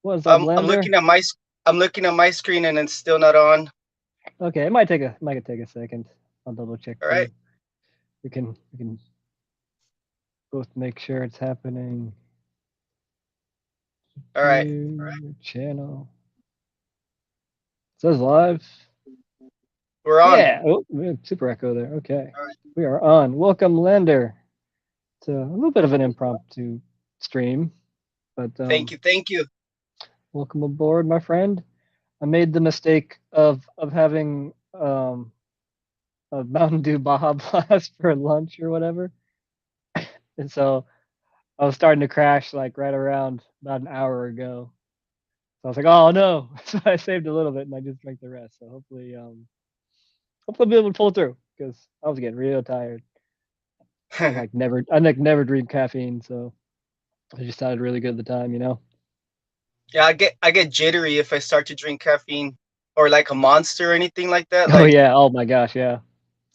What's up, I'm Lander? I'm looking at my screen and it's still not on. Okay, it might take a second. I'll double check All right. too. We can both make sure it's happening. All right. To channel says live. We're on. Yeah. Oh, we had super echo there. Okay, All right. we are on. Welcome, Lander, to a little bit of an impromptu stream, but Thank you. Thank you. welcome aboard, my friend. I made the mistake of having a Mountain Dew Baja Blast for lunch or whatever, and so I was starting to crash like right around about an hour ago. So I was like, oh no. So I saved a little bit and I just drank the rest. So hopefully I'll be able to pull through because I was getting real tired. I never drink caffeine, so it just sounded really good at the time. Yeah, I get jittery if I start to drink caffeine or like a Monster or anything like that. Oh Like yeah, oh my gosh, yeah.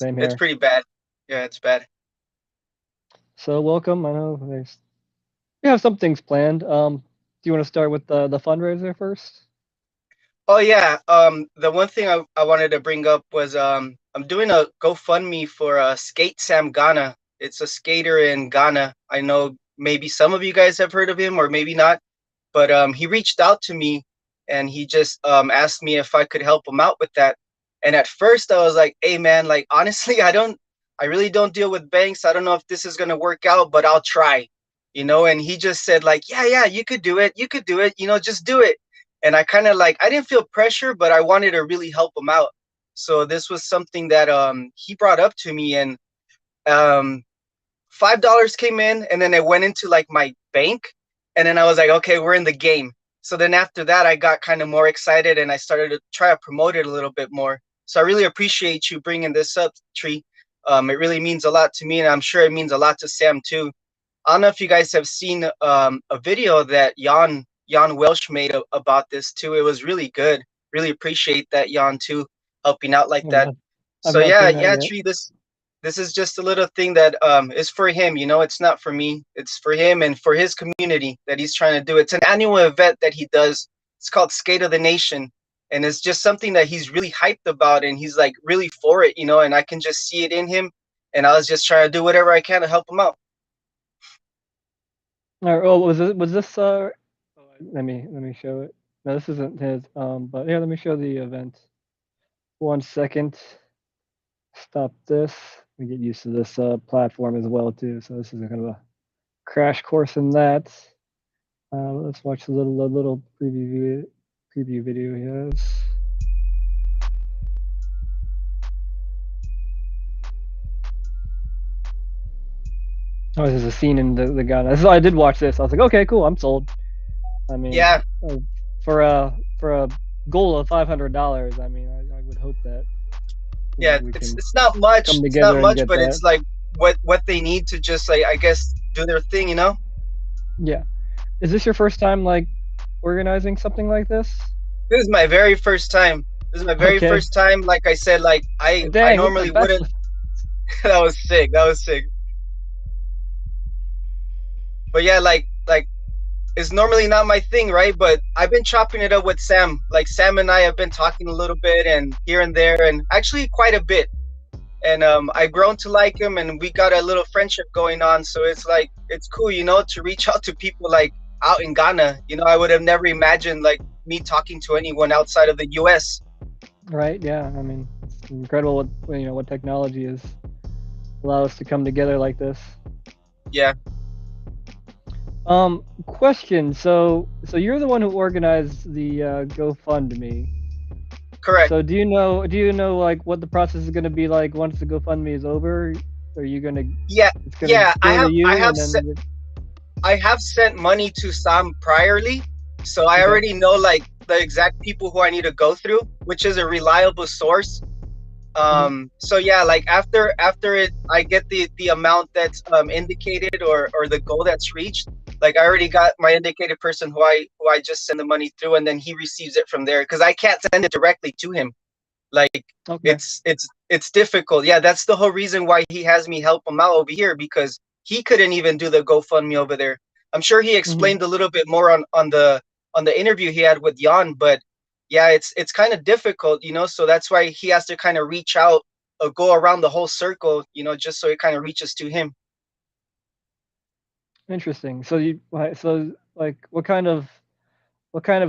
Same it's here. pretty bad. Yeah, it's bad. So welcome. I know we have some things planned. Do you want to start with the fundraiser first? Oh yeah. The one thing I wanted to bring up was I'm doing a GoFundMe for Skate Sam Ghana. It's a skater in Ghana. I know maybe some of you guys have heard of him or maybe not. But he reached out to me and he just asked me if I could help him out with that. And at first I was like, hey man, like honestly, I really don't deal with banks. I don't know if this is gonna work out, but I'll try, And he just said like, yeah, you could do it. You could do it, just do it. And I kind of like, I didn't feel pressure, but I wanted to really help him out. So this was something that he brought up to me, and um $5 came in, and then it went into like my bank, and then I was like, okay, we're in the game. So then after that, I got kind of more excited, and I started to try to promote it a little bit more. So I really appreciate you bringing this up, Tree. It really means a lot to me, and I'm sure it means a lot to Sam too. I don't know if you guys have seen a video that Jan Welsh made about this too. It was really good. Really appreciate that, Jan, too, helping out like I've that. not, I've So not yeah, seen that yeah, yet. Tree. This is just a little thing that is for him. It's not for me. It's for him and for his community that he's trying to do. It's an annual event that he does. It's called Skate of the Nation, and it's just something that he's really hyped about, and he's like really for it. And I can just see it in him. And I was just trying to do whatever I can to help him out. Oh, was this oh, let me show it. No, this isn't his. But here, let me show the event. 1 second. Stop this. We get used to this platform as well too. So this is kind of a crash course in that. Let's watch a little preview video he has. Oh, this is a scene in the Ghana. So I did watch this. I was like, okay, cool. I'm sold. I mean, Yeah, for a goal of $500, I mean, I would hope that yeah. we It's can it's not much. come It's not together and much, get but that. it's like what they need to just like, I guess, do their thing. Yeah. Is this your first time like organizing something like this? This is my very first time. This is my very Okay. first time. Like I said, like I Dang, normally that's wouldn't. That was sick. That was sick. But yeah, like it's normally not my thing, right? But I've been chopping it up with Sam. Like Sam and I have been talking a little bit and here and there, and actually quite a bit. And I've grown to like him, and we got a little friendship going on. So it's like it's cool, to reach out to people like out in Ghana. I would have never imagined like me talking to anyone outside of the U.S. right. Yeah. I mean, it's incredible what technology is allow us to come together like this. Yeah, Question. So you're the one who organized the GoFundMe. correct. So do you know like what the process is going to be like once the GoFundMe is over? Are you gonna Yeah, it's gonna yeah. I go to have I you have and se- then I have sent money to Sam priorly, so I okay. already know like the exact people who I need to go through, which is a reliable source. Mhm. So yeah, like after it, I get the amount that's indicated, or the goal that's reached. Like I already got my indicated person who I just send the money through, and then he receives it from there because I can't send it directly to him. Like Okay. it's difficult. Yeah, that's the whole reason why he has me help him out over here, because he couldn't even do the GoFundMe over there. I'm sure he Mhm. explained a little bit more on on the interview he had with Jan. But yeah, it's kind of difficult, you know. So that's why he has to kind of reach out, go around the whole circle, you know, just so it kind of reaches to him. Interesting. So so like what kind of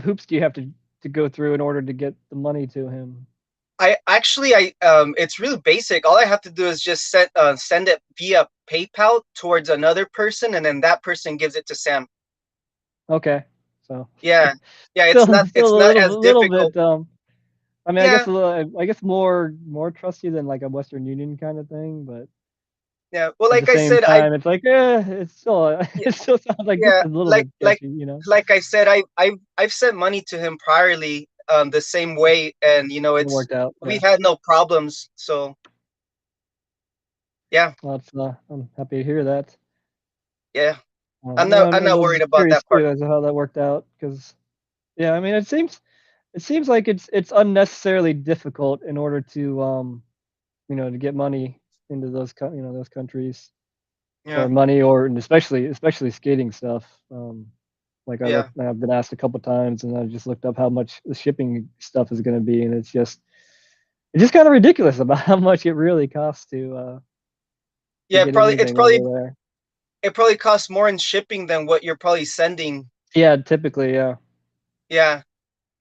hoops do you have to go through in order to get the money to him? I it's really basic. All I have to do is just send it via PayPal towards another person, and then that person gives it to Sam. Okay. So Yeah, yeah, still it's a not little as little difficult. bit I mean, I guess Yeah, a little, I guess more trusty than like a Western Union kind of thing, but yeah. Well, at the like I same said, time, it's like, it's still yeah, it still sounds like just yeah, a little bit sketchy. like I said, I've sent money to him priorly, the same way, and you know, It worked out. we've Yeah. had no problems. So yeah, Well, I'm happy to hear that. yeah. Yeah, I'm I'm not a worried little about curious that part. too as to how that worked out because yeah, I mean, it seems like it's unnecessarily difficult in order to to get money into those countries or Yeah, money or and especially skating stuff. Like yeah, I've been asked a couple times, and I just looked up how much the shipping stuff is going to be, and it's just kind of ridiculous about how much it really costs to yeah. get anything over there. It probably costs more in shipping than what you're probably sending. Yeah, typically, yeah. Yeah.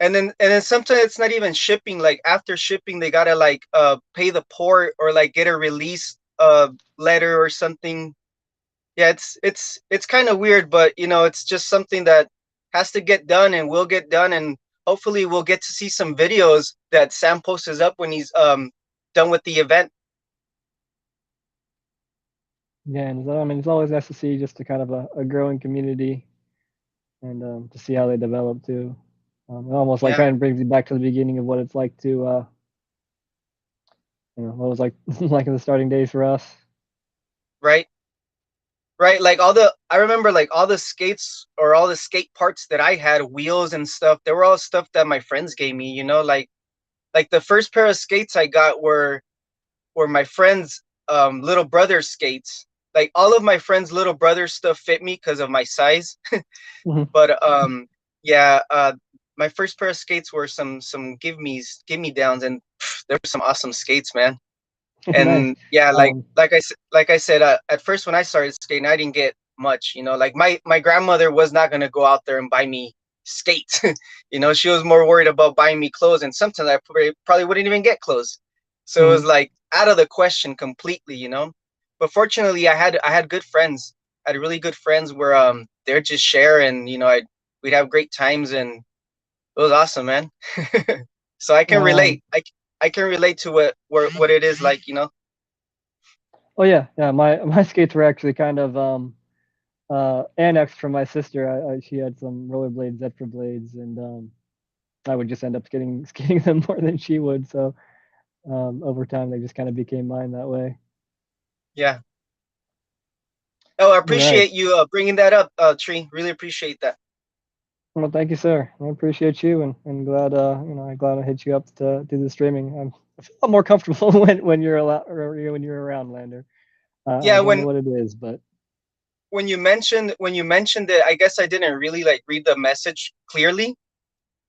And then sometimes it's not even shipping. Like after shipping, they gotta like pay the port or like get a release letter or something. Yeah, it's kind of weird, but you know, it's just something that has to get done and will get done, and hopefully we'll get to see some videos that Sam posts up when he's done with the event. Yeah, and so, I mean, it's always nice to see just a kind of a growing community and to see how they develop too. It almost like Yeah, kind of brings you back to the beginning of what it's like to, what it was like like in the starting days for us. right. Right, like all the I remember like all the skates or all the skate parts that I had, wheels and stuff, they were all stuff that my friends gave me, you know, like the first pair of skates I got were my friend's little brother's skates. Like all of my friend's little brother stuff fit me because of my size. Mhm. But yeah, my first pair of skates were some give me downs, and there were some awesome skates, man. Nice. And yeah, Um, like I said, at first when I started skating, I didn't get much, you know, like my grandmother was not going to go out there and buy me skates. You know, she was more worried about buying me clothes, and sometimes I probably wouldn't even get clothes. So it was mhm. like out of the question completely, you know. But fortunately, I had good friends. I had really good friends where they're just share, and you know, we'd have great times, and it was awesome, man. So I can Um, relate. I can relate to what it is like, you know. oh yeah, yeah. My skates were actually kind of annexed from my sister. She had some rollerblades, Zetra blades, and I would just end up skating them more than she would. So over time, they just kind of became mine that way. Yeah. Oh, I All right. appreciate you bringing that up, Tree. Really appreciate that. Well, thank you, sir. I appreciate you, and glad I'm glad I hit you up to do the streaming. I feel a lot more comfortable when you're when you're around, Lander. I Yeah, don't know what it is, but when you mentioned it, I guess I didn't really like read the message clearly.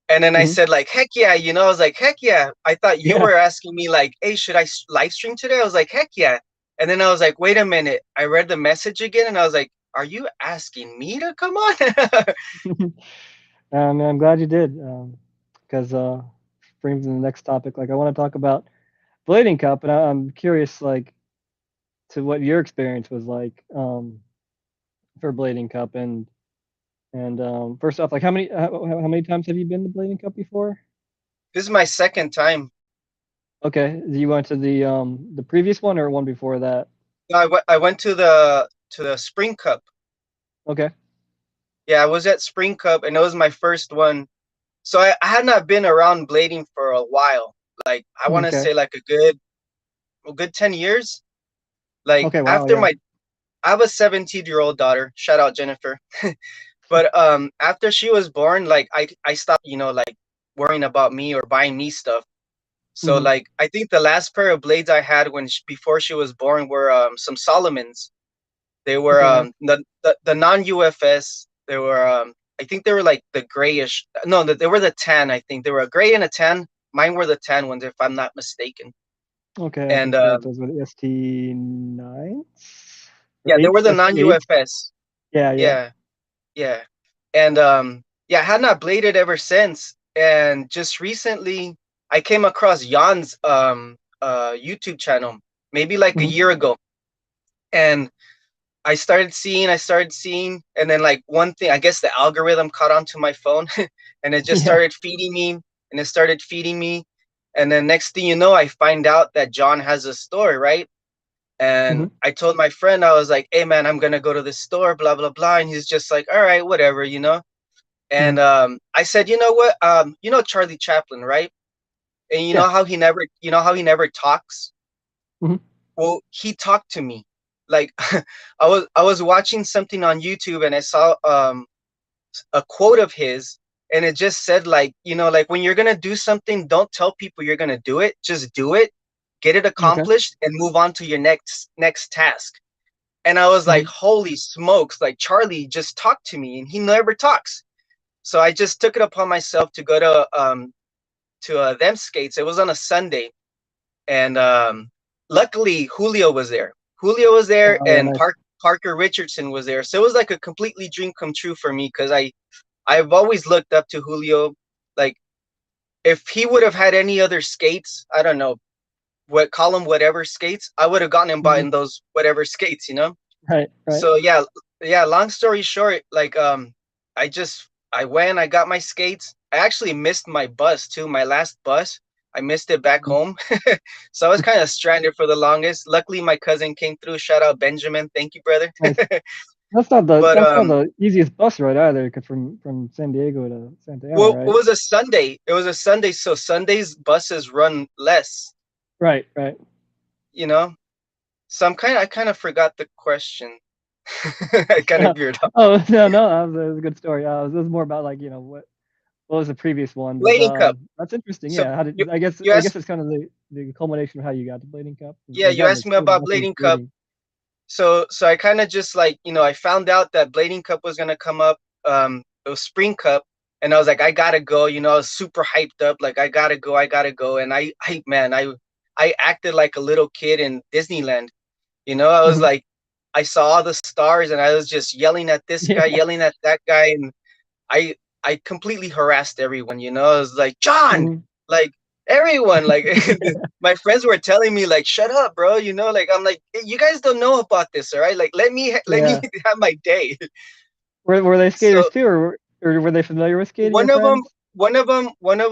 And then I mhm. said like, heck yeah, you know, I was like, heck yeah. I thought you Yeah. were asking me like, hey, should I live stream today? I was like, heck yeah. And then I was like, wait a minute. I read the message again, and I was like, are you asking me to come on? I'm glad you did, because brings in the next topic. Like I want to talk about Blading Cup, and I'm curious, like, to what your experience was like for Blading Cup, and first off, like how many times have you been to Blading Cup before? This is my second time. Okay, you went to the previous one or one before that? I went to the Spring Cup. Okay, Yeah, I was at Spring Cup, and it was my first one. So I had not been around blading for a while. Like I want to okay, say like a good 10 years. Like okay. Wow, after yeah. my I have a 17-year-old daughter. Shout out Jennifer. But after she was born, like I stopped, you know, like worrying about me or buying me stuff. So Hmm. like I think the last pair of blades I had before she was born were some Solomons. They were Okay, nice. the non UFS. They were I think they were like the grayish. No, they were the tan. I think they were a gray and a tan. Mine were the tan ones, if I'm not mistaken. Okay, I And think that those were the ST9s or yeah, they were eights, the ST8s. non-UFS. Yeah, yeah. Yeah, yeah. And yeah, I had not bladed ever since. And just recently, I came across Jan's YouTube channel, maybe like a Hmm. year ago, and I started seeing, and then like one thing, I guess the algorithm caught onto my phone, and it just Yeah. started feeding me, and it started feeding me, and then next thing you know, I find out that John has a store, right? And Hmm. I told my friend, I was like, "Hey man, I'm gonna go to the store, blah blah blah," and he's just like, "All right, whatever, you know." Hmm. And I said, "You know what? You know Charlie Chaplin, right? And Yeah. you know how he never talks. Hmm. Well, he talked to me. Like I was watching something on YouTube and I saw a quote of his, and it just said like, you know, like when you're gonna do something, don't tell people you're gonna do it. Just do it, get it Okay. accomplished, and move on to your next task. And I was like, Hmm. holy smokes, like Charlie just talked to me and he never talks. So I just took it upon myself to go to them skates. It was on a Sunday, and luckily Julio was there. Julio was there, Oh yeah, and nice. Parker Richardson was there. So it was like a completely dream come true for me because I've always looked up to Julio. Like if he would have had any other skates, I don't know what call them whatever skates, I would have gotten him Hmm. buying those whatever skates, you know. Right, right. So yeah, yeah. Long story short, like I went, I got my skates. I actually missed my bus too, my last bus. I missed it back Mhm. home, so I was kind of stranded for the longest. Luckily, my cousin came through. Shout out Benjamin, thank you, brother. Nice. That's But not the easiest bus ride either, 'cause from San Diego to Santa Ana, well, it right? was a Sunday. It was a Sunday, so Sundays buses run less, Right, right. you know. So I kind of forgot the question. I kind of veered off. Oh no, no, that was a good story. It was more about like what was the previous one, but Blading Cup. that's interesting. So Yeah, how did you you I asked guess it's kind of the culmination of how you got to Blading Cup. yeah, You you got into asked me skating, about definitely Blading Cup. skating. So I kind of just like, you know, I found out that Blading Cup was gonna come up. It was Spring Cup, and I was like, I gotta go. You know, I was super hyped up, like I gotta go. And I acted like a little kid in Disneyland. You know, I was Hmm. like, I saw all the stars, and I was just yelling at this guy, Yeah. yelling at that guy, and I I completely harassed everyone. You know, I was like, John, Hmm. like everyone, like my friends were telling me like, shut up, bro. You know, like I'm like, "Hey, you guys don't know about this, all right? Like let me Yeah. have my day." Were they skaters So too, or were they familiar with skating? Your one of them, friends? one of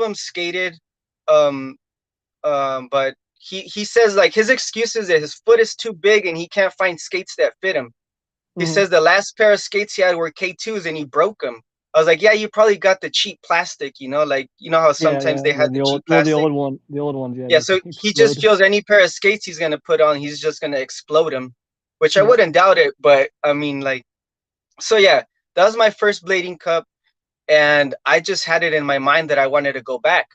them skated, um, but he says like his excuse is that his foot is too big and he can't find skates that fit him. He Hmm. says the last pair of skates he had were K2s and he broke them. I was like, yeah, you probably got the cheap plastic, you know, like you know how Yeah, sometimes yeah. they had the cheap plastic. The old ones. Yeah, Yeah, just so he just explode. feels any pair of skates he's gonna put on, he's just gonna explode them, which I Yeah. wouldn't doubt it. But I mean, like, so yeah, that was my first blading cup, and I just had it in my mind that I wanted to go back.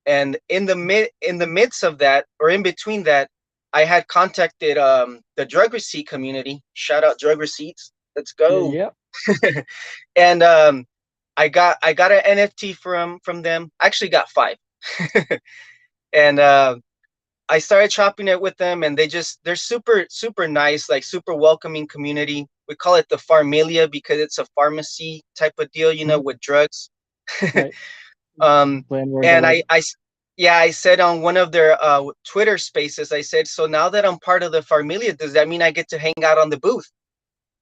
And in the midst of that, or in between that, I had contacted the drug receipt community. Shout out drug receipts. Let's Yeah, go. yeah. And I got an NFT from them. I actually got five. And I started chopping it with them, and they're super nice, like super welcoming community. We call it the Pharmalia because it's a pharmacy type of deal, you know, Hmm. with drugs. Right. um, Landlords and alike. yeah, I said on one of their Twitter spaces, I said, so now that I'm part of the Pharmalia, does that mean I get to hang out on the booth?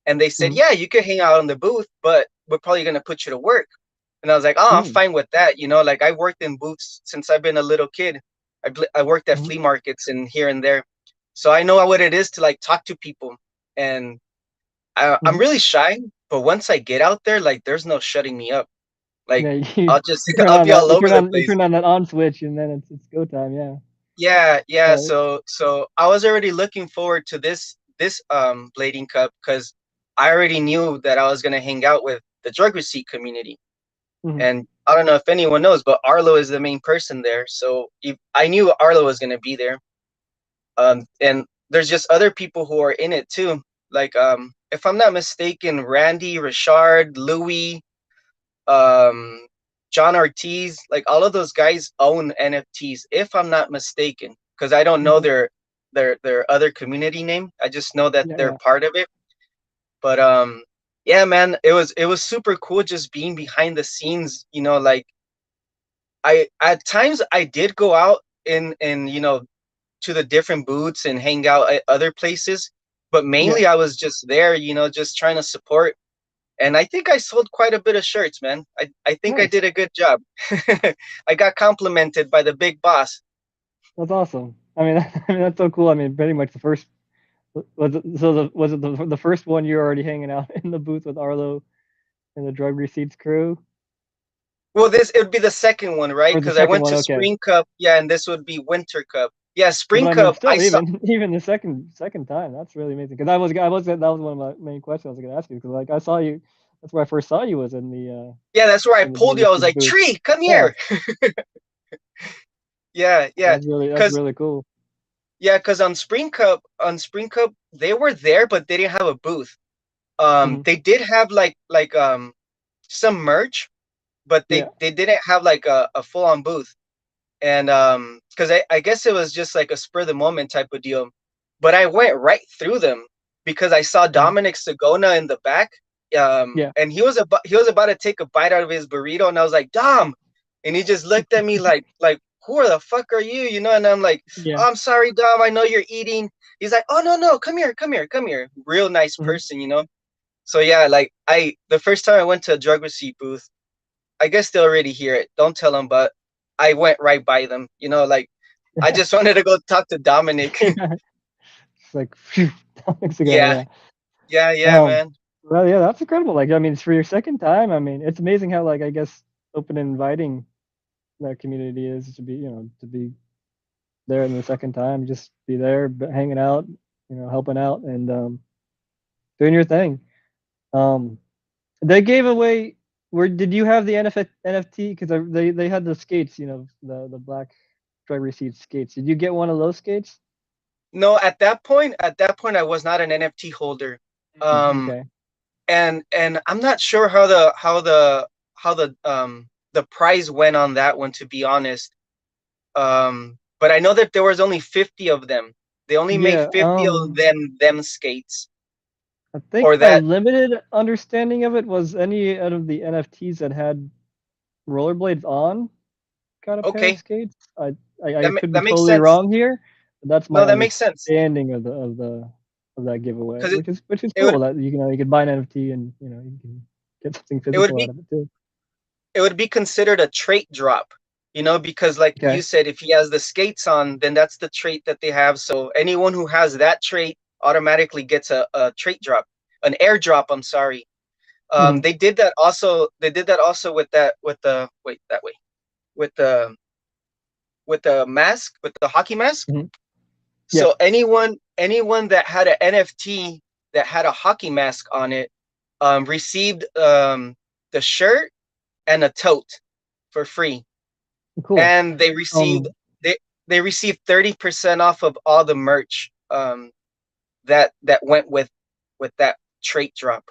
And they said, Hmm. yeah, you could hang out on the booth, but we're probably gonna put you to work. And I was like, oh, I'm Hmm. fine with that. You know, like I worked in booths since I've been a little kid. I worked at Hmm. flea markets and here and there, so I know what it is to like talk to people. And I'm Hmm. really shy, but once I get out there, like there's no shutting me up. Like Yeah, I'll just I'll be all over the you place. turn on that on switch, and then it's go time. Yeah. Yeah, yeah. Right. So I was already looking forward to this blading cup because I already knew that I was gonna hang out with the drug receipt community. Hmm. And I don't know if anyone knows, but Arlo is the main person there. So if, I knew Arlo was gonna be there. And there's just other people who are in it too. Like if I'm not mistaken, Randy, Richard, Louis, um, John Ortiz, like all of those guys own NFTs, if I'm not mistaken, because I don't know Mhm. their other community name. I just know that Yeah, they're yeah, part of it. But yeah, man, it was super cool just being behind the scenes. Like I at times I did go out in to the different booths and hang out at other places, but yeah. mainly I was just there, just trying to support. And I think I sold quite a bit of shirts, man. I think I Nice. did a good job. I got complimented by the big boss. That's awesome. I mean, I mean that's so cool. I mean, pretty much the first was it so was it the first one you were already hanging out in the booth with Arlo and the Drug Receipts crew, Well, this it would be the second one, right? or the Because I second went one? to Okay. Spring Cup, yeah, and this would be Winter Cup. Yeah, Yeah, but Spring I mean, Cup. I still, saw. even the second time, that's really amazing. Because I was that was one of my main questions I was going to ask you. Because like I saw you, that's where I first saw you was Yeah, that's where I in the pulled Drug you. I was Receipts like, booth. Tree, come Yeah, here. Yeah, yeah. that's Because really cool. yeah, because on Spring Cup, they were there, but they didn't have a booth. Hmm. They did have like some merch, but they Yeah. they didn't have like a full on booth. And because I guess it was just like a spur of the moment type of deal. But I went right through them because I saw Mhm. Dominic Sagona in the back, Yeah. and he was about to take a bite out of his burrito, and I was like, Dom, and he just looked at me like who the fuck are you, And I'm like, Yeah. oh, I'm sorry, Dom, I know you're eating. He's like, oh, no, no, come here, come here, come here. Real nice Hmm. person. So yeah, like the first time I went to a drug receipt booth, I guess they already hear it. Don't tell them, but I went right by them. Like I just wanted to go talk to Dominic. Yeah. It's like phew, weeks ago. Yeah, Yeah. yeah, Um. man. Well, yeah, that's incredible. Like, I mean, it's for your second time. I mean, it's amazing how like I guess open and inviting that community is to be, to be there in the second time, just be there, but hanging out, helping out and doing your thing. Um, they gave away. Where did you have the NFT? Because they had the skates, the black drag receipt skates. Did you get one of those skates? No, at that point, I was not an NFT holder. Um, Okay. and I'm not sure how the price went on that one, to be honest. But I know that there was only 50 of them. They only made Yeah. 50 of them skates, I think or my that. limited understanding of it was any out of the NFTs that had rollerblades on got a pair of Okay, skates. I that ma- could be that makes totally sense. wrong here, but that's my No, that makes sense understanding of that giveaway, because it which is it would cool that you could buy an NFT and you can get something it would physical out be of it too. it would be considered a trait drop, because like you Okay. said, if he has the skates on, then that's the trait that they have. So anyone who has that trait automatically gets a trait drop, an airdrop. I'm sorry. Hmm. They did that also with that with the wait that way with the mask, with the hockey mask. Hmm. Yeah. So anyone that had an NFT that had a hockey mask on it received the shirt and a tote for free, Cool. and they received Um. they they received 30% off of all the merch that went with that trait drop.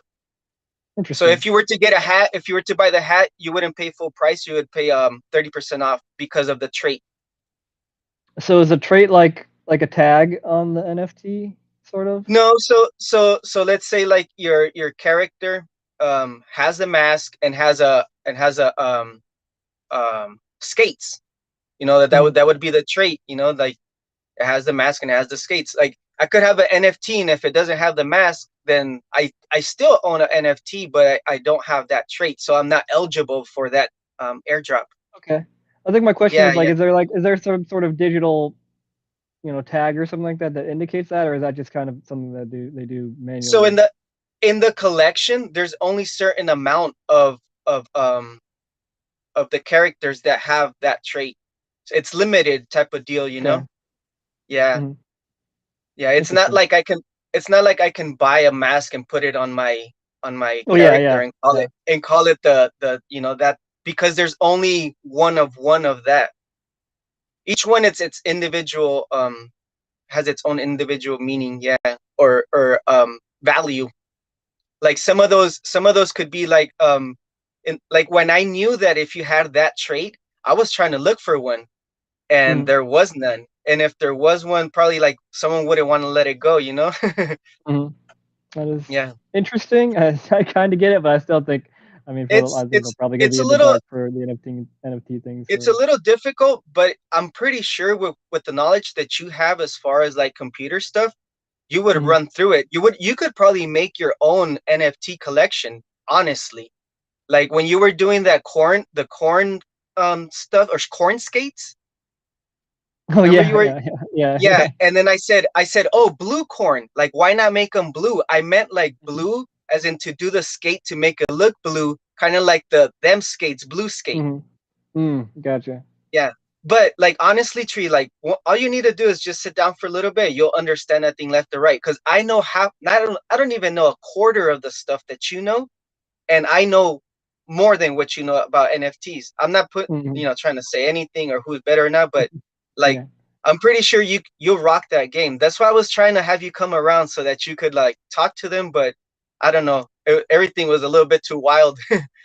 So Interesting. if you were to get a hat, if you were to buy the hat, you wouldn't pay full price. You would pay 30% off because of the trait. So is a trait like a tag on the NFT, sort of? No, so let's say like your character has the mask and has a skates. That Hmm. would that would be the trait. Like it has the mask and it has the skates. Like I could have an NFT, and if it doesn't have the mask, then I still own an NFT, but I don't have that trait, so I'm not eligible for that airdrop. Okay. I think my question Yeah, was yeah. is there some sort of digital tag or something like that that indicates that, or is that just kind of something that they do So in manually? the in the collection, there's only certain amount of the characters that have that trait. It's limited type of deal. Okay. Yeah, Hmm. yeah. It's not Interesting. like I can buy a mask and put it on my Oh yeah, character yeah, and call yeah. it and call it that, because there's only one of that. Each one, it's individual, has its own individual meaning, yeah, or value. Like some of those could be like and like when I knew that if you had that trait, I was trying to look for one, and Mm-hmm. there was none. And if there was one, probably like someone wouldn't want to let it go, you know? Mm-hmm. That is Yeah. interesting. I kind of get it, but I still think, I mean, It's I think we're it's probably gonna it's be a in the little dark for the NFT things it's a for. little difficult, but I'm pretty sure with the knowledge that you have as far as like computer stuff, you would Mhm. run through it. You could probably make your own NFT collection, honestly. Like when you were doing that the corn stuff or corn skates. Oh Remember you yeah, were yeah, yeah, yeah, yeah, yeah. and then I said, "Oh, blue corn. Like why not make them blue?" I meant like Mhm. blue as in to do the skate to make it look blue, kind of like the them skates, blue skate. Mhm. Gotcha. Yeah. But like honestly, Tree, like all you need to do is just sit down for a little bit. You'll understand that thing left or right. Because I know how. I don't even know a quarter of the stuff that you know, and I know more than what you know about NFTs. I'm not Mhm. trying to say anything or who's better or not, but like Yeah. I'm pretty sure you'll rock that game. That's why I was trying to have you come around so that you could like talk to them, but I don't know. Everything was a little bit too wild.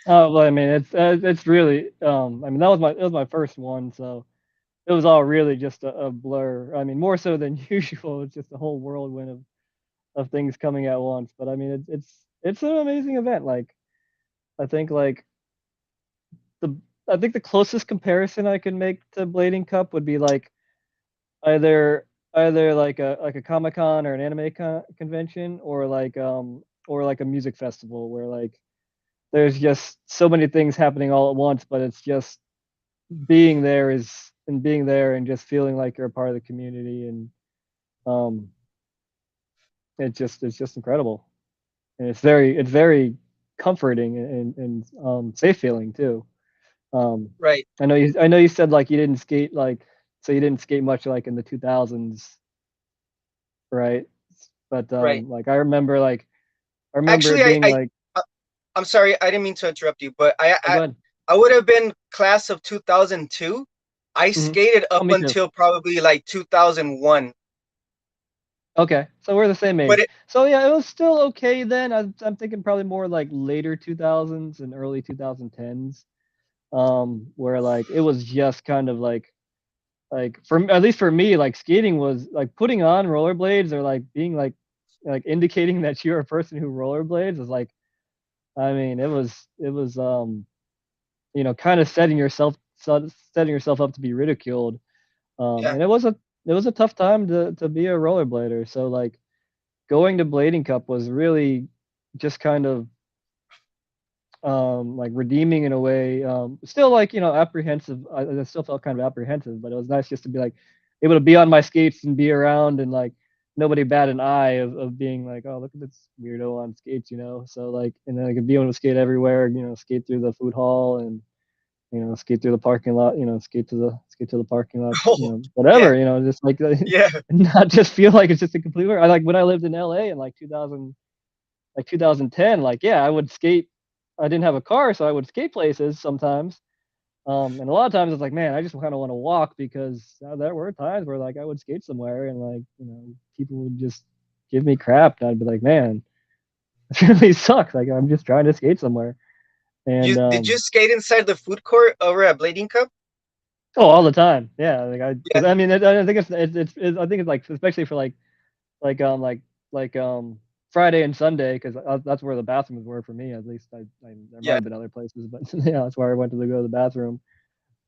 Oh, well, I mean, it's really, I mean, that was my first one, so it was all really just a blur. I mean, more so than usual. It's just a whole whirlwind of things coming at once. But I mean, it's an amazing event. Like, I think like the I think the closest comparison I can make to Blading Cup would be like either like a Comic Con or an anime convention, or like a music festival where like there's just so many things happening all at once, but it's just being there and just feeling like you're a part of the community, and um it's just incredible, and it's very comforting and safe feeling too. um Right, I know you said like you didn't skate like, so you didn't skate much like in the 2000s, right? But right. like I remember it Actually, being like, I I'm sorry, I didn't mean to interrupt you, but oh, go ahead. I would have been class of 2002. I Hmm. skated Oh, up me too. until probably like 2001. Okay, so we're the same But age. So yeah, it was still okay then. I'm thinking probably more like later 2000s and early 2010s, where like it was just kind of like for at least for me, like skating was like putting on rollerblades, or like being like indicating that you're a person who rollerblades is like, I mean, it was kind of setting yourself up to be ridiculed. yeah, And it was a tough time to be a rollerblader. So like going to Blading Cup was really just kind of like redeeming in a way. Still like, apprehensive. I still felt kind of apprehensive, but it was nice just to be like able to be on my skates and be around, and like nobody bat an eye of being like, oh, look at this weirdo on skates. So like, and then I could be able to skate everywhere, skate through the food hall, and skate through the parking lot, skate to the parking lot, oh yeah, whatever, just like yeah, not just feel like it's just a complete work. I like when I lived in LA in like 2000, like 2010, like yeah, I would skate. I didn't have a car, so I would skate places sometimes. And a lot of times it's like, man, I just kind of want to walk, because there were times where like I would skate somewhere and like, people would just give me crap, and I'd be like, man, it really sucks. Like I'm just trying to skate somewhere. And you did you skate inside the food court over at Blading Cup? oh, all the time. Yeah, like Yeah, because I mean, I think it's I think it's like, especially for like like Friday and Sunday, because that's where the bathrooms were for me, at least. There might yeah, have been other places, but yeah, that's where I went to go to the bathroom.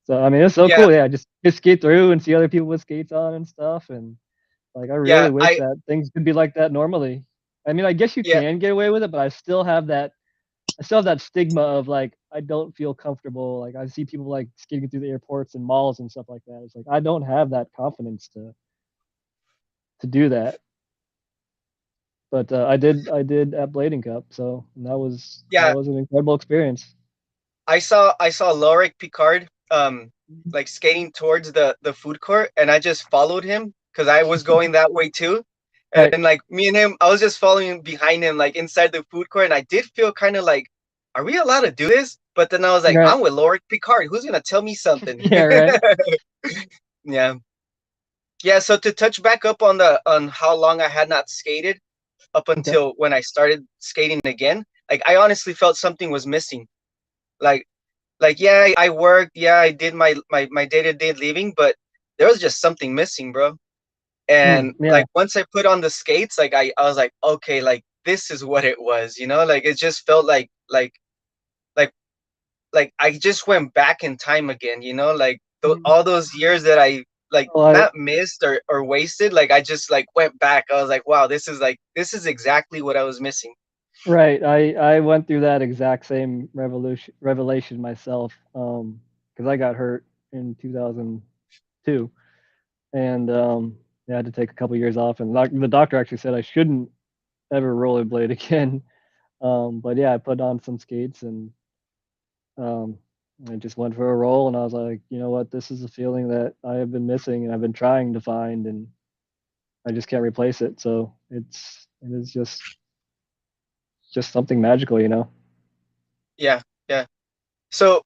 So I mean, it's so yeah, cool. Yeah, just skate through and see other people with skates on and stuff, and like I yeah. really wish that things could be like that normally. I mean, I guess you Yeah, can get away with it, but I still have that stigma of like I don't feel comfortable. Like I see people like skating through the airports and malls and stuff like that. It's like I don't have that confidence to do that. But I did at Blading Cup, so that yeah. was an incredible experience. I saw Lorik Picard like skating towards the food court, and I just followed him because I was going that way too. Right, And like me and him, I was just following behind him like inside the food court, and I did feel kind of like, are we allowed to do this? But then I was like, right, I'm with Lorik Picard. Who's gonna tell me something? yeah, right. Yeah. Yeah, so to touch back up on how long I had not skated up Okay. until when I started skating again, like I honestly felt something was missing. Like yeah, I worked, yeah, I did my day-to-day living, but there was just something missing, bro. And Yeah. like once I put on the skates, like I was like, okay, like this is what it was, you know? Like it just felt like like I just went back in time again, you know? Like all those years that I like Well, I not missed or wasted, like I just like went back. I was like, wow, this is exactly what I was missing. right. I went through that exact same revelation myself. Because I got hurt in 2002, and yeah, I had to take a couple years off, and the doctor actually said I shouldn't ever rollerblade again. But yeah, I put on some skates and um, I just went for a roll, and I was like, you know what, this is a feeling that I have been missing, and I've been trying to find, and I just can't replace it. So it is just something magical, you know. Yeah, yeah. So,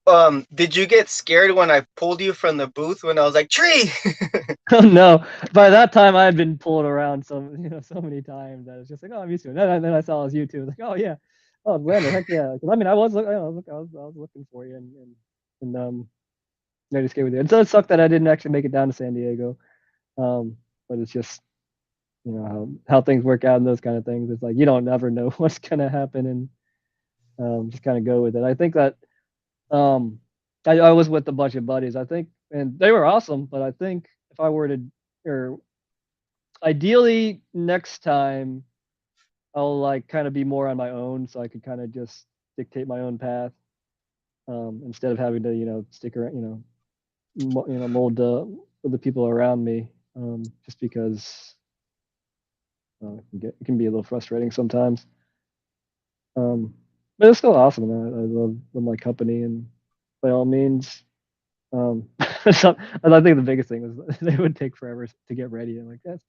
did you get scared when I pulled you from the booth when I was like, tree? Oh no! By that time, I had been pulled around so many times that it's just like, oh, I'm used to it. Then I saw it was you too. Like, oh yeah, oh Lander, heck yeah. 'Cause, I mean, I was looking for you, and I just gave with you. And so it sucked that I didn't actually make it down to San Diego. But it's just how things work out and those kind of things. It's like you don't never know what's gonna happen, and just kind of go with it. I think that um, I was with a bunch of buddies. I think, and they were awesome. But I think if I were to, or ideally next time, I'll like kind of be more on my own, so I could kind of just dictate my own path instead of having to stick around, mold the people around me. Just because it can be a little frustrating sometimes. Um, but it's still awesome. I love my company, and by all means, so, and I think the biggest thing was they would take forever to get ready. And like that's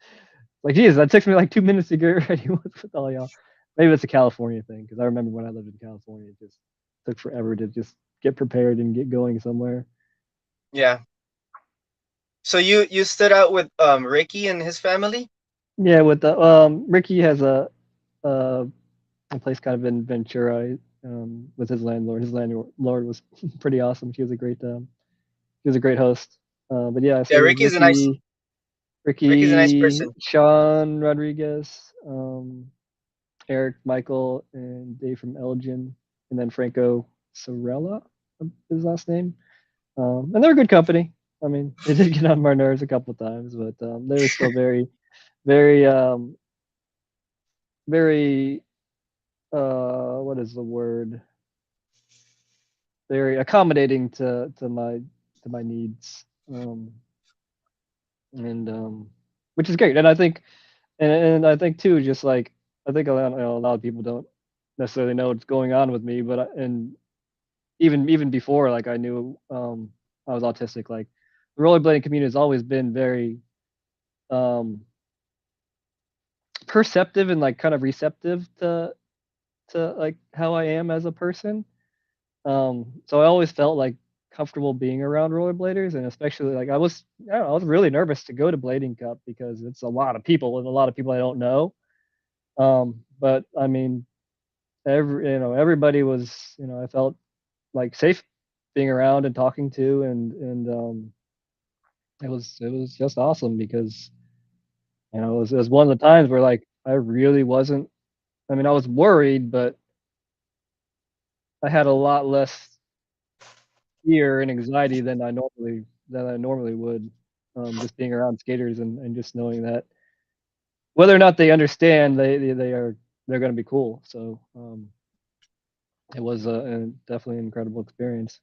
like, geez, that took me like 2 minutes to get ready with all y'all. Maybe it's a California thing because I remember when I lived in California, it just took forever to just get prepared and get going somewhere. Yeah. So you stood out with Ricky and his family? Yeah, with the Ricky has a, a place kind of in Ventura with his landlord. His landlord was pretty awesome. She was a great host. But yeah, I Yeah, stayed with Ricky's a nice Ricky, person. Sean Rodriguez, Eric, Michael, and Dave from Elgin, and then Franco Sorella, his last name. And they're good company. I mean, they did get on my nerves a couple of times, but they were still very, very, what is the word? Very accommodating to my needs, and which is great. And I think, and I think too, just like I think a lot of people don't necessarily know what's going on with me, but and even before like I knew I was autistic, like the rollerblading community has always been very um perceptive and like kind of receptive to like how I am as a person. So I always felt like comfortable being around rollerbladers, and especially like I was really nervous to go to Blading Cup because it's a lot of people and a lot of people I don't know. But I mean, everybody was, I felt like safe being around and talking to, and it was just awesome because it was one of the times where like I really wasn't. I mean, I was worried, but I had a lot less fear and anxiety than I normally would. Just being around skaters and just knowing that whether or not they understand, they're going to be cool. So it was definitely an incredible experience.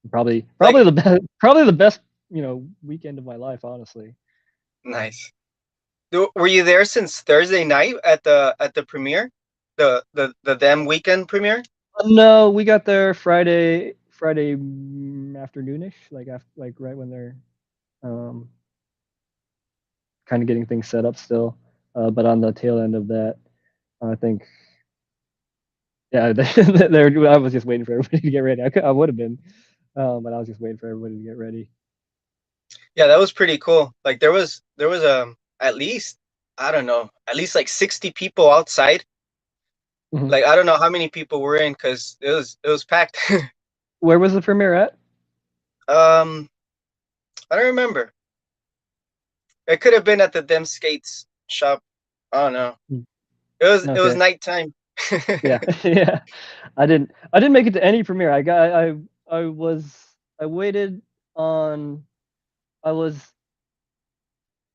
Like, Probably the best weekend of my life, honestly. nice. Were you there since Thursday night at the premiere? The them weekend premiere? No, we got there Friday afternoonish, like after like right when they're um, kind of getting things set up still. But on the tail end of that, I think yeah, I was just waiting for everybody to get ready. I would have been, but I was just waiting for everybody to get ready. Yeah, that was pretty cool. Like there was at least I don't know, at least like 60 people outside Mhm. Like I don't know how many people were in because it was packed. Where was the premiere at? um, I don't remember. It could have been at the Dem Skates shop. I don't know. Mm. It was Okay. nighttime. Yeah. Yeah. I didn't make it to any premiere. I was I waited on I was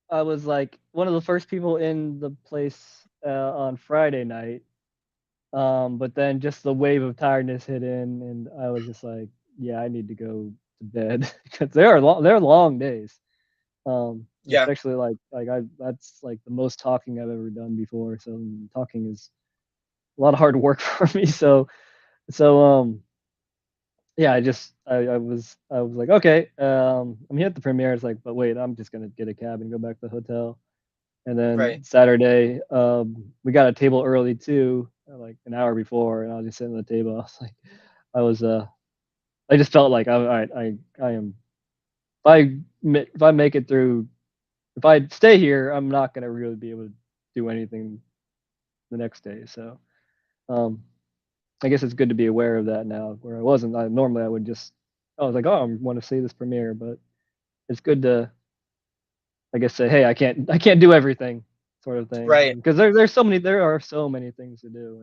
I was like one of the first people in the place on Friday night. But then just the wave of tiredness hit in, and I was just like, yeah, I need to go to bed because they're long days. Yeah, Especially like I that's like the most talking I've ever done before. So talking is a lot of hard work for me. So yeah, I was like, okay, I'm here at the premiere. It's like, but wait, I'm just gonna get a cab and go back to the hotel. And right. then Saturday, we got a table early too, like an hour before, and I was just sitting at the table. I was like, I was I just felt like I am if I make it through, if I stay here, I'm not gonna really be able to do anything the next day. So um, I guess it's good to be aware of that now, where I wasn't. Normally I would just I was like, oh, I want to see this premiere, but it's good to I guess say, hey, I can't do everything, sort of thing, Right. because there are so many things to do,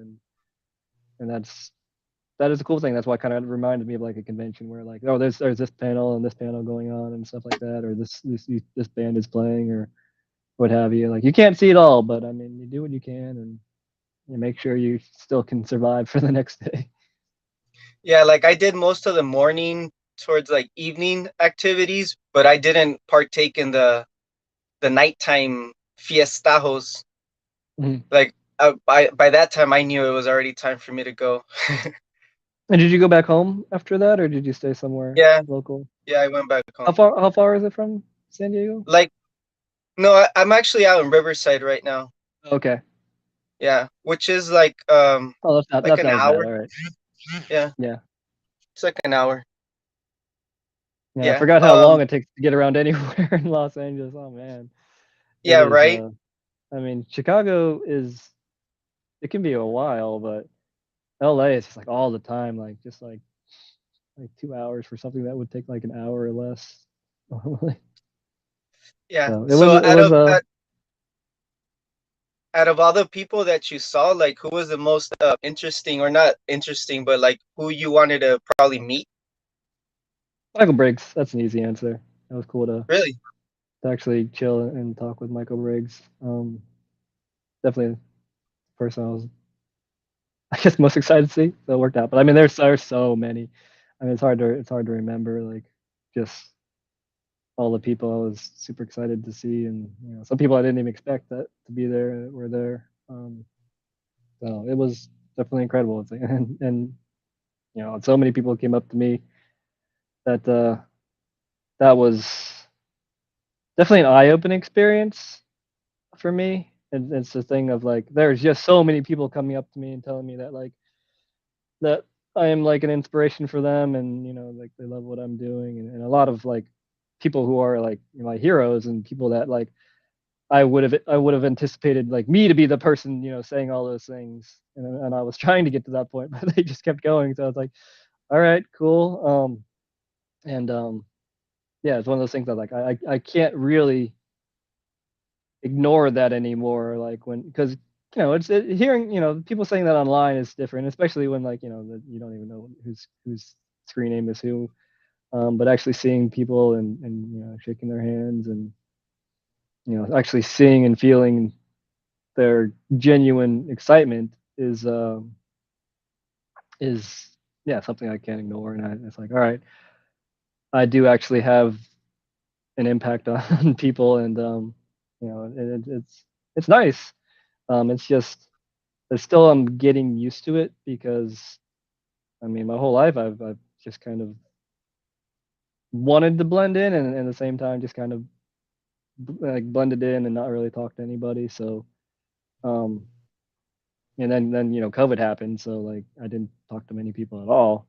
and that is a cool thing. That's why it kind of reminded me of like a convention where like, oh, there's this panel and this panel going on and stuff like that, or this band is playing or what have you. Like you can't see it all, but I mean, you do what you can, and you make sure you still can survive for the next day. Yeah, like I did most of the morning towards like evening activities, but I didn't partake in the nighttime fiestajos. Mhm. Like by that time, I knew it was already time for me to go. And did you go back home after that, or did you stay somewhere Yeah, local? yeah, I went back How home. far how far is it from San Diego? Like, no, I'm actually out in Riverside right now. Okay. Yeah, which is Oh, like that's an not as bad. hour. All right. Yeah, Yeah. it's like an hour. Yeah, I Yeah. forgot how long it takes to get around anywhere in Los Angeles. Oh man, it Yeah, is. right. I mean, Chicago is. It can be a while, but LA is just like all the time, like 2 hours for something that would take like an hour or less. Yeah. So it was So it was a out of all the people that you saw, like who was the most interesting, or not interesting, but like who you wanted to probably meet? Michael Briggs. That's an easy answer. It was cool Really? to actually chill and talk with Michael Briggs. Definitely the person I was, I guess, most excited to see. So it worked out. But I mean, there's so many. I mean, it's hard to remember like just all the people I was super excited to see, and some people I didn't even expect that to be there were there. So it was definitely incredible, and so many people came up to me that that was definitely an eye-opening experience for me. And it's the thing of like, there's just so many people coming up to me and telling me that that I am like an inspiration for them, and like they love what I'm doing, and a lot of like people who are like my heroes and people that like I would have anticipated like me to be the person saying all those things, and I was trying to get to that point, but they just kept going. So I was like, all right, cool. And Yeah, it's one of those things that like I can't really ignore that anymore. Like when because hearing people saying that online is different, especially when like that you don't even know whose screen name is who. But actually seeing people and shaking their hands and actually seeing and feeling their genuine excitement is yeah something I can't ignore. And it's like, all right, I do actually have an impact on people, and it's nice. It's just it's still I'm getting used to it because I mean my whole life I've just kind of wanted to blend in, and at the same time just kind of like blended in and not really talk to anybody. So um and then COVID happened, so like I didn't talk to many people at all.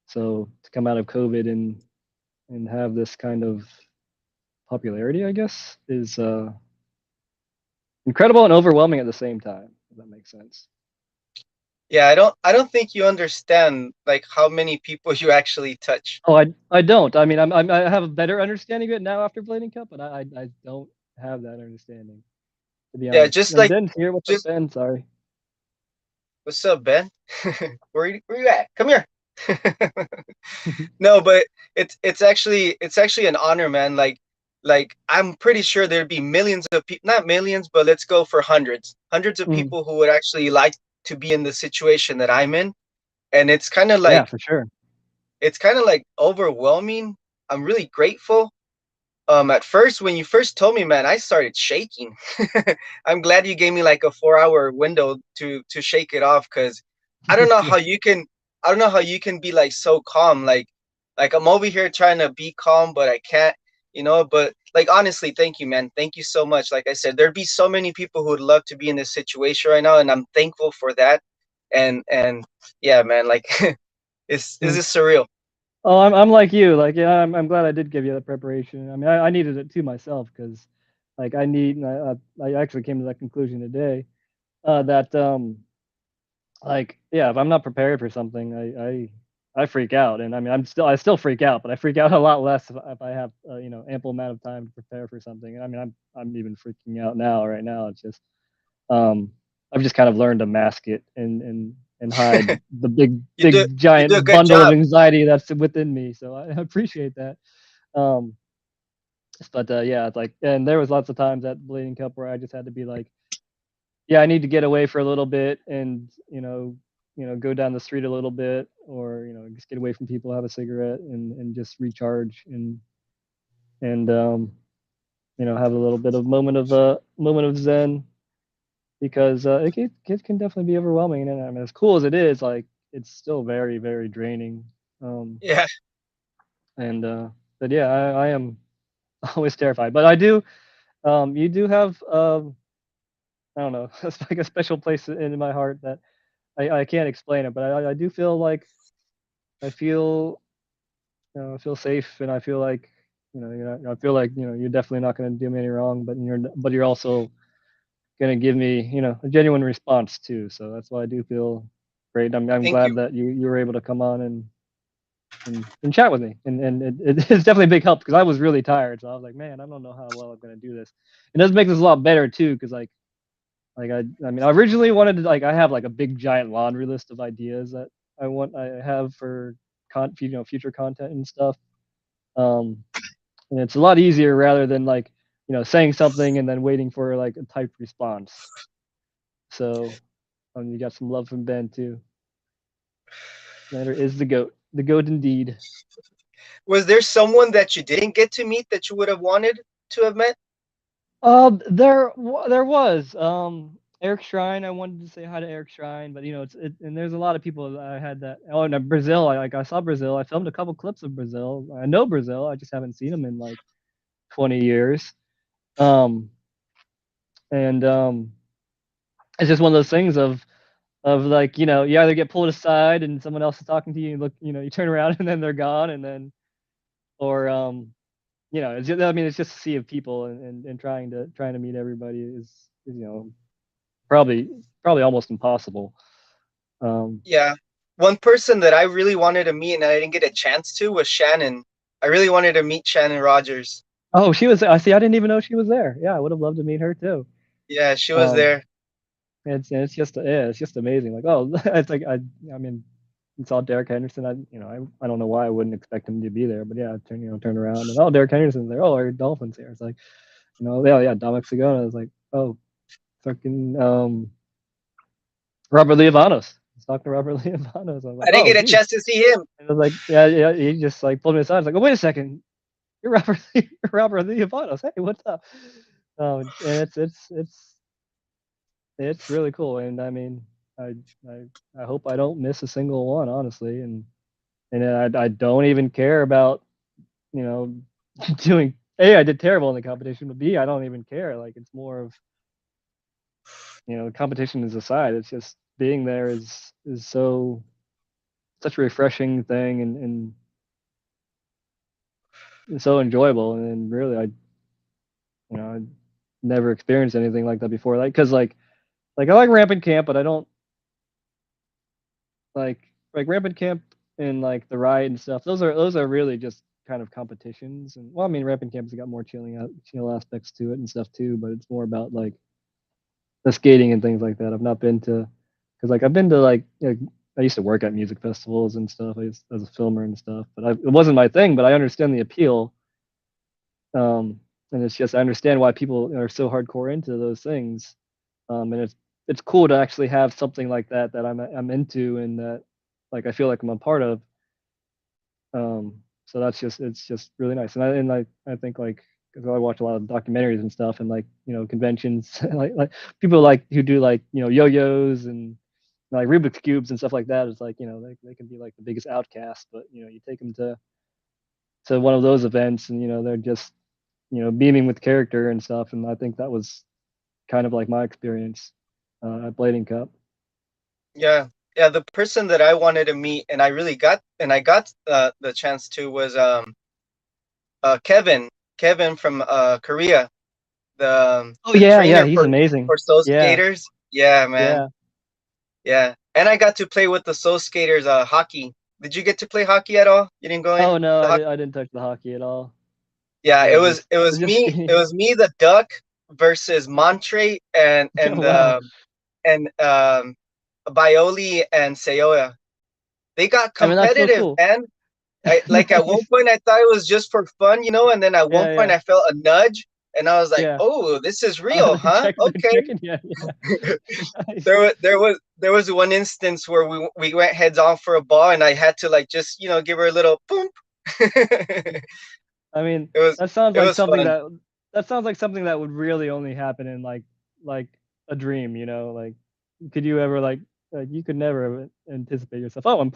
So to come out of COVID and have this kind of popularity, I guess, is incredible and overwhelming at the same time. If that makes sense. Yeah, I don't think you understand like how many people you actually touch. Oh, I don't. I mean, I have a better understanding of it now after Blading Cup, but I don't have that understanding, to be Yeah, honest. just And like Ben's here. What's up, just Ben? Sorry. what's up, Ben? Where you at? Come here. No, but it's actually an honor, man. Like I'm pretty sure there'd be millions of people, not millions, but let's go for hundreds of Mm, people who would actually like to be in the situation that I'm in. And yeah, for sure. it's kind of like overwhelming. I'm really grateful. At first, when you first told me, man, I started shaking. I'm glad you gave me like a 4 hour window to shake it off, because I don't know Yeah. how you can I don't know how you can be like so calm. Like I'm over here trying to be calm, but I can't, but like honestly, thank you, man. Thank you so much. Like I said, there'd be so many people who would love to be in this situation right now, and I'm thankful for that. And yeah, man, like is Mm. this surreal? Oh, I'm like you. Like, yeah, I'm glad I did give you that preparation. I mean, I needed it too myself because, like, I actually came to that conclusion today. That like, yeah, if I'm not prepared for something, I freak out, and I mean, I still freak out, but I freak out a lot less if I have ample amount of time to prepare for something. And I mean, I'm even freaking out now. Right now, it's just um, I've just kind of learned to mask it and hide the You do big you do a giant good bundle of job. anxiety that's within me. So I appreciate that. Um, but yeah, like, and there was lots of times at Bleeding Cup where I just had to be like, yeah, I need to get away for a little bit and go down the street a little bit, or just get away from people, have a cigarette, and just recharge and have a little bit of moment of zen, because it can definitely be overwhelming. And I mean, as cool as it is, like, it's still very, very draining. Um, Yeah. and but yeah, I am always terrified. But I do, you do have, I don't know, it's like a special place in my heart that I can't explain it, but I do feel like I feel I feel safe, and I feel like I feel like you're definitely not going to do me any wrong, but you're also going to give me a genuine response too. So that's why I do feel great. I'm Thank you. glad that you were able to come on and chat with me, and it's definitely a big help because I was really tired. So I was like, man, I don't know how well I'm going to do this. It does make this a lot better too, because like I mean, I originally wanted to, like, I have like a big giant laundry list of ideas that I have for future content and stuff. Um, and it's a lot easier rather than like saying something and then waiting for like a typed response. So you got some love from Ben too. Lander is the goat indeed. Was there someone that you didn't get to meet that you would have wanted to have met? There was Eric Shrine. I wanted to say hi to Eric Shrine, but and there's a lot of people that I had that. Oh, and Brazil. I saw Brazil. I filmed a couple clips of Brazil. I know Brazil. I just haven't seen him in like 20 years. Um, and it's just one of those things of like you either get pulled aside and someone else is talking to you. You look, you turn around and then they're gone, and then or I mean, it's just a sea of people, and trying to meet everybody is probably almost impossible. Um, Yeah. One person that I really wanted to meet and I didn't get a chance to was Shannon. I really wanted to meet Shannon Rogers. oh, she was. I see. I didn't even know she was there. Yeah, I would have loved to meet her too. Yeah, she was Um, there. it's just it's just amazing. Like, oh, it's like I mean, I saw Derek Henderson. I don't know why I wouldn't expect him to be there, but yeah, turn around and, oh, Derek Henderson's there. Oh, our Dolphins here. It's like, yeah, Dominic Sagona. I was like, oh, fucking Robert Leavanos. I was talking to Robert Leavanos. I was like, I didn't oh, get a geez. chance to see him. And I was like, yeah, yeah. He just like pulled me aside. I was like, oh, wait a second. You're Robert, you're Robert Leavanos. Hey, what's up? And it's really cool. And I mean, I, I, I hope I don't miss a single one, honestly. And I don't even care about, you know, doing, A, I did terrible in the competition, but B, I don't even care. Like, it's more of, competition is aside. It's just being there is such a refreshing thing, and it's so enjoyable. And really, I never experienced anything like that before. Like, cause like I like rampant camp, but I don't. like Rampant Camp and like the Riot and stuff. Those are really just kind of competitions. And well, I mean, Rampant Camp's got more chill aspects to it and stuff too, but it's more about like the skating and things like that. I've not been to because like I've been to like I used to work at music festivals and stuff as a filmer and stuff, but it wasn't my thing. But I understand the appeal. And it's just I understand why people are so hardcore into those things. And it's cool to actually have something like that that I'm into and that like I feel like I'm a part of. So that's just it's just really nice. And I think like because I watch a lot of documentaries and stuff and like conventions like people like who do like yo-yos and like Rubik's cubes and stuff like that. It's like they can be like the biggest outcast, but you take them to one of those events and they're just beaming with character and stuff. And I think that was kind of like my experience at Blading Cup. Yeah, yeah. The person that I wanted to meet, and I got the chance to was Kevin, Kevin from Korea, Oh the yeah, yeah, trainer he's amazing. for Soul Yeah, Skaters. Yeah, man. yeah. Yeah, and I got to play with the Soul Skaters hockey. Did you get to play hockey at all? You didn't go Oh in no, the hockey? I didn't touch the hockey at all. Yeah, I I was just it skating. was me, the Duck versus Montre Oh wow. and Bioli and Seoya. They got I mean that's so competitive, cool. man. I like at one Nice. point I thought it was just for fun, and then at one Yeah, point yeah, I felt a nudge and I was like, yeah. "Oh, this is Oh, real, they're huh?" they're Okay. checking. Yeah, yeah. Nice. There was one instance where we went heads on for a ball and I had to like just give her a little boom. it I mean, was that sounds it like was something fun. that would really only happen in like a dream. Like could you ever like you could never anticipate yourself. Oh, I'm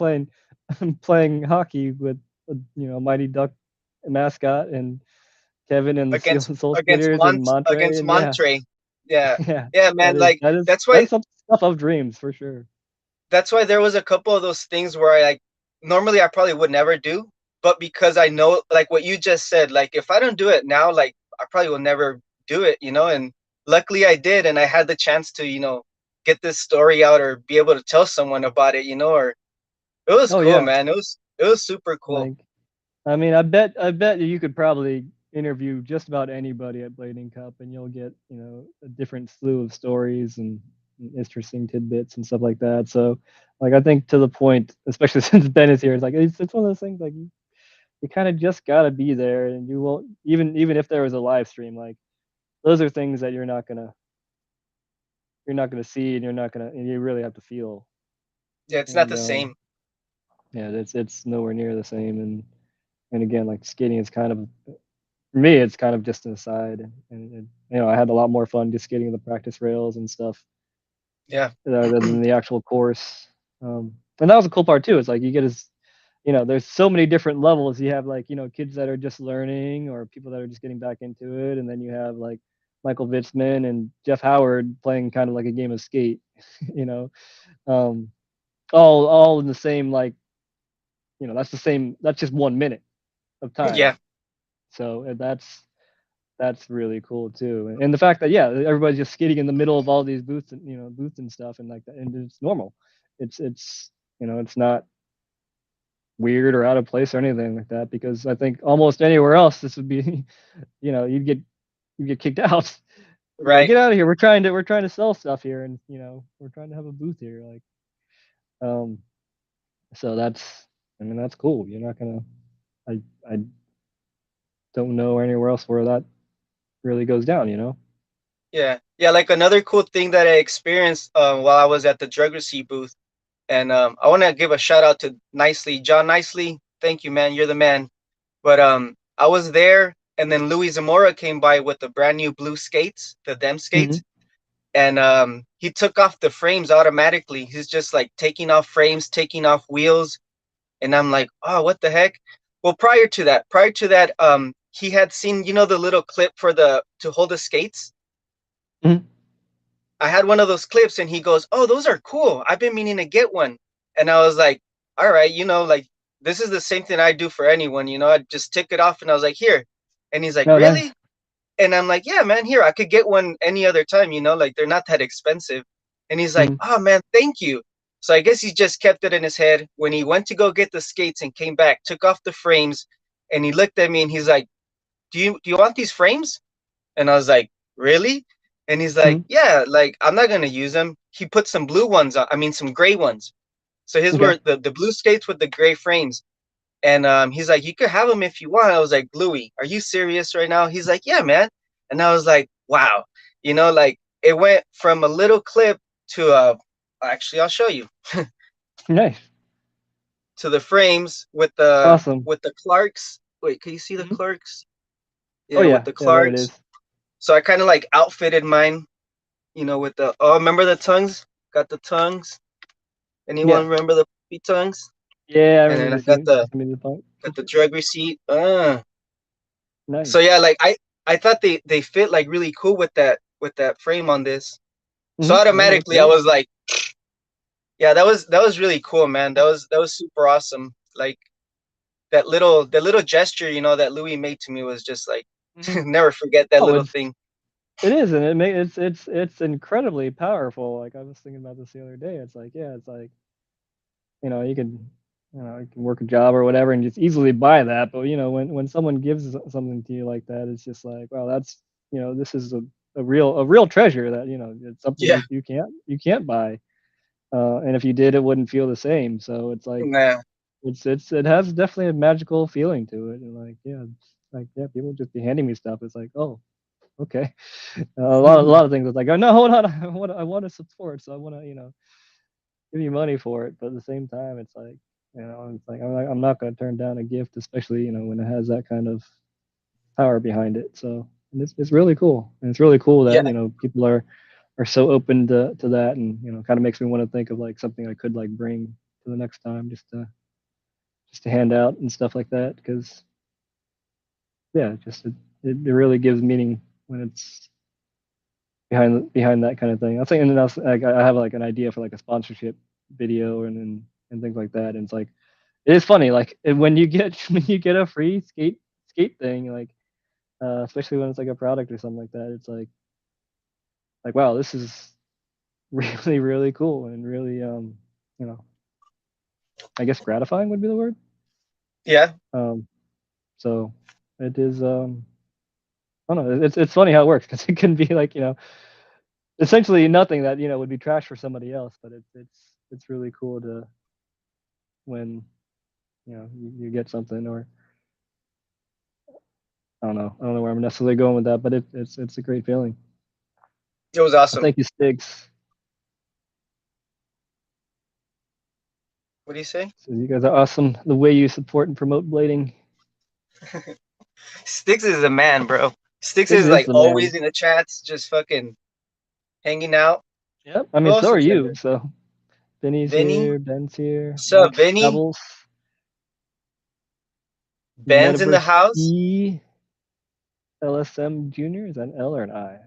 playing hockey with Mighty Duck mascot and Kevin and the Soul Skaters and Montre Against and yeah, Montre. Yeah. yeah. Yeah, That man, is like that is that's that why is some stuff of dreams for sure. there was a couple of those things where I like normally I probably would never do, but because I know like what you just said, like if I don't do it now, like I probably will never do it, and luckily I did and I had the chance to, get this story out or be able to tell someone about it, or it was Oh cool, yeah, man. It was super cool. like I mean, I bet you could probably interview just about anybody at Blading Cup, and you'll get a different slew of stories and interesting tidbits and stuff like that. So, like I think to the point, especially since Ben is here, it's like it's one of those things like you kind of just gotta be there, and you won't even if there was a live stream, like those are things that you're not gonna see, and you really have to feel. Yeah, it's not And the same. yeah, it's nowhere near the same. And again, like skating is kind of for me, it's kind of just an aside, and I had a lot more fun just skating the practice rails and stuff Yeah. rather than the actual course. And that was a cool part too. It's like you get there's so many different levels. You have like kids that are just learning, or people that are just getting back into it, and then you have like Michael Vitzman and Jeff Howard playing kind of like a game of skate, you know, um, all in the same like that's just 1 minute of Yeah. time. So that's really cool too. And the fact that yeah, everybody's just skating in the middle of all these booths and stuff and like that, and it's normal. It's not weird or out of place or anything like that because I think almost anywhere else this would be, you'd get kicked out. They'd be like, Right. get out of here. We're trying to sell stuff here, and we're trying to have a booth here. Like, um, so I mean, that's cool. You're not gonna. I don't know anywhere else where that really goes down. Yeah. Yeah, like another cool thing that I experienced while I was at the drug receipt booth. And I want to give a shout out to Nicely, John Nicely. Thank you, man. You're the man. But I was there, and then Louis Zamora came by with the brand new blue skates, the Dem Hmm. skates, and he took off the frames automatically. He's just like taking off frames, taking off wheels, and I'm like, oh, what the heck? Well, prior to that, he had seen, the little clip for the to hold the skates. Hmm. I had one of those clips and he goes, "Oh, those are cool. I've been meaning to get one." And I was like, "All right, like this is the same thing I do for anyone, I just took it off and I was like, "Here." And he's like, No, "Really?" nice. And I'm like, "Yeah, man, here. I could get one any other time, like they're not that expensive." And he's like, Hmm. "Oh, man, thank you." So I guess he just kept it in his head. When he went to go get the skates and came back, took off the frames, and he looked at me and he's like, "Do you want these frames?" And I was like, "Really?" And he's like, Mhm. "Yeah, like I'm not gonna use them." He put some blue ones on, I mean some gray ones. So his Okay. were the blue skates with the gray frames. And he's like, "You could have them if you want." I was like, "Bluey, are you serious right now?" He's like, "Yeah, man." And I was like, "Wow." Like it went from a little clip to actually I'll show you, Nice. to the frames with the Awesome. Clarks. Wait, can you see the Mhm. Clarks? Oh Yeah, with yeah. the Yeah. There it Clarks. is. So I kind of like outfitted mine, with the remember the tongues? Got the tongues. Yeah. Anyone remember the puppy tongues? Yeah. I And remember then you I got seeing the me the point. drug receipt. So Nice. yeah, like I thought they fit like really cool with that frame on this. So Yeah. They look automatically I great. was like, yeah, that was really cool, man. That was super awesome. Like that little gesture, that Louis made to me was just like Hmm. never forget that Oh, little thing. it is, and it's incredibly powerful. Like I was thinking about this the other day. It's like, yeah, it's like, you can, you can work a job or whatever and just easily buy that. But when someone gives something to you like that, it's just like, wow, that's, this is a real treasure that, it's something Yeah, you can't buy. And if you did, it wouldn't feel the same. So it's like, nah, it has definitely a magical feeling to it. And like, yeah, it's like, yeah, people just be handing me stuff. It's like, oh, okay. A lot of things. It's like, oh no, hold on, I want to support, so I want to, give you money for it. But at the same time, it's like, it's like I'm not going to turn down a gift, especially when it has that kind of power behind it. So and it's really cool, and it's really cool yeah, that people are so open to that, and kind of makes me want to think of like something I could like bring to the next time, just to hand out and stuff like that. Because yeah, just it really gives meaning when it's behind that kind of thing. I think, and then else, like, I have like an idea for like a sponsorship video and things like that. And it's like it is funny, like when you get when you get a free skate thing, like especially when it's like a product or something like that. It's like wow, this is really really cool and really you know I guess gratifying would be the word. yeah, Um, so it is I don't know. It's funny how it works because it can be like essentially nothing that would be trash for somebody else, but it's really cool to when you get something. Or I don't know where I'm necessarily going with that, but it's a great feeling. it was Well, awesome. thank you, Stiggs. What do you say? So you guys are awesome. The way you support and promote blading. Sticks is a man, bro. Sticks Stiggs is is like the man. always in the chats, just fucking hanging out. Yep. I Who mean, so else are is in you. there? So Benny's Vinny. here. Ben's here. What's up, Max Vinny? Travels. Ben's in the Metaverse house. D. LSM Junior. Is that an L or an I?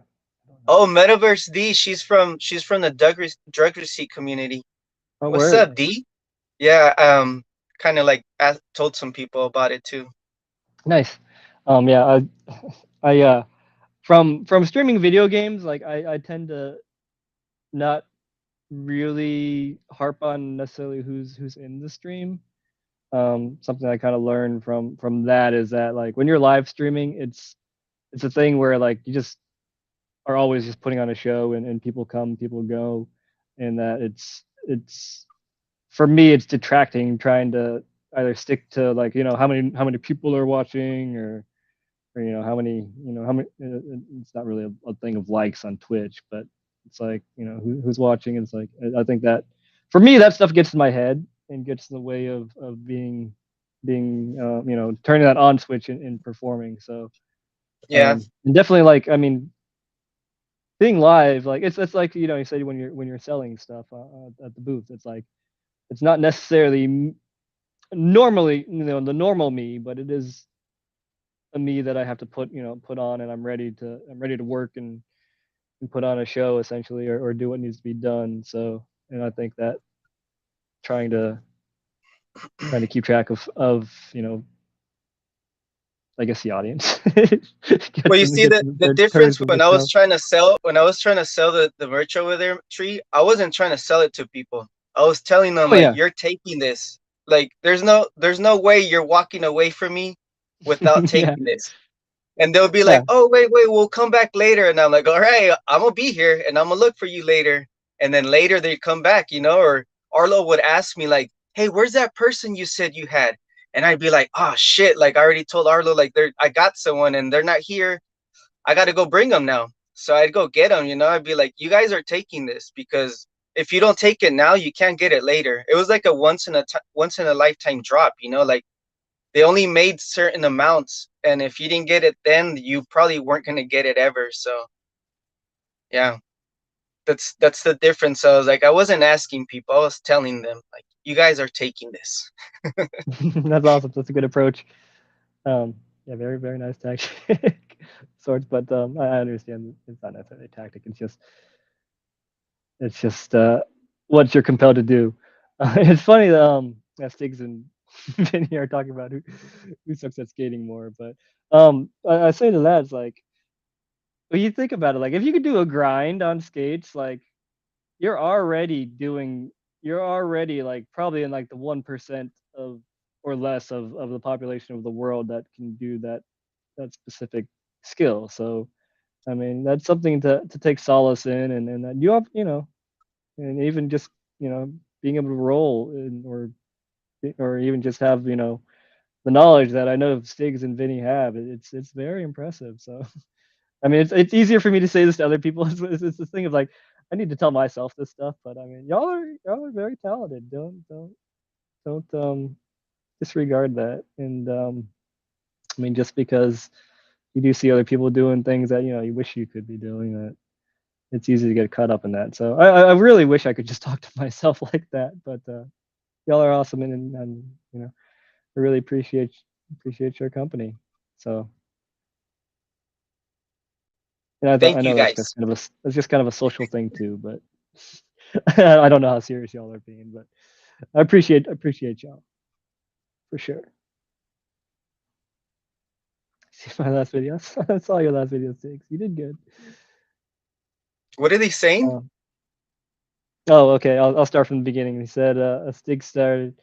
Don't know. Oh, Metaverse D. She's from the drug receipt community. Oh, What's word. up, D? Yeah, kind of like told some people about it too. Nice. Yeah. I from streaming video games, like I tend to not really harp on necessarily who's in the stream. Something I kind of learned from that is that like when you're live streaming, it's a thing where like you just are always just putting on a show, and people come, people go, and that it's for me it's detracting trying to either stick to like how many people are watching, or how many it's not really a thing of likes on Twitch, but it's like who's watching. It's like I think that for me that stuff gets in my head and gets in the way of being turning that on switch and performing. So Yeah, and definitely, like, I mean, being live, like it's like you said when you're selling stuff at the booth. It's like it's not necessarily normally the normal me, but it is a me that I have to put on, and I'm ready to work and put on a show essentially, or do what needs to be done. So, and I think that trying to trying to keep track of I guess the audience well, gets you them see gets the their turns difference of the when I was show. trying to sell the merch over there, Tree. I wasn't trying to sell it to people. I was telling them Oh like yeah, you're taking this. Like there's no way you're walking away from me without yeah, taking this. And they'll be like, yeah. "Oh, wait, we'll come back later." And I'm like, "All right, I'm gonna be here, and I'm gonna look for you later." And then later they come back, or Arlo would ask me like, "Hey, where's that person you said you had?" And I'd be like, "Oh shit! Like I already told Arlo, like I got someone, and they're not here. I got to go bring them now." So I'd go get them. I'd be like, "You guys are taking this because if you don't take it now, you can't get it later." It was like a once in a lifetime drop. Like they only made certain amounts, and if you didn't get it then, you probably weren't going to get it ever. So yeah, that's the difference. So I was like, I wasn't asking people, I was telling them like, you guys are taking this. That's awesome. That's a good approach. Um, yeah, very very nice tactic sorts, but I understand it's not necessarily a tactic. It's just what you're compelled to do. It's funny that that Stiggs and Vinny are talking about who sucks at skating more, but I say to lads like when you think about it, like if you could do a grind on skates, like you're already doing you're already like probably in like the 1% of or less of the population of the world that can do that specific skill. So I mean that's something to take solace in, and that you have and even just being able to roll or even just have the knowledge that I know Stiggs and Vinny have. It's very impressive. So I mean it's easier for me to say this to other people. It's this thing of like I need to tell myself this stuff, but I mean y'all are very talented. Don't disregard that. And I mean just because you do see other people doing things that you wish you could be doing, that it's easy to get caught up in that. So I really wish I could just talk to myself like that, but y'all are awesome, and I really appreciate your company. So and I Thank you know guys. that's just kind of a social thing too, but I don't know how serious y'all are being, but I appreciate y'all for sure. See my last video. I saw your last video, Six. You did good. What are they saying? Um, oh, okay. I'll start from the beginning. He said a Stig started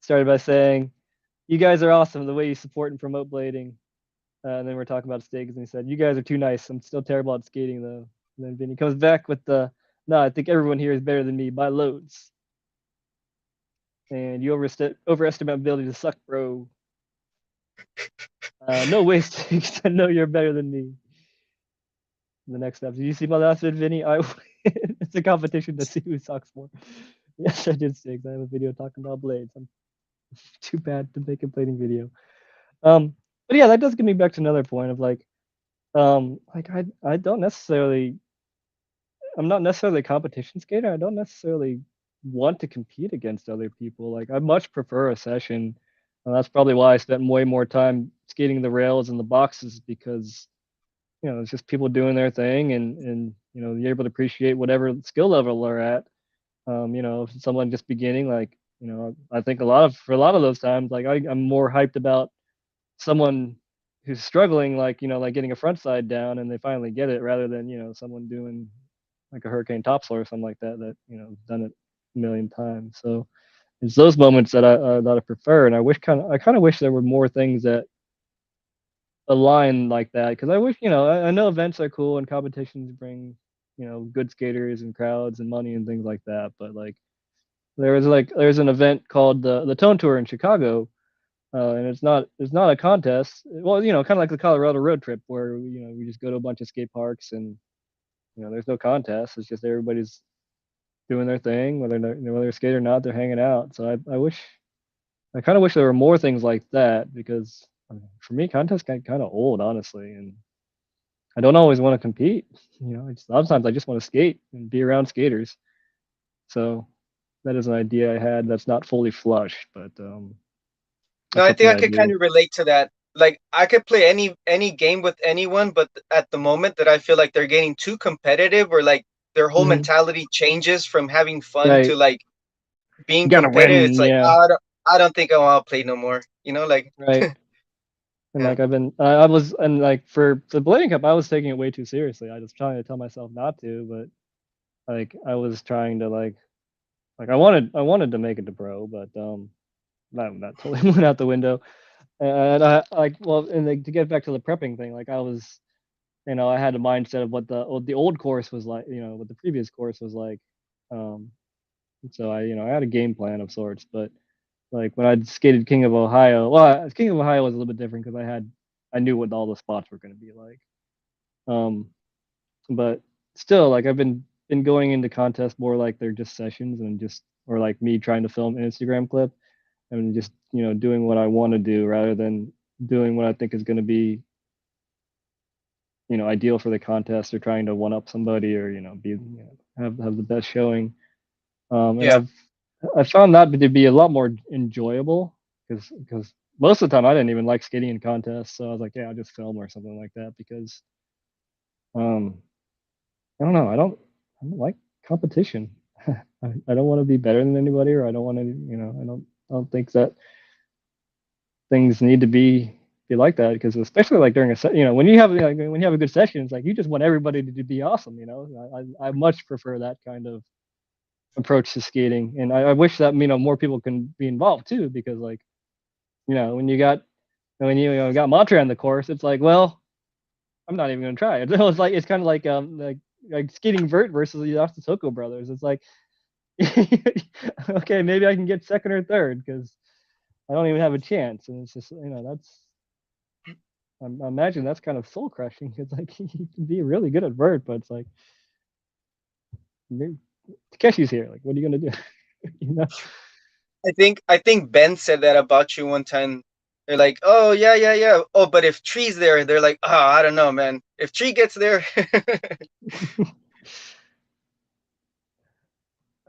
by saying, "You guys are awesome. The way you support and promote blading." And then we're talking about Stigs, and he said, "You guys are too nice. I'm still terrible at skating, though." And then Vinny comes back with the, "No, I think everyone here is better than me by loads. And you overestimate my ability to suck, bro. No way, Stigs. I know you're better than me." The next step. Did you see my last vid, Vinny? It's a competition to see who sucks more. Yes, I did, Stigs. I have a video talking about blades. I'm too bad to make a blading video. But yeah, that does get me back to another point of like I don't necessarily I'm not necessarily a competition skater. I don't necessarily want to compete against other people. Like I much prefer a session. And that's probably why I spent way more time skating the rails and the boxes because it's just people doing their thing, and you're able to appreciate whatever skill level they're at. If someone just beginning, like I think for a lot of those times, like I'm more hyped about someone who's struggling, like getting a front side down and they finally get it, rather than someone doing like a hurricane topsoil or something like that done it a million times. So it's those moments that I prefer, and I kind of wish there were more things that align like that, because I wish I know events are cool and competitions bring good skaters and crowds and money and things like that, but like there's an event called the Tone Tour in Chicago, and it's not a contest. Well, kind of like the Colorado road trip where we just go to a bunch of skate parks, and there's no contest. It's just everybody's doing their thing, whether they're skate or not, they're hanging out. So I kind of wish there were more things like that, because for me, contests get kind of old, honestly, and I don't always want to compete. A lot of times I just want to skate and be around skaters. So that is an idea I had that's not fully flushed, but No, that's I think something I I could kind do. of relate to that. Like I could play any game with anyone, but at the moment that I feel like they're getting too competitive, or like their whole Hmm. mentality changes from having fun to Right. like being You gotta competitive, it's win. like, Yeah. oh, I don't think I want to play no more. Like Right. And yeah. like I was, and like for the Blading Cup, I was taking it way too seriously. I was trying to tell myself not to, but like I was trying to like Like I wanted to make it to pro, but that totally went out the window. And I like well, and like, to get back to the prepping thing, like I was, I had a mindset of what the old course was like, what the previous course was like. Um, so I had a game plan of sorts, but like when I skated King of Ohio, well, King of Ohio was a little bit different because I knew what all the spots were going to be like. Um, but still, like I've been going into contests more like they're just sessions and just or like me trying to film an Instagram clip and just doing what I want to do rather than doing what I think is going to be ideal for the contest or trying to one up somebody or be have the best showing. And Yeah, I found that to be a lot more enjoyable because most of the time I didn't even like skating in contests, so I was like, yeah, I'll just film or something like that because um I don't know, I don't like competition. I don't want to be better than anybody, or I don't want to, I don't think that things need to be like that because especially like during when you have when you have a good session, it's like you just want everybody to be awesome. I much prefer that kind of approach to skating, and I wish that more people can be involved too because like when you got Matra on the course, it's like, well, I'm not even gonna try it. It's like it's kind of like skating vert versus the Soko brothers. It's like okay, maybe I can get second or third because I don't even have a chance, and it's just that's I imagine that's kind of soul crushing. It's like you can be really good at vert, but it's like Takeshi's here. Like, what are you gonna do? you know? I think Ben said that about you one time. They're like, oh yeah, yeah, yeah. Oh, but if Tree's there, they're like, oh, I don't know, man. If Tree gets there,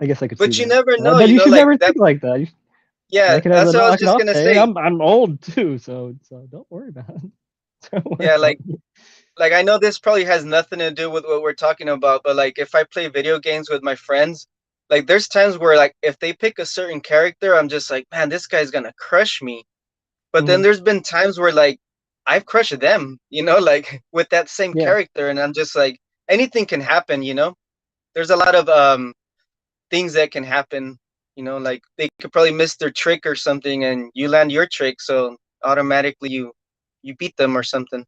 I guess I could see but you that. never know, But you should like never that. think like that. Yeah, I could have that's an what I was like an just off gonna day, and say. I'm old too, so don't worry about it. Don't worry Yeah, about like it. like I know this probably has nothing to do with what we're talking about, but like if I play video games with my friends, like there's times where like if they pick a certain character, I'm just like, man, this guy's gonna crush me. But then Hmm. there's been times where like I've crushed them, like with that same Yeah. character, and I'm just like anything can happen. There's a lot of things that can happen, like they could probably miss their trick or something and you land your trick, so automatically you beat them or something.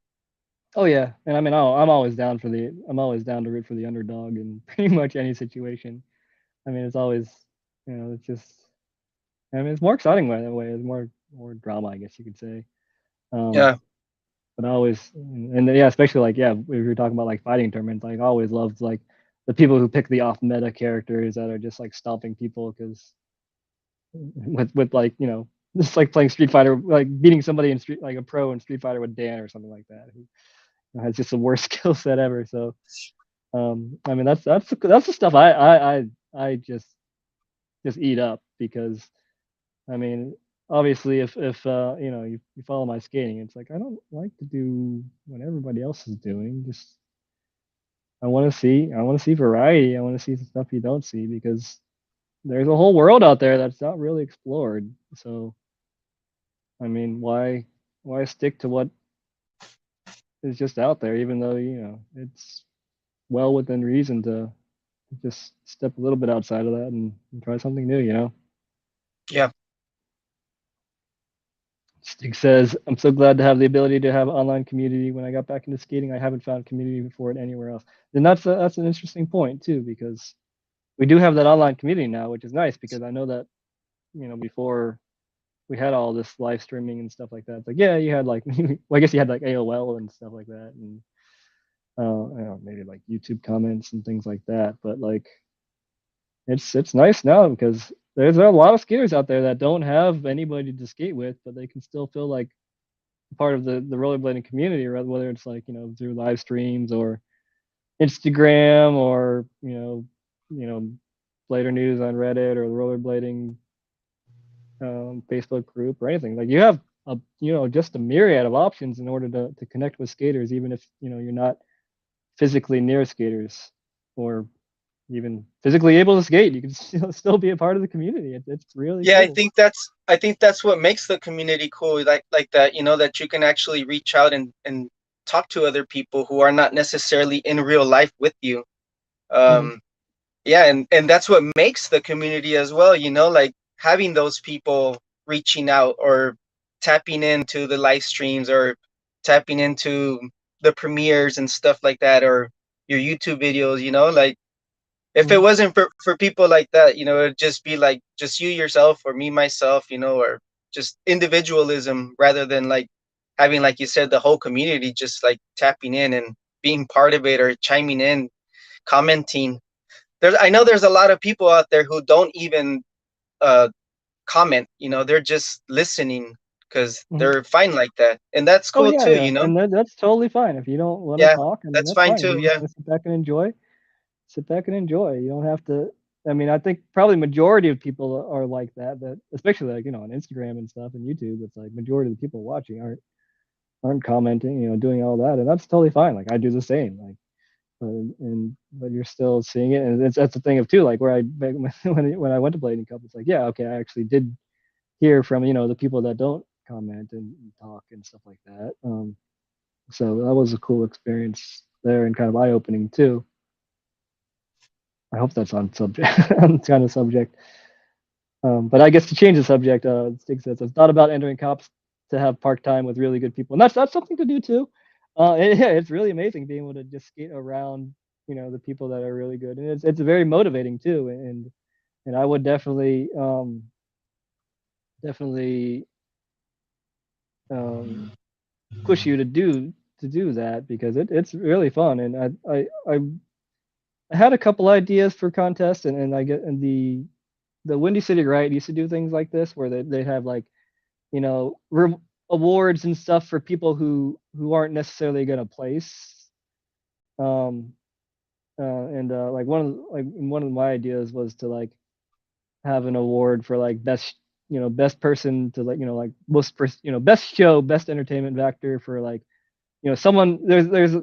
Oh yeah. And I mean, I'm always down to root for the underdog in pretty much any situation. I mean, it's always, it's just. I mean, it's more exciting by that way. It's more drama, I guess you could say. Um, Yeah, but I always, and yeah, especially like yeah, we were talking about like fighting tournaments. Like I always loved like the people who pick the off meta characters that are just like stomping people because with like just like playing Street Fighter, like beating somebody in Street like a pro in Street Fighter with Dan or something like that who has just the worst skill set ever. So I mean that's the stuff I just eat up because I mean obviously if you follow my skating, it's like I don't like to do what everybody else is doing. Just I want to see variety. I want to see the stuff you don't see because there's a whole world out there that's not really explored. So I mean, why stick to what is just out there, even though it's well within reason to just step a little bit outside of that and try something new. yeah, Stig says, "I'm so glad to have the ability to have an online community. When I got back into skating, I haven't found community for it anywhere else." And that's an interesting point too, because we do have that online community now, which is nice because I know that before we had all this live streaming and stuff like that. It's like yeah, you had like well, I guess you had like AOL and stuff like that, and I don't know, maybe like YouTube comments and things like that. But like it's nice now because there's a lot of skaters out there that don't have anybody to skate with, but they can still feel like part of the rollerblading community, or whether it's like through live streams or Instagram or you know Blader News on Reddit or the rollerblading Facebook group or anything. Like you have just a myriad of options in order to connect with skaters, even if you're not physically near skaters or even physically able to skate. You can still be a part of the community. It's really yeah. I cool. think that's I think that's what makes the community cool, like that, that you can actually reach out and talk to other people who are not necessarily in real life with you. Hmm. um Yeah, and that's what makes the community as well, you know, like having those people reaching out or tapping into the live streams or tapping into the premieres and stuff like that, or your YouTube videos, you know, like if it Mhm. wasn't for people like that, you know, it'd just be like just you yourself or me myself, you know, or just individualism rather than like having, like you said, the whole community just like tapping in and being part of it or chiming in, commenting. I know there's a lot of people out there who don't even uh comment, you know, they're just listening because Mhm. they're fine like that, and that's Oh cool yeah, too, yeah, you know. and that's totally fine. If you don't want to Yeah, talk, I mean that's that's fine fine. If too. you just Yeah. want to sit back and enjoy, sit back and enjoy. You don't have to. I mean, I think probably majority of people are like that. That especially like on Instagram and stuff and YouTube, it's like majority of the people watching aren't commenting, doing all that, and that's totally fine. Like I do the same. Like, but you're still seeing it, and that's the thing of too. Like where I when I went to Blading Cup, it's like yeah, okay, I actually did hear from the people that don't comment and talk and stuff like that. So that was a cool experience there and kind of eye opening too. I hope that's on subject on kind of subject. But I guess to change the subject, Stig says it's not about entering cops to have park time with really good people, and that's something to do too. Yeah, it's really amazing being able to just skate around, the people that are really good, and it's very motivating too. And I would definitely um, push you to do that because it's really fun. And I had a couple ideas for contests, and I get and the Windy City Riot used to do things like this where they have like you know re- awards and stuff for people who aren't necessarily going to place. Um, and like one of my ideas was to like have an award for like best person to like best show, best entertainment factor for like someone there's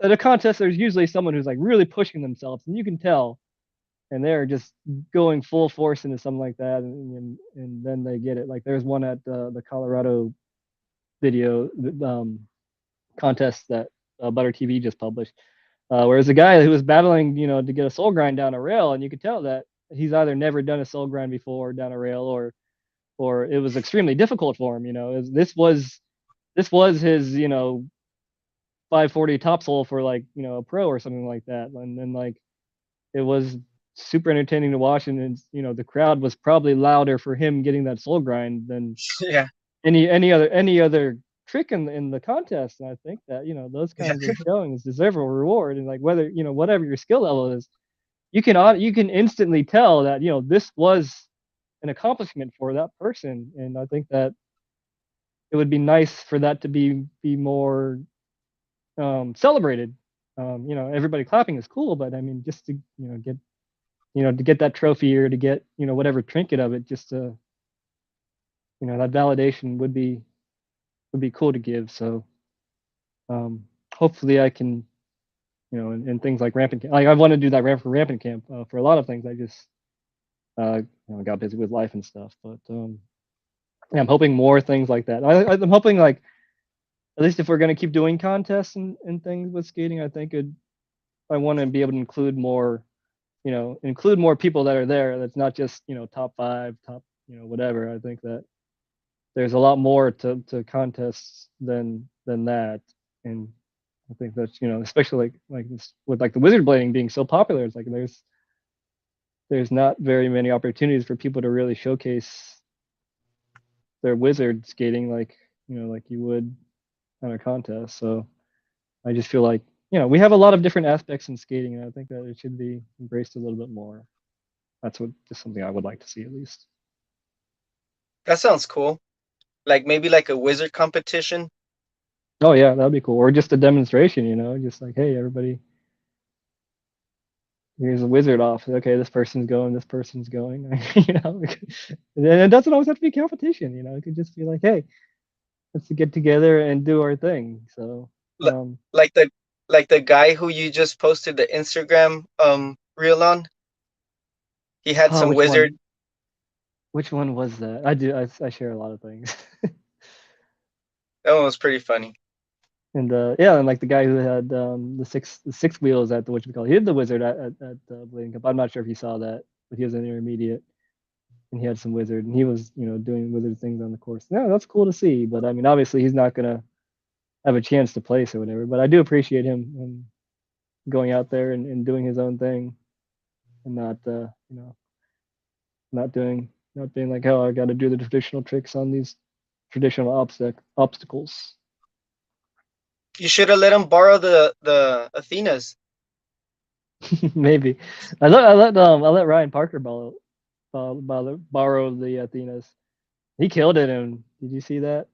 at a contest there's usually someone who's like really pushing themselves and you can tell and they're just going full force into something like that and then they get it. Like there's one at the Colorado video contest that Butter TV just published, whereas a guy who was battling to get a soul grind down a rail, and you could tell that he's either never done a soul grind before down a rail, or it was extremely difficult for him. This was his 540 top soul for like a pro or something like that, and then like it was super entertaining to watch, and the crowd was probably louder for him getting that soul grind than Yeah. any other trick in the contest. And I think that those Yeah. kinds of showings deserve a reward, and like whether whatever your skill level is, you can instantly tell that this was an accomplishment for that person. And I think that it would be nice for that to be more celebrated. Everybody clapping is cool, but I mean, just to get that trophy or to get whatever trinket of it, just to that validation would be cool to give. So hopefully I can and things like rampant like I want to do that rampant camp for a lot of things. I just got busy with life and stuff, but yeah, I'm hoping more things like that. I'm hoping like at least if we're going to keep doing contests and things with skating, I want to be able to include more people that are there. That's not just top five, top whatever. I think that there's a lot more to contests than that. And I think that's especially like this, with like the wizard blading being so popular, it's like there's not very many opportunities for people to really showcase their wizard skating like you would on a contest. So I just feel like we have a lot of different aspects in skating, and I think that it should be embraced a little bit more. That's what just something I would like to see at least. That sounds cool. Like maybe like a wizard competition. Oh yeah, that'd be cool. Or just a demonstration, just like, hey, everybody, here's a wizard off. Okay, this person's going. And it doesn't always have to be competition. It could just be like, hey, let's get together and do our thing. So, Li- like the guy who you just posted the Instagram reel on. He had oh, some which wizard. one? Which one was that? I do. I share a lot of things. That one was pretty funny. And yeah, and like the guy who had the six wheels at the what you call, he did the wizard at Blading Cup. I'm not sure if you saw that, but he was an intermediate and he had some wizard and he was doing wizard things on the course. Yeah, that's cool to see. But I mean, obviously he's not gonna have a chance to place or whatever. But I do appreciate him going out there and doing his own thing and not not being like, oh, I got to do the traditional tricks on these traditional obstacles. You should have let him borrow the Athenas. Maybe I let Ryan Parker borrow the Athenas. He killed it. And did you see that?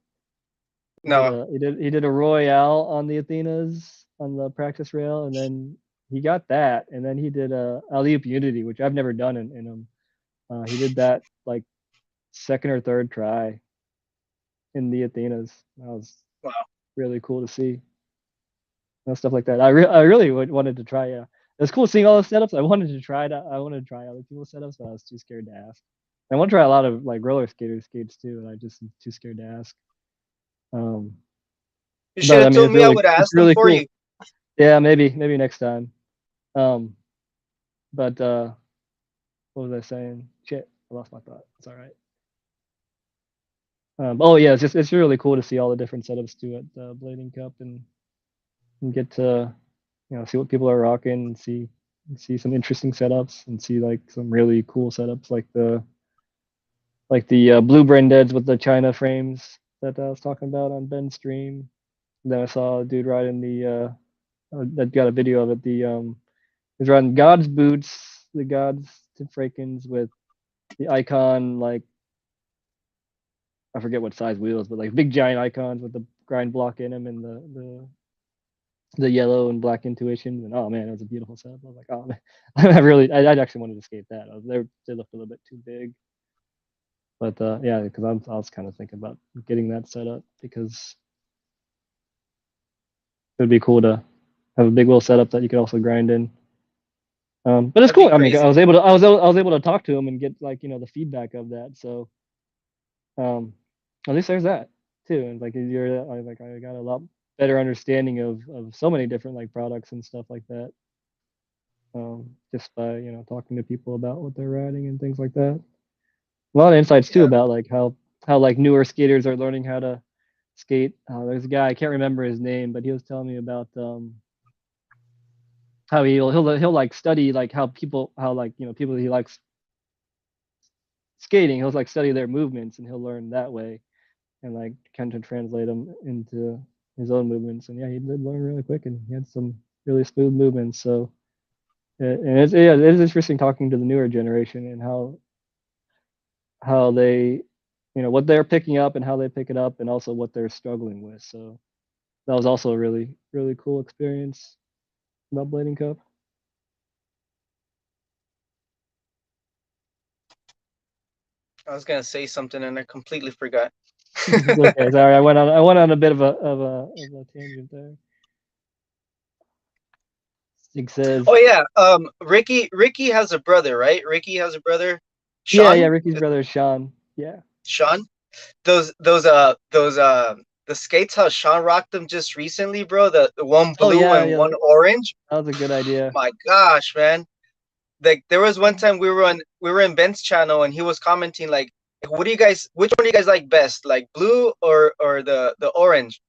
No, He did a Royale on the Athenas on the practice rail, and then he got that, and then he did a alley oop Unity, which I've never done in him. He did that like second or third try in the Athenas. That was wow. really cool to see. Stuff like that. I really wanted to try. Yeah, it was cool seeing all the setups. I wanted to try other people's setups, but I was too scared to ask. I want to try a lot of like roller skates too, and I just am too scared to ask. Um, You should but I have mean, told me. I would have it's asked him really for cool. you. Yeah, maybe next time. Um, but what was I saying? Shit, I lost my thought. It's all right. Oh yeah, it's really cool to see all the different setups too at the Blading Cup and get to see what people are rocking and see some interesting setups and see like some really cool setups like the blue brain deads with the China frames that I was talking about on Ben's stream. And then I saw a dude riding the that got a video of it. He's riding God's boots, the God's Frakens with the icon like I forget what size wheels, but like big giant icons with the grind block in them and the yellow and black intuitions. And oh man, it was a beautiful setup. I was like, oh man, I actually wanted to skate that. They looked a little bit too big, but yeah, because I was kind of thinking about getting that set up because it would be cool to have a big wheel setup that you could also grind in. But it's That'd be cool. I mean, crazy. I was able to talk to him and get like the feedback of that. So um, at least there's that too. And like I got a lot better understanding of so many different like products and stuff like that. Just by talking to people about what they're riding and things like that. A lot of insights too Yeah. about like how like newer skaters are learning how to skate. There's a guy I can't remember his name, but he was telling me about how he'll like study like how like people he likes skating. He'll like study their movements and he'll learn that way and like kind of translate them into his own movements. And yeah, he did learn really quick and he had some really smooth movements. So and it is interesting talking to the newer generation and how they what they're picking up and how they pick it up and also what they're struggling with. So that was also a really cool experience about Blading Cup. I was gonna say something and I completely forgot. Okay, sorry, I went on a bit of a tangent there. Sig says, Oh yeah. Ricky has a brother, right? Ricky has a brother, yeah, Sean. Ricky's brother is Sean. Yeah. Sean. Those the skates how Sean rocked them just recently, bro. The one Oh blue yeah, and yeah, one orange. that was a good idea. My gosh, man. Like there was one time we were in Ben's channel and he was commenting like, what do you guys which one do you guys like best? Like blue or the orange?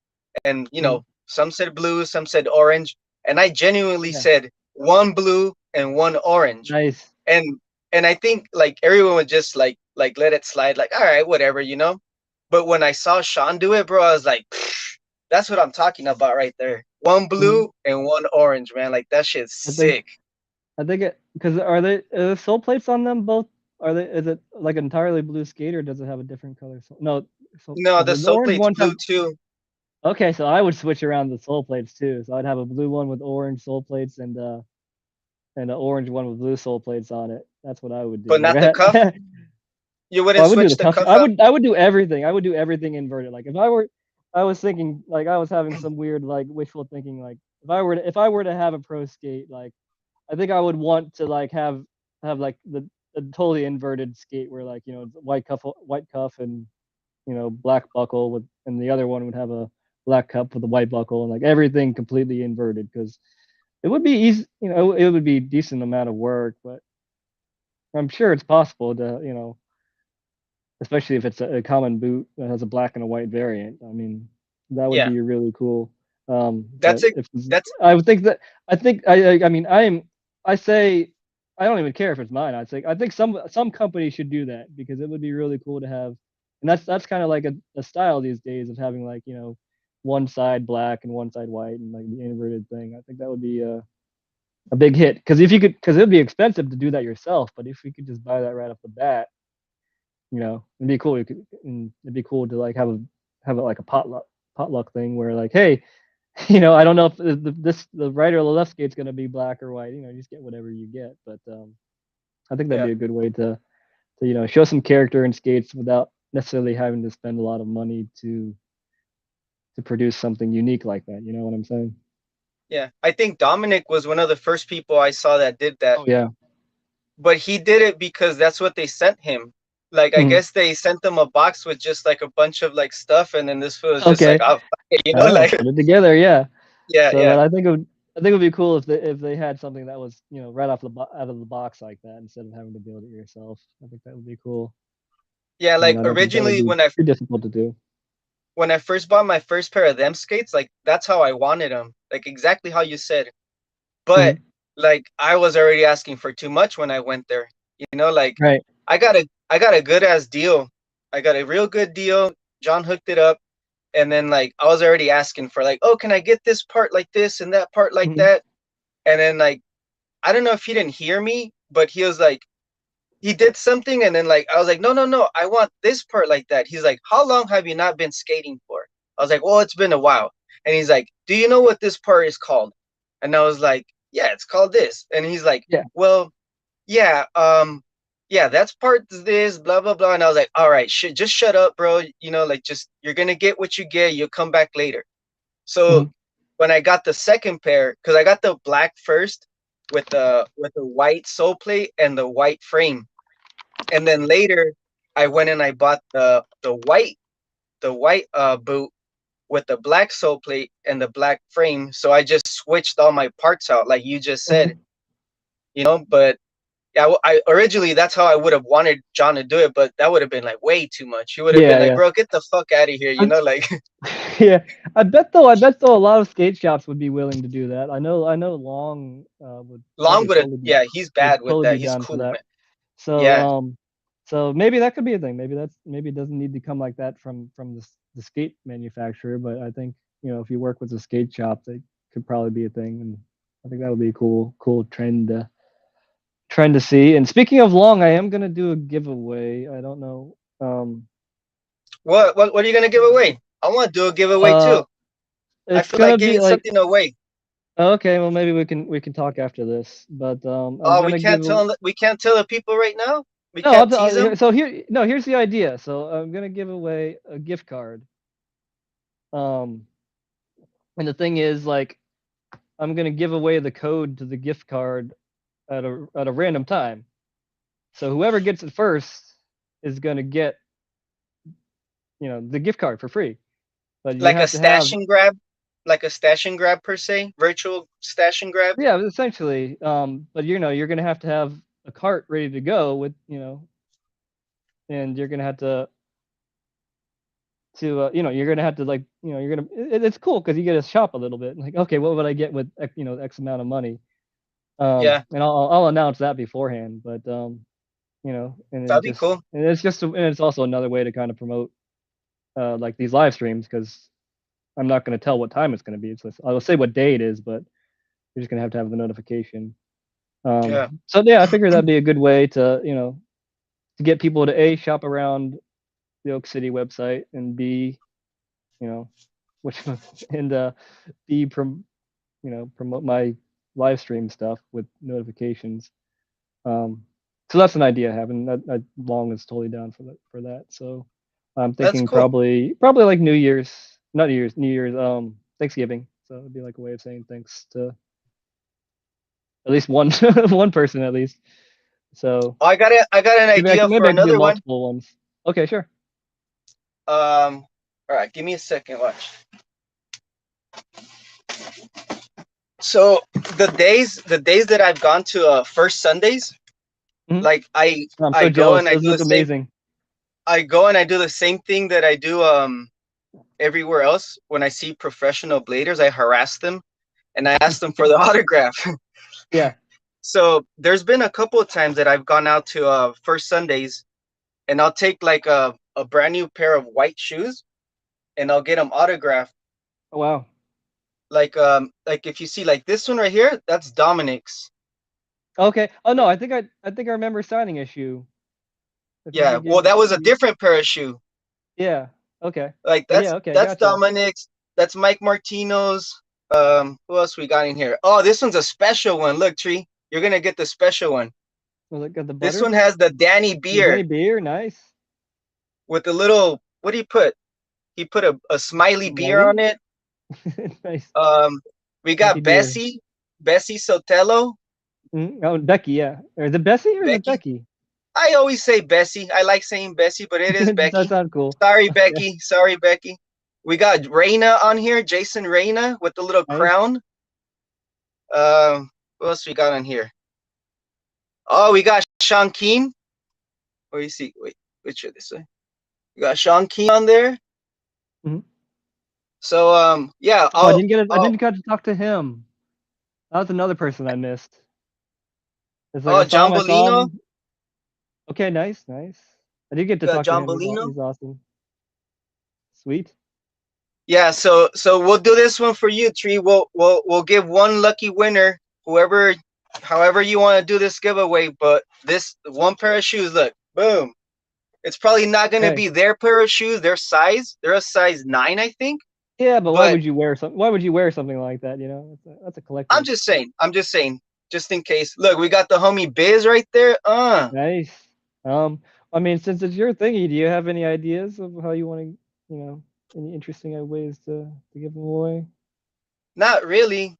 And Mhm. some said blue, some said orange. And I genuinely Yeah, said one blue and one orange. nice. And I think like everyone would just like let it slide, like, all right, whatever. But when I saw Sean do it, bro, I was like, that's what I'm talking about right there. One Mhm. blue and one orange, man. Like that shit's I think sick. I think it because are the sole plates on them both? Are they? Is it like an entirely blue skate or does it have a different color? No, so No, because the the sole orange plate's ones blue have. too. Okay, so I would switch around the sole plates too. So I'd have a blue one with orange sole plates and an orange one with blue sole plates on it. That's what I would But do. not the cuff. You Well, I wouldn't would do the switch the cuff. cuff out? I would do everything. I would do everything inverted. Like if I were, I was thinking like I was having some weird like wishful thinking. Like if I were to have a pro skate, like I think I would want to like have like the totally inverted skate where like white cuff and black buckle with and the other one would have a black cup with a white buckle and like everything completely inverted because it would be easy, it would be a decent amount of work, but I'm sure it's possible to, especially if it's a common boot that has a black and a white variant. I mean, that would Yeah, be really cool. that's But it. if That's I would think that I mean I say I don't even care if it's mine. I think some companies should do that because it would be really cool to have, and that's kind of like a style these days of having like one side black and one side white and like the inverted thing. I think that would be a big hit because if you could, because it'd be expensive to do that yourself, but if you could just buy that right off the bat, it'd be cool. It'd be cool to like have it like a potluck thing where like, hey, I don't know if the right or the left skate's gonna be black or white. You just get whatever you get. But I think that'd yeah, be a good way to show some character in skates without necessarily having to spend a lot of money to produce something unique like that. You know what I'm saying? yeah. I think Dominic was one of the first people I saw that did that, Oh yeah. but he did it because that's what they sent him. Like, I Mhm. guess they sent them a box with just like a bunch of like stuff, and then this was just like, Okay. oh, fuck it, Oh, like, put it together. Yeah. yeah, So, yeah, but I think it would be cool if they had something that was right off out of the box like that instead of having to build it yourself. I think that would be cool, yeah. and Like I don't think that would originally, be too difficult to do. when I first bought my first pair of them skates, like that's how I wanted them, like exactly how you said. But Mhm. like I was already asking for too much when I went there. Like Right. I got a good ass deal. I got a real good deal. John hooked it up, and then like I was already asking for like, oh, can I get this part like this and that part like Mhm. that? And then like I don't know if he didn't hear me, but he was like he did something, and then like I was like, no, no, no, I want this part like that. He's like, how long have you not been skating for? I was like, well, it's been a while. And he's like, do you know what this part is called? And I was like, yeah, it's called this. And he's like, Yeah. well, yeah, yeah, that's part of this, blah blah blah. And I was like, all right, just shut up, bro. Like just you're gonna get what you get. You'll come back later. So Mhm. when I got the second pair, because I got the black first with the white sole plate and the white frame, and then later I went and I bought the white boot with the black sole plate and the black frame. So I just switched all my parts out, like you just said, Mhm. But yeah, I originally that's how I would have wanted John to do it, but that would have been like way too much. He would have been Yeah. like, Yeah. "Bro, get the fuck out of here," I, like yeah. I bet though a lot of skate shops would be willing to do that. I know Long would Long probably would have. totally be Yeah, he's bad with that. be He's down for cool, that. man. So Yeah, so maybe that could be a thing. Maybe it doesn't need to come like that from the skate manufacturer, but I think if you work with a skate shop, that could probably be a thing, and I think that would be a cool trend to see. And speaking of Long, I am gonna do a giveaway. I don't know. what are you gonna give away? I want to do a giveaway Uh, too. I it's feel like gonna be giving like something away. okay. Well, maybe we can talk after this, but I'm Oh, we gonna can't give a tell the people right now. We no. can't tease them. So here, no. Here's the idea. So I'm gonna give away a gift card. Um, and the thing is, like, I'm gonna give away the code to the gift card at a random time. So whoever gets it first is gonna get the gift card for free. But you Like a have to stash have and grab, like a stash and grab per se, virtual stash and grab. yeah, essentially. But you're gonna have to have a cart ready to go with and you're gonna have to you're gonna have to like it's cool because you get to shop a little bit like okay what would I get with X amount of money Yeah, and I'll announce that beforehand but that'd be cool. and it's and it's also another way to kind of promote like these live streams because I'm not going to tell what time it's going to be. So I'll say what day it is, but you're just going to have the notification. Yeah, So yeah, I figure that'd be a good way to to get people to a shop around the Oak City website and b you know which and b promote my live stream stuff with notifications. Um, so that's an idea I have, and Long is totally down for that. So I'm that's thinking cool. probably like New Year's, not New Year's, Thanksgiving. So it'd be like a way of saying thanks to at least one one person at least. So Oh, I got an idea maybe for I can do another one. multiple ones. Okay, sure. All right, give me a second. Watch. So the days that I've gone to first Sundays, Mhm. like I I'm I so go jealous. and I Those do the look same. amazing. I go and I do the same thing that I do everywhere else. When I see professional bladers, I harass them and I ask them for the autograph. Yeah. So there's been a couple of times that I've gone out to first Sundays, and I'll take like a brand new pair of white shoes and I'll get them autographed. Oh, wow. Like if you see like this one right here, that's Dominic's. Okay. Oh no, I think I remember signing a shoe. I think Yeah, you gave well me. that was a different pair of shoe. Yeah. Okay. Like But yeah. Okay. that's Gotcha. Dominic's. That's Mike Martino's. Who else we got in here? Oh, this one's a special one. Look, Tree, you're gonna get the special one. Was it got the This butter? one has the Danny The Danny beer beer. Nice. with the little. What do you put? He put a smiley beer Smiley. on it. Nice. Um, we Happy got beer. Bessie Sotelo, Oh, Becky. Yeah. Or is it Bessie or is it Becky. Becky? I always say Bessie. I like saying Bessie, but it is It does Becky. sound cool. Sorry, Yeah. Becky. Sorry, Becky. We got Reina on here, Jason Reina with the little Nice. crown. What else we got on here? Oh, we got Sean Keen. Where you see? Wait, which are this way? We got Sean Keen on there. Mhm. So yeah. Oh, I didn't get to talk to him. That was another person I missed. It's like Oh, I saw him. John I saw Bolino. him. Okay. Nice. Nice. I did get to Got talk to John him. Bolino. He's awesome. Sweet. Yeah, so we'll do this one for you, Tree. We'll give one lucky winner, whoever, however you want to do this giveaway. But this one pair of shoes, look, boom. It's probably not gonna Okay. be their pair of shoes, their size. They're a size 9, I think. Yeah, but why But would you wear something? Why would you wear something like that? That's a I'm collector's. just saying, just in case. Look, we got the homie Biz right there. Nice. Um, I mean, since it's your thingy, do you have any ideas of how you want to, any interesting ways to give them away? Not really.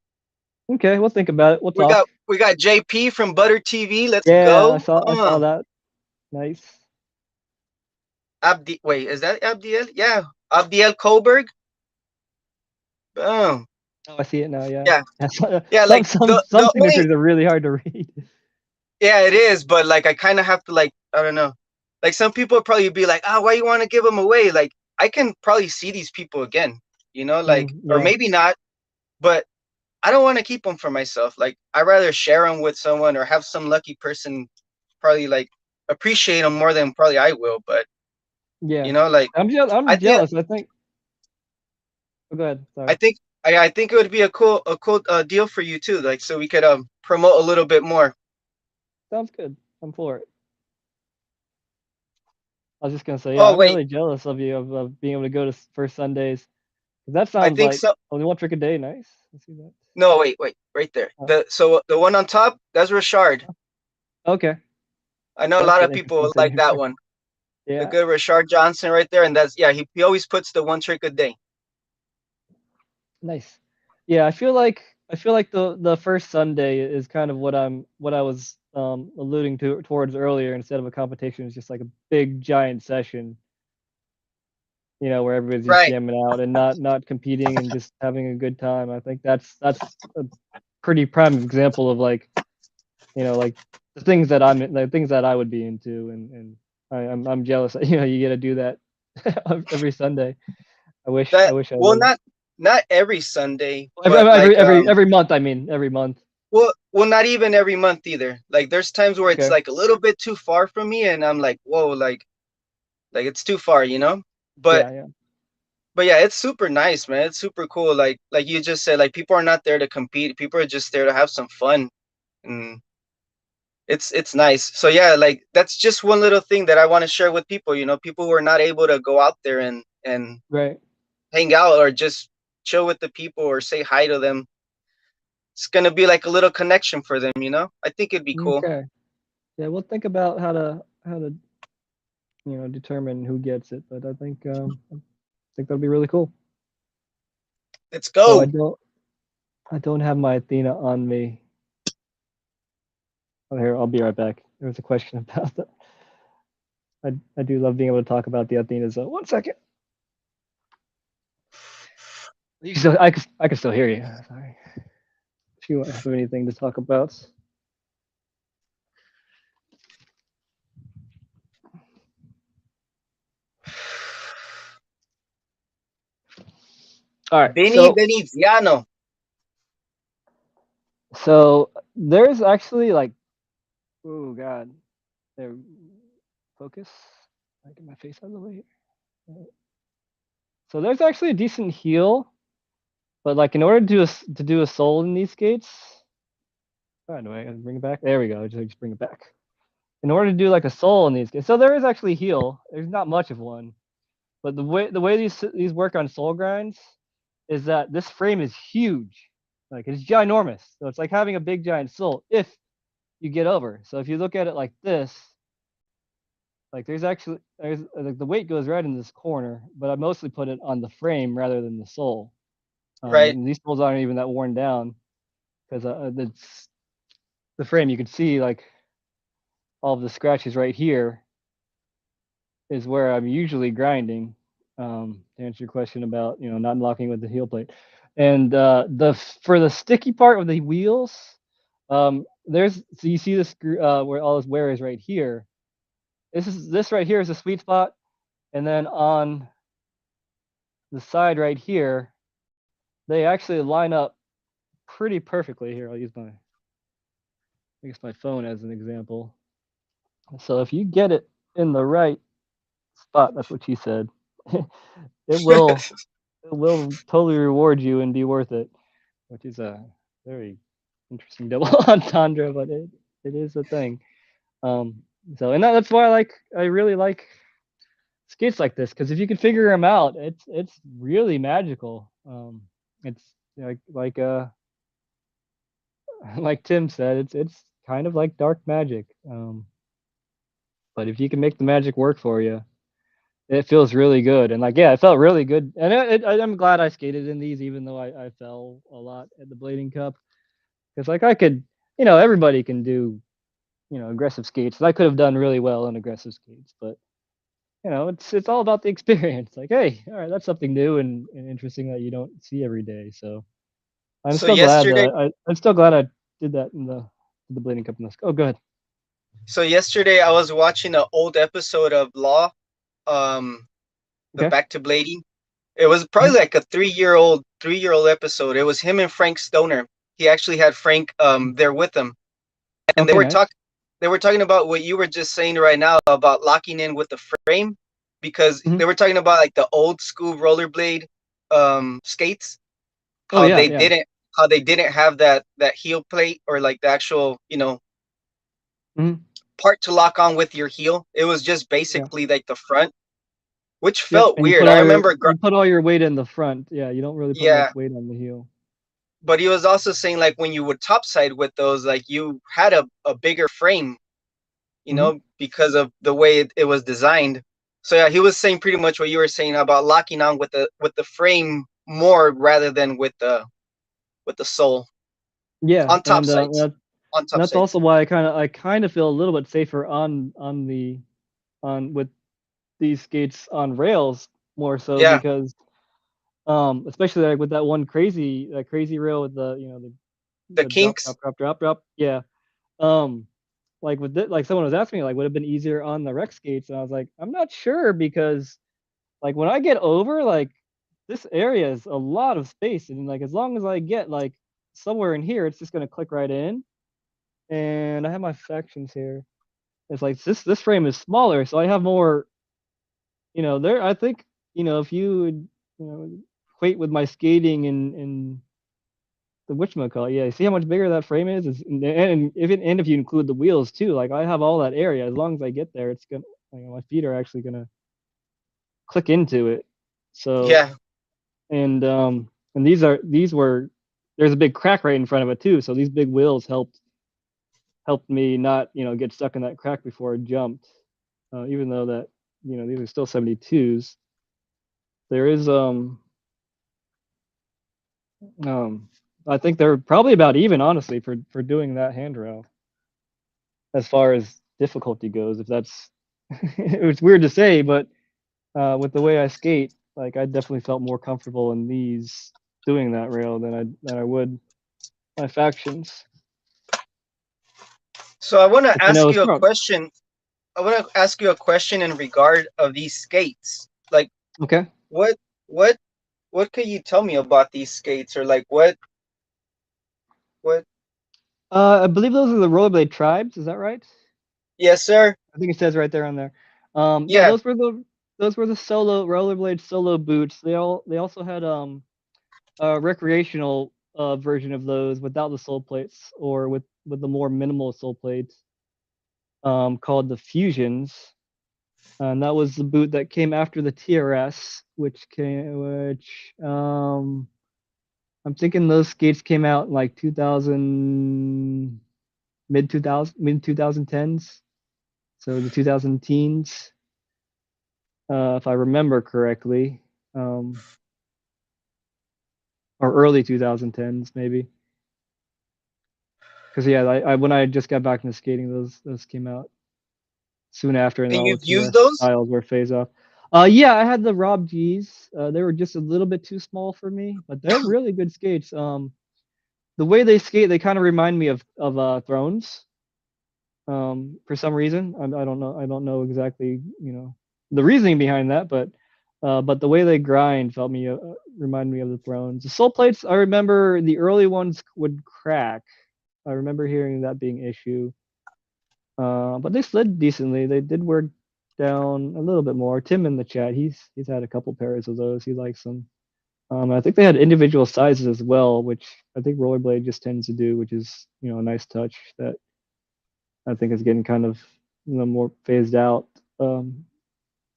Okay, we'll think about it. We'll We talk. got we got JP from Butter TV. Let's Yeah, go. I saw that. Nice. Wait, is that Abdiel? Yeah, Abdiel Koberg. Boom. Oh, I see it now. Yeah. Yeah, yeah. Some Like some the some only. signatures are really hard to read. Yeah, it is, but like I kind of have to like I don't know. Like some people would probably be like, "Ah, why you want to give them away?" Like I can probably see these people again, like or Yeah. maybe not, but I don't want to keep them for myself. Like I rather share them with someone or have some lucky person probably like appreciate them more than probably I will. But Yeah. like I'm I think jealous. I think. Oh, go ahead. I Sorry. think I think it would be a cool deal for you too. Like so we could promote a little bit more. Sounds good. I'm for it. I was just gonna say, yeah, Oh I'm wait, really jealous of you of being able to go to first Sundays. 'Cause that I sounds think like so. only one trick a day. Nice. I see that. No, wait, right there. Uh, The one on top, that's Richard. okay, I know a that's lot an of people interesting like that signature. one. The Yeah, good Richard Johnson right there, and that's yeah. He always puts the one trick a day. nice. Yeah, I feel like the first Sunday is kind of what I was alluding to towards earlier. Instead of a competition, it's just like a big giant session. Where everybody's just Right. jamming out and not competing and just having a good time. I think that's a pretty prime example of like the things that I would be into, and I'm jealous that you get to do that every Sunday. I That wish I well, would. not every Sunday, Every but every like every every month. I mean, every month. not even every month either. Like there's times where it's Okay. like a little bit too far from me, and I'm like, whoa, like it's too far. But Yeah, yeah. but yeah, it's super nice, man. It's super cool. Like you just said, like people are not there to compete. People are just there to have some fun, and it's nice. So yeah, like that's just one little thing that I want to share with people. People who are not able to go out there and Right. hang out or just chill with the people or say hi to them. It's gonna be like a little connection for them. I think it'd be cool. Okay. Yeah, we'll think about how to determine who gets it, but I think that'll be really cool. Let's Oh, go. I don't have my Athena on me. Oh, here, I'll be right back. There was a question about that. I do love being able to talk about the Athenas. So 1 second. You still, I can still hear you. Sorry. if you have anything to talk about. All right, Benny Veneziano. so there's actually like, oh god, there, focus. I get my face out of the way. So there's actually a decent heal, but like in order to do a soul in these skates, oh, do I gotta bring it back? There we go. Just bring it back. In order to do like a soul in these skates, so there is actually heal. There's not much of one, but the way these work on soul grinds is that this frame is huge, like it's ginormous. So it's like having a big giant soul if you get over. So if you look at it like this, like there's like the weight goes right in this corner, but I mostly put it on the frame rather than the sole. Right. And these soles aren't even that worn down because it's the frame. You can see like all of the scratches right here is where I'm usually grinding. To answer your question about not locking with the heel plate, and for the sticky part of the wheels, so you see this where all this wear is right here. This right here is the sweet spot, and then on the side right here, they actually line up pretty perfectly. Here, I'll use my phone as an example. So if you get it in the right spot, that's what she said. it will it will totally reward you and be worth it, which is a very interesting double entendre, but it is a thing. Um, so and that's why I really like skates like this, because if you can figure them out, it's really magical. It's like Tim said, it's kind of like dark magic. But if you can make the magic work for you, it feels really good. And like, yeah, it felt really good. And I'm glad I skated in these, even though I fell a lot at the Blading Cup, because like I could, everybody can do, aggressive skates. I could have done really well in aggressive skates, but it's all about the experience. Like, hey, all right, that's something new and interesting that you don't see every day. So I'm So still glad yesterday, that I'm still glad I did that in the Blading Cup. Oh, go ahead. so yesterday I was watching an old episode of Law, um, the Okay. Back to Blading. It was Mhm. probably like a three-year-old episode. It was him and Frank Stoner. He actually had Frank there with him, and Okay, nice. they were talking about what you were just saying right now about locking in with the frame, because Mhm. they were talking about like the old school rollerblade skates, Oh how yeah, they yeah. didn't have that heel plate or like the actual Mhm. part to lock on with your heel. It was just Yeah. basically like the front, which Yep. felt And weird. I remember, you put all your weight in the front. Yeah, you don't really put much yeah, weight on the heel. but he was also saying like when you would topside with those, like you had a bigger frame, Mhm. because of the way it was designed. So yeah, he was saying pretty much what you were saying about locking on with the frame more rather than with the sole Yeah, on top sides. On and top that's sides. also why I kind of feel a little bit safer on with these skates on rails more so Yeah, because especially like with that crazy rail with the the drop kinks. drop drop drop drop, yeah. um like like someone was asking me like would it have been easier on the rec skates, and I was like, I'm not sure, because like when I get over, like this area is a lot of space, and like as long as I get like somewhere in here, it's just gonna click right in. And I have my sections here. It's like this frame is smaller, so I have more. There I think if you would equate with my skating and the whatchamacallit, yeah, see how much bigger that frame is? And if you include the wheels too, like I have all that area. As long as I get there, it's gonna my feet are actually gonna click into it. So Yeah, and these were there's a big crack right in front of it too. So these big wheels helped me not get stuck in that crack before I jumped. Even though that these are still 72s, there is um I think they're probably about even, honestly, for doing that handrail as far as difficulty goes. If that's it's weird to say, but with the way I skate, like I definitely felt more comfortable in these doing that rail than I would my factions, So I want to which I know ask is you a strong. question. I want to ask you a question in regard of these skates. Like, Okay. what, what, what could you tell me about these skates, or like what? I believe those are the rollerblade tribes. Is that right? Yes, sir. I think it says right there on there. Yeah, Yeah. those were the solo rollerblade solo boots. They also had a recreational version of those without the sole plates or with the more minimal sole plates called the Fusions. And that was the boot that came after the TRS, which I'm thinking those skates came out in like 2000 mid 2010s, so the 2000 teens, if I remember correctly, um, or early 2010s maybe. Because yeah, I when I just got back into skating, those came out soon after, and And all the you've used TRS those? styles were phased off. Yeah, I had the Rob G's. They were just a little bit too small for me, but they're really good skates. The way they skate, they kind of remind me of Thrones. For some reason. I don't know. I don't know exactly, the reasoning behind that, but the way they grind felt me remind me of the Thrones. The soul plates, I remember the early ones would crack. I remember hearing that being an issue. But they slid decently. They did work down a little bit more. Tim in the chat, he's had a couple pairs of those. He likes them. I think they had individual sizes as well, which I think Rollerblade just tends to do, which is a nice touch that I think is getting kind of more phased out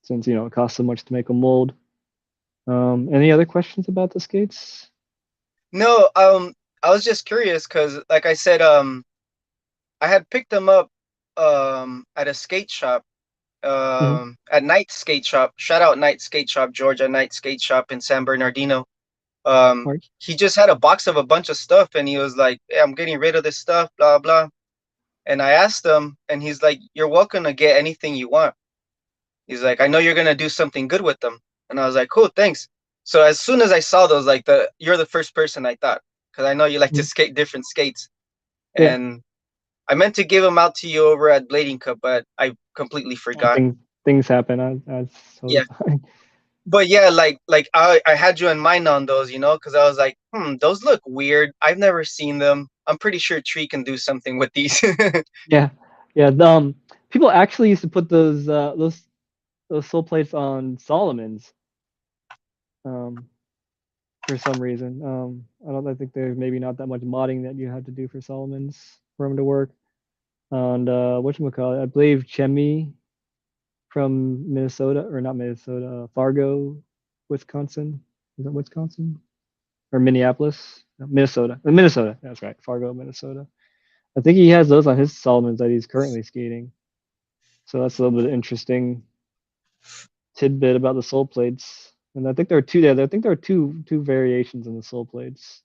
since it costs so much to make a mold. Any other questions about the skates? No. I was just curious because, like I said, I had picked them up at a skate shop, Mm-hmm. at Night Skate Shop. Shout out Night Skate Shop, Georgia Night Skate Shop in San Bernardino. He just had a box of a bunch of stuff, and he was like, "Hey, I'm getting rid of this stuff, blah blah." And I asked him, and he's like, "You're welcome to get anything you want." He's like, "I know you're gonna do something good with them." And I was like, "Cool, thanks." So as soon as I saw those, like, you're the first person I thought, because I know you like to Mm-hmm. skate different skates, Yeah, and I meant to give them out to you over at Blading Cup, but I completely well, forgot. things happen. That's totally Yeah, fine. but yeah, like I had you in mind on those, because I was like, those look weird. I've never seen them. I'm pretty sure Tree can do something with these. Yeah, yeah. People actually used to put those soul plates on Solomons um, for some reason. I don't. I think there's maybe not that much modding that you have to do for Solomons for them to work. And whatchamacallit, I believe Chemi from Minnesota, or not Minnesota, Fargo, Wisconsin. Is that Wisconsin or Minneapolis? No, Minnesota. Minnesota. That's right. Fargo, Minnesota. I think he has those on his Solomons that he's currently skating. So that's a little bit interesting tidbit about the soul plates. And I think there are two there. I think there are two variations in the soul plates.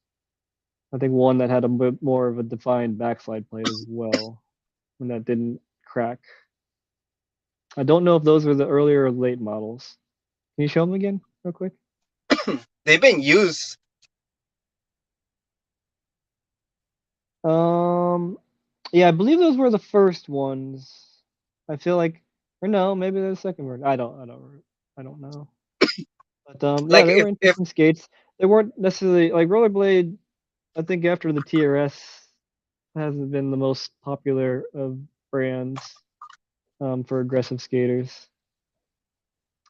I think one that had a bit more of a defined backslide plate as well, and that didn't crack. I don't know if those were the earlier or late models. Can you show them again, real quick? They've been used. Um, yeah, I believe those were the first ones. I feel like, or no, maybe they're the second one. I don't know. But yeah, Like they were if interesting skates. They weren't necessarily like rollerblade. I think after the TRS hasn't been the most popular of brands for aggressive skaters.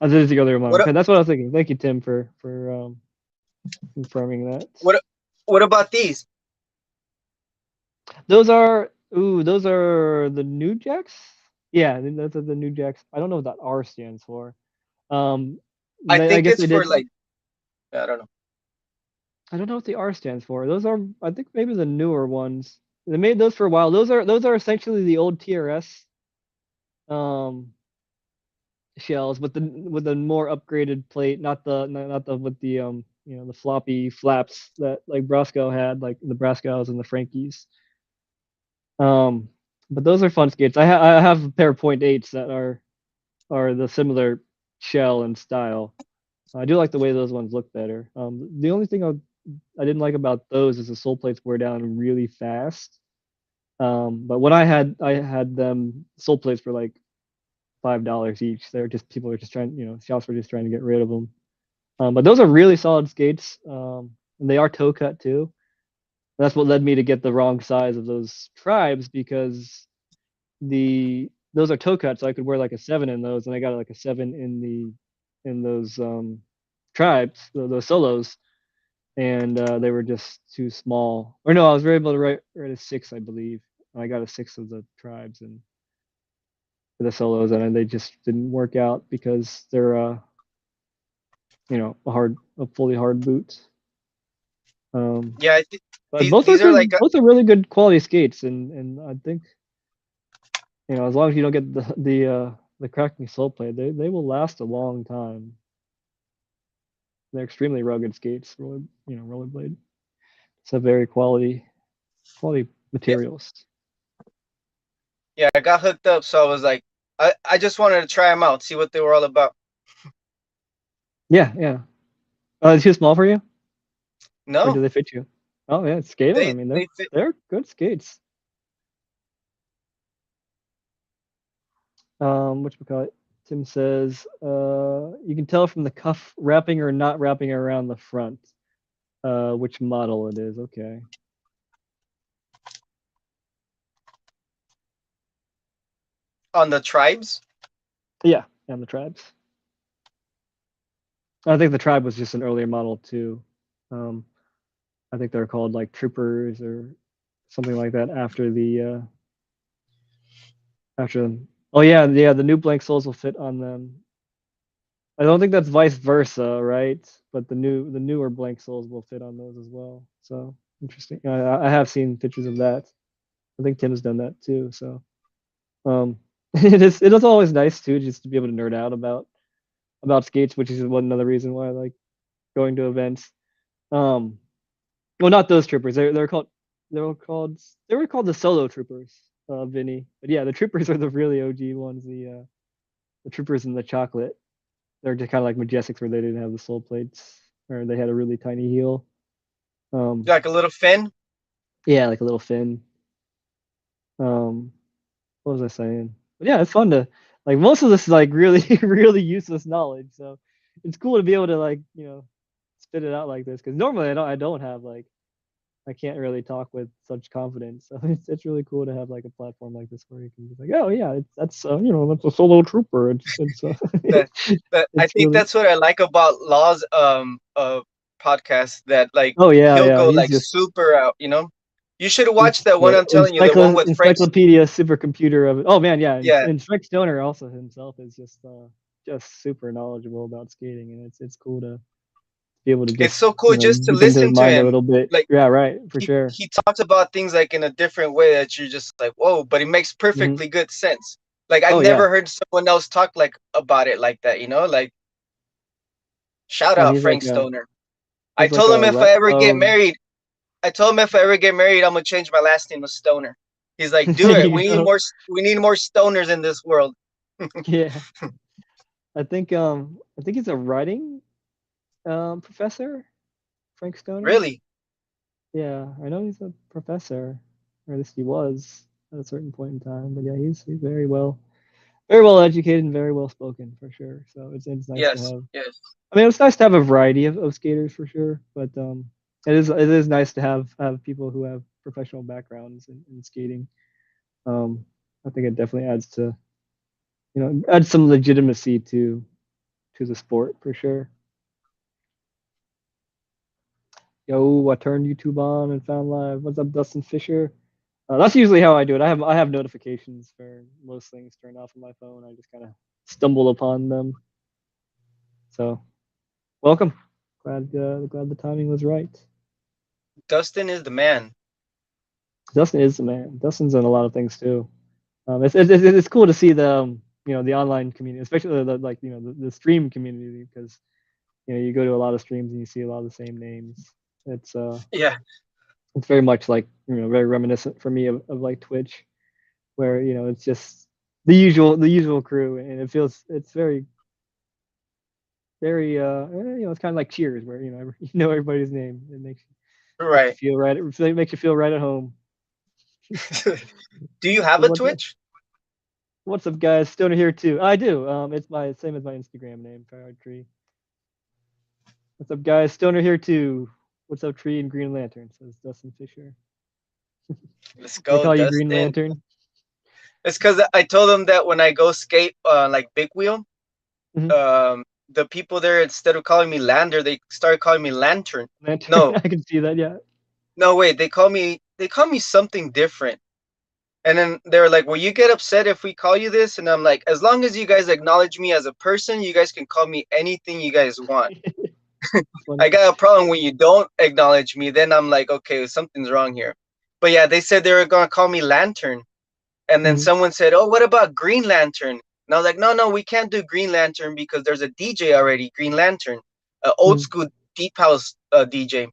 As it is the other one. what Okay, that's what I was thinking. Thank you, Tim, for confirming that. what what about these? Those are the New Jacks. Yeah, those are the New Jacks. I don't know what that R stands for. Um, I I think guess it's they for did. like, I don't know. I don't know what the R stands for. Those are, I think, maybe the newer ones. They made those for a while. Those are essentially the old TRS um shells with the more upgraded plate, not the with the the floppy flaps that like Brasco had, like the Brascos and the Frankies. Um, but those are fun skates. I have a pair of point eights that are the similar shell and style. I do like the way those ones look better. The only thing didn't like about those is the sole plates wear down really fast. But when I had them sole plates for like $5 each. They're just people are just trying, shops were just trying to get rid of them. But those are really solid skates, and they are toe cut too. That's what led me to get the wrong size of those tribes because the those are toe cut, so I could wear like a 7 in those, and I got like a 7 in those tribes, those solos, and they were just too small. Or no, I was able to write a 6, I believe. And I got a 6 of the tribes and for the solos, and they just didn't work out because they're a fully hard boot. Um, Yeah, but these both are these are like good, both are really good quality skates, and I think as long as you don't get the cracking sole plate, they will last a long time. They're extremely rugged skates, rollerblade. It's a very quality yeah, materials. yeah. I got hooked up, so I was like, I just wanted to try them out, see what they were all about. Yeah, yeah. Is too small for you, or do No, they fit you? Oh yeah, skate them. I they mean, they fit they're good skates. Which we call it. Tim says, you can tell from the cuff wrapping or not wrapping around the front, which model it is. Okay. on the tribes. Yeah, and the tribes. I think the tribe was just an earlier model too. Um, I think they're called like troopers or something like that after them. Oh yeah, yeah. The new blank soles will fit on them. I don't think that's vice versa, right? But the newer blank soles will fit on those as well. So interesting. I have seen pictures of that. I think Tim has done that too. So it is always nice too just to be able to nerd out about skates, which is one another reason why I like going to events. Um, well, not those troopers. They were called the solo troopers, Vinny. But yeah, the troopers are the really OG ones. The troopers in the chocolate. They're just kind of like Majestics where they didn't have the sole plates or they had a really tiny heel. Um, Like a little fin. yeah, like a little fin. Um, what was I saying? But yeah, it's fun to like most of this is like really really useless knowledge. So it's cool to be able to like spit it out like this because normally I don't have like I can't really talk with such confidence. So it's really cool to have like a platform like this where you can be like, oh yeah, that's a solo trooper. It's That that I it's think really that's what I like about Law's podcast. That like oh yeah he'll yeah go he's like just super out. You should watch it's that one. the I'm telling you, the one with Frank's. encyclopedia supercomputer of it. Oh man, yeah, Yeah, and Frank Stoner also himself is just super knowledgeable about skating, and it's cool to be able to it's just so cool just to dig into his listen to mind a him. little bit. Like Yeah, right, for he sure. he talks about things like in a different way that you're just like, whoa, but it makes Hmm. perfectly good sense. Like I've Oh yeah, never heard someone else talk like about it like that. Like shout no, out Frank Stoner. I he's like told him a if I ever get um. married, I told him if I ever get married, I'm gonna change my last name to Stoner. He's like, do There it. you We need go. more. We need more stoners in this world. Yeah, I think he's a writing professor, Frank Stoner. Really? Yeah, I know he's a professor, or at least he was at a certain point in time. But yeah, he's very well educated and very well spoken for sure. So it's nice to Yes. have. Yes. I mean, it's nice to have a variety of skaters for sure, but it is nice to have people who have professional backgrounds in skating. Um, I think it definitely adds some legitimacy to the sport for sure. Yo, I turned YouTube on and found live. What's up, Dustin Fisher? That's usually how I do it. I have notifications for most things turned off on my phone. I just kind of stumble upon them. So welcome. Glad the timing was right. Dustin is the man. Dustin is the man. Dustin's done a lot of things too. It's cool to see the online community, especially the stream community, because you go to a lot of streams and you see a lot of the same names. It's uh Yeah. it's very much like very reminiscent for me of like Twitch, where it's just the usual crew, and it's very it's kind of like Cheers, where you know everybody's name. It makes you Right. feel right. It makes you feel right at home. Do you have So a what? Twitch? What's up, guys? Stoner here too. I do. It's my same as my Instagram name, Tri-Rudolf Tree. What's up, guys? Stoner here too. What's up, Tree and Green Lantern? Says Dustin Fisher. Let's They go, call you Green Dustin. Lantern. It's because I told them that when I go skate, like big wheel, Mhm. the people there, instead of calling me Lander, they started calling me Lantern. Lantern. No, I can see that. Yeah. no, wait, they call me something different. And then they're like, "Will you get upset if we call you this?" And I'm like, "As long as you guys acknowledge me as a person, you guys can call me anything you guys want. It's funny. I got a problem when you don't acknowledge me. Then I'm like, okay, something's wrong here." But yeah, they said they were gonna call me Lantern, and then Mhm. someone said, "Oh, what about Green Lantern?" And I was like, "No, no, we can't do Green Lantern because there's a DJ already, Green Lantern, old Mhm. school deep house DJ."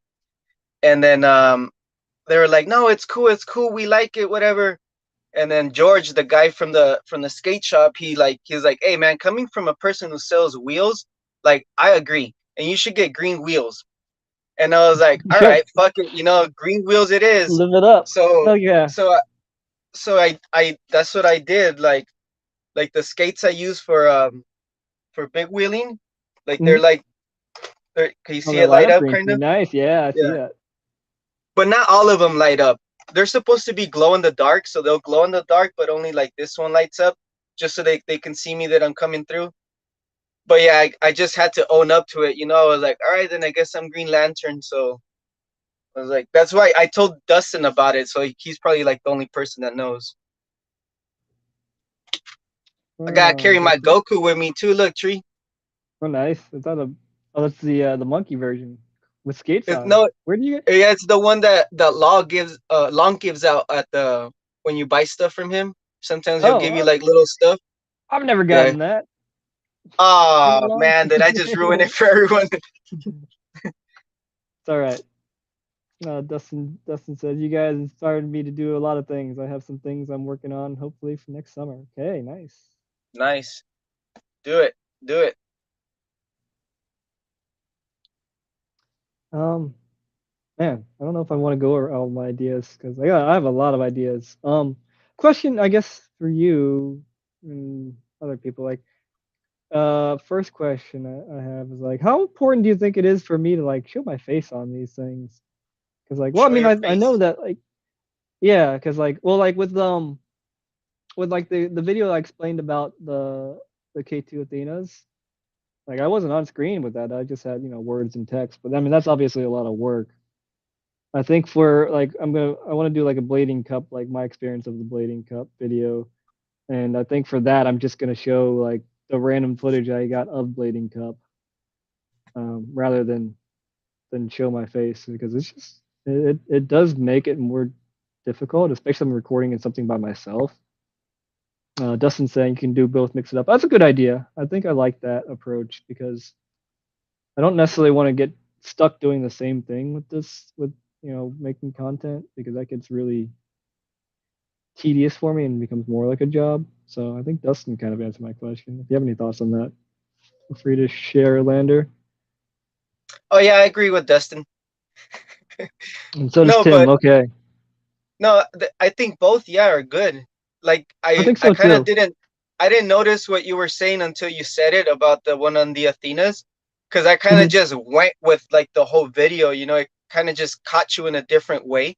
And then they were like, "No, it's cool, we like it, whatever." And then George, the guy from the skate shop, he's like, "Hey man, coming from a person who sells wheels, like I agree, and you should get green wheels." And I was like, You "All should right, fuck it, green wheels it is." live it up. So Hell yeah. so so I that's what I did. Like the skates I use for big wheeling, like Mhm. can you Oh, see that it light light up up green kind thing. of? Nice. Yeah, I see Yeah, that. but not all of them light up. They're supposed to be glow in the dark, so they'll glow in the dark, but only like this one lights up, just so they can see me that I'm coming through. But yeah, I just had to own up to it. I was like, all right, then I guess I'm Green Lantern. So I was like, that's why I told Dustin about it. So he's probably like the only person that knows. I gotta carry my Dustin. Goku with me too. Look, Tree. Oh, nice. Is that a? Oh, that's the monkey version with skates It's, on. no, Where do you get? yeah, it's the one that Long gives out at the when you buy stuff from him. Sometimes he'll give you Oh, like little stuff. I've never Yeah. gotten that. Leave it Oh alone. man, did I just ruin it for everyone? It's all right. Dustin says you guys inspired me to do a lot of things. I have some things I'm working on, hopefully for next summer. Okay, nice. Nice. Do it. Do it. Um, Man, I don't know if I want to go over all my ideas because I have a lot of ideas. Question I guess for you and other people, like, first question I have is like, how important do you think it is for me to like show my face on these things? Because like, well, I Show mean, your I know face. that like, yeah, because like, well, like with like the video I explained about the K2 Athenas, like I wasn't on screen with that. I just had words and text, but I mean that's obviously a lot of work. I think for like I want to do like a blading cup, like my experience of the blading cup video, and I think for that I'm just gonna show like the random footage I got of blading cup, rather than show my face because it's just it does make it more difficult, especially when I'm recording something by myself. Dustin saying you can do both, mix it up. That's a good idea. I think I like that approach because I don't necessarily want to get stuck doing the same thing with making content because that gets really tedious for me and becomes more like a job. So I think Dustin kind of answered my question. If you have any thoughts on that, feel free to share, Lander. Oh yeah, I agree with Dustin. And so does No, Tim. but Okay. no, I think both, yeah, are good. Like I I think I so kind of too. didn't notice what you were saying until you said it about the one on the Athenas, because I kind of Mhm. just went with like the whole video. It kind of just caught you in a different way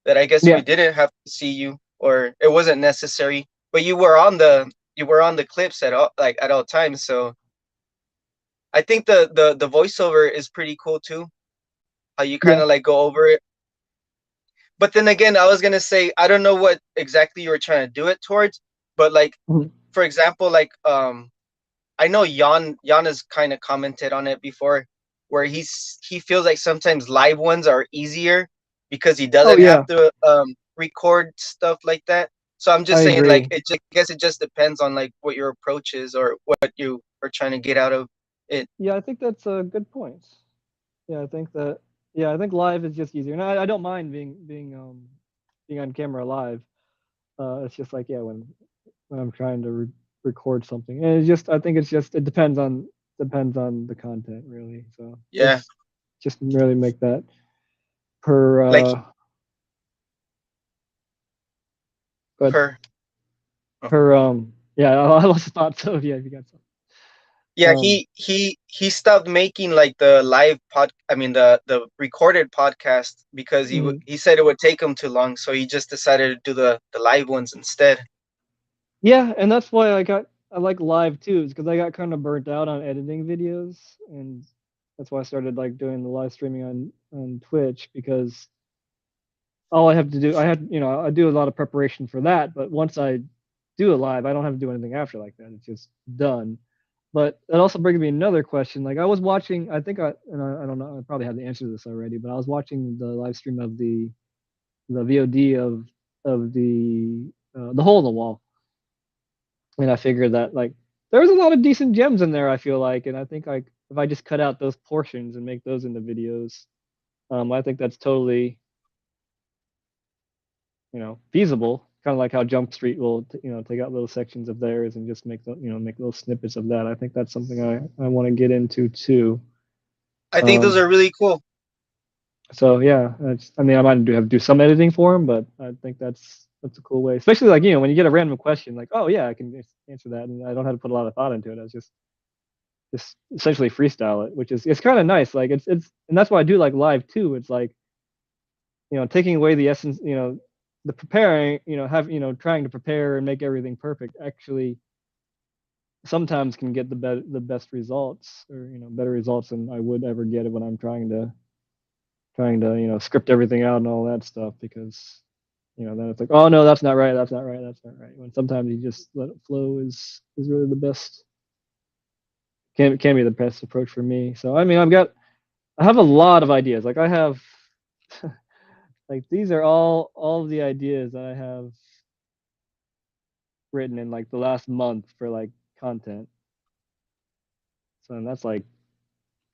that I guess we Yeah. didn't have to see you, or it wasn't necessary. But you were on the clips at all times. So I think the voiceover is pretty cool too. How you kind Yeah. of like go over it. But then again, I was gonna say I don't know what exactly you were trying to do it towards, but like Mhm. for example, like I know Jan has kind of commented on it before, where he feels like sometimes live ones are easier because he Oh doesn't have yeah, to record stuff like that. So I'm I just saying like agree. I guess it just depends on like what your approach is or what you are trying to get out of it. Yeah, I think that's a good point. Yeah, I think that. Yeah, I think live is just easier, and I don't mind being on camera live. It's just like yeah, when I'm trying to record something, and it's just I think it depends on depends on the content really. So Yeah, just really make that per like but per. Oh. per yeah, I lost the thought. So yeah, if you got some. Yeah, Um, he stopped making like the live pod. I mean the recorded podcast because mhm. he said it would take him too long, so he just decided to do the live ones instead. Yeah, and that's why I like live too, is because I got kind of burnt out on editing videos, and that's why I started like doing the live streaming on Twitch because all I have to do, I do a lot of preparation for that, but once I do it live, I don't have to do anything after like that. It's just done. But it also brings me another question. Like I was watching, I don't know, I probably have the answer to this already, but I was watching the live stream of the VOD of the hole in the wall, and I figured that like there's a lot of decent gems in there. I feel like, and I think like if I just cut out those portions and make those into videos, I think that's totally feasible. Kind of like how Jump Street will take out little sections of theirs and just make little snippets of that. I think that's something I want to get into too. I think those Um, are really cool. so yeah, I mean I might have to do some editing for them, but I think that's a cool way, especially like when you get a random question like, oh yeah, I can just answer that, and I don't have to put a lot of thought into it. I was just essentially freestyle it, which is it's kind of nice. Like it's and that's why I do like live too. It's like taking away the essence, the preparing, trying to prepare and make everything perfect actually sometimes can get the best results, or better results than I would ever get when I'm trying to script everything out and all that stuff, because then it's like, oh no, that's not right, that's not right, that's not right, when sometimes you just let it flow is really the best, can be the best approach for me. So I mean I have a lot of ideas. Like I have like these are all of the ideas that I have written in like the last month for like content. So and that's like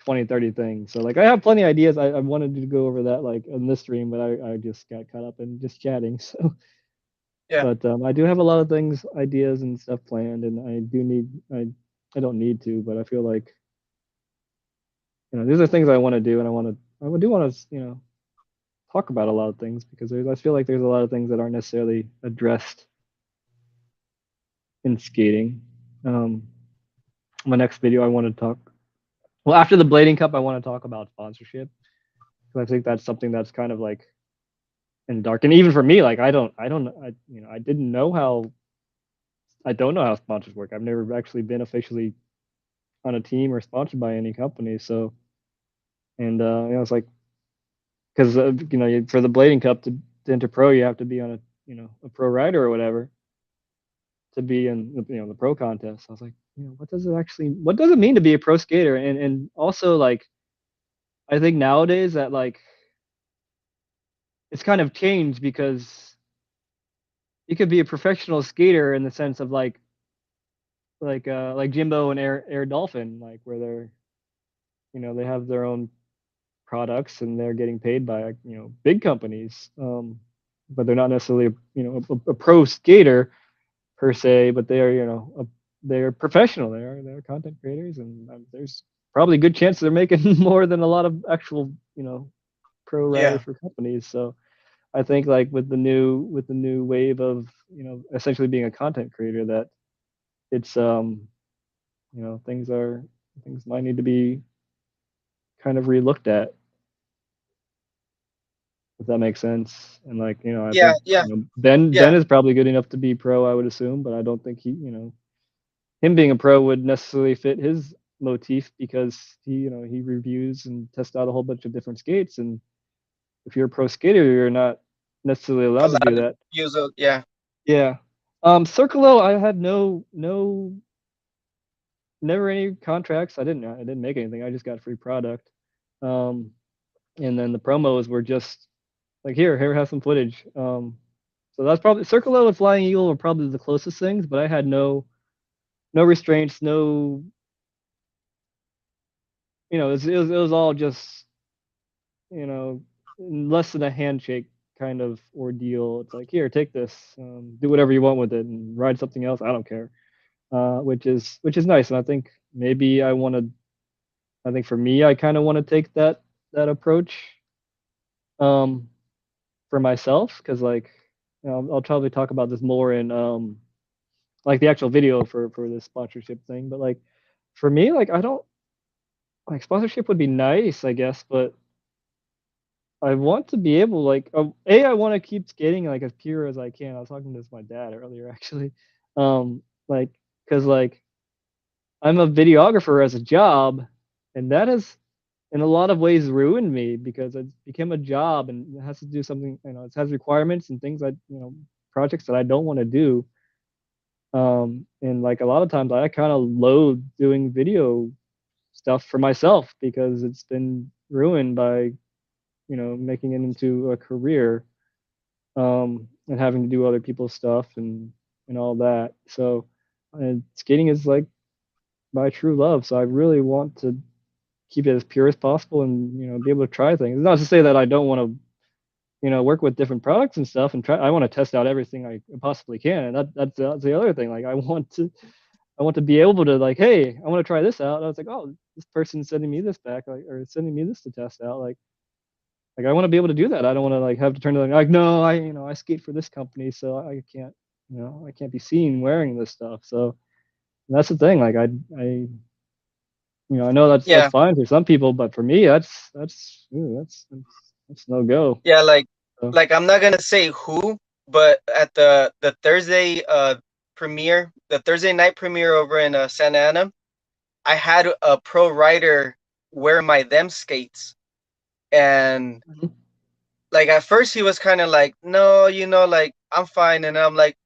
20, 30 things. So like I have plenty of ideas. I wanted to go over that like in this stream, but I just got caught up in just chatting. So Yeah, but I do have a lot of things, ideas and stuff planned, and I don't need to, but I feel like these are things I want to do, and I do want to talk about a lot of things, because I feel like there's a lot of things that aren't necessarily addressed in skating. Um, my next video, I want to talk. Well, after the Blading Cup, I want to talk about sponsorship, because I think that's something that's kind of like in the dark. And even for me, like I don't, I didn't know how. I don't know how sponsors work. I've never actually been officially on a team or sponsored by any company. So, and it's like because for the Blading Cup to enter pro, you have to be on a pro rider or whatever to be in the pro contest. I was like, what does it mean to be a pro skater? And also like I think nowadays that like it's kind of changed, because you could be a professional skater in the sense of like Jimbo and Air Dolphin, like where they have their own products and they're getting paid by big companies, but they're not necessarily a pro skater per se, but they are they're professional. They're content creators, and there's probably a good chance they're making more than a lot of actual pro riders yeah, for companies. So I think like with the new wave of essentially being a content creator, that it's things might need to be kind of relooked at, if that makes sense. And like I yeah, think yeah, Ben yeah. is probably good enough to be pro, I would assume, but I don't think him being a pro would necessarily fit his motif, because he reviews and tests out a whole bunch of different skates, and if you're a pro skater, you're not necessarily allowed to do Allowed to that. use a yeah. Yeah. Circolo, I had no never any contracts. I didn't make anything. I just got free product. Um, and then the promos were just like, here have some footage. So that's probably Circolo and Flying Eagle were probably the closest things, but I had no restraints, no, it was all just less than a handshake kind of ordeal. It's like, here, take this, do whatever you want with it, and ride something else. I don't care. Which is nice, and I think maybe I want to. I think for me, I kind of want to take that approach um, for myself because like I'll probably talk about this more in like the actual video for this sponsorship thing. But like for me, like I don't like sponsorship would be nice, I guess, but I want to be able like a I want to keep skating like as pure as I can. I was talking to this with my dad earlier actually, like because like I'm a videographer as a job, and that has in a lot of ways ruined me because it became a job and it has to do something. You know, it has requirements and things that projects that I don't want to do. And like a lot of times I kind of loathe doing video stuff for myself because it's been ruined by making it into a career and having to do other people's stuff and all that. So skating is like my true love. So I really want to keep it as pure as possible and be able to try things. It's not to say that I don't want to work with different products and stuff and try. I want to test out everything I possibly can, and that's the other thing. Like I want to be able to like, hey, I want to try this out. And I was like, oh, this person's sending me this back, like, or sending me this to test out. Like I want to be able to do that. I don't want to like have to turn to them like, no, I skate for this company, so I can't, I can't be seen wearing this stuff. So that's the thing. Like I know that's Yeah, fine for some people, but for me, that's no go. yeah, So, like I'm not gonna say who, but at the Thursday premiere, the Thursday night premiere over in Santa Ana, I had a pro rider wear my them skates, and mhm. like at first he was kind of like, no, like I'm fine, and I'm like,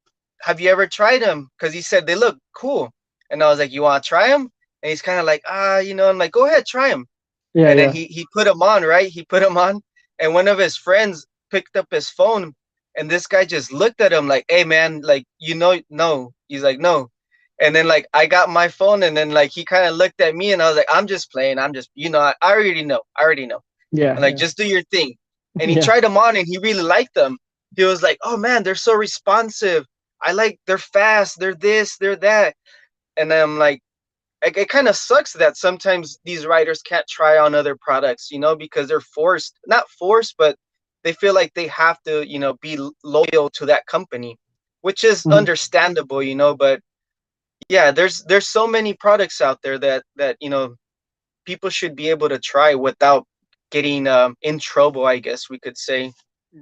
have you ever tried them? Because he said they look cool, and I was like, you want to try them? And he's kind of like, I'm like, go ahead, try them. Yeah, And then yeah, he put them on, right? He put them on, and one of his friends picked up his phone, and this guy just looked at him like, hey man, like no. He's like, no. And then like I got my phone, and then like he kind of looked at me, and I was like, I'm just playing. I'm just, I already know. I already know. yeah, And like, yeah, just do your thing. And he yeah, tried them on, and he really liked them. He was like, oh man, they're so responsive. They're fast. They're this. They're that. And then I'm like, it kind of sucks that sometimes these writers can't try on other products, because they're forced, not forced, but they feel like they have to, be loyal to that company, which is mhm. understandable, but yeah, there's so many products out there that people should be able to try without getting in trouble, I guess we could say.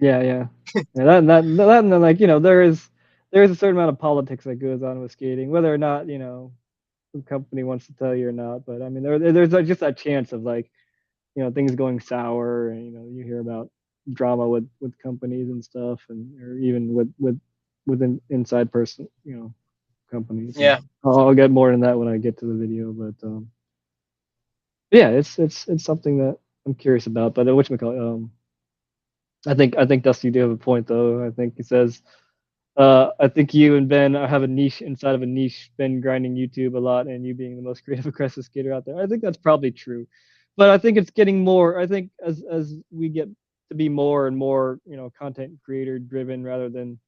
Yeah, yeah, yeah. That and then, like there is a certain amount of politics that goes on with skating, whether or not the company wants to tell you or not. But I mean, there's like just that chance of like things going sour, and you hear about drama with companies and stuff, and or even within inside person companies. And Yeah, I'll get more in that when I get to the video, but yeah, it's something that I'm curious about. But whatchamacallit, I think Dusty, you do have a point though. I think he says I think you and Ben have a niche inside of a niche. Ben grinding YouTube a lot, and you being the most creative, aggressive skater out there. I think that's probably true, but I think it's getting more. I think as we get to be more and more, content creator driven rather than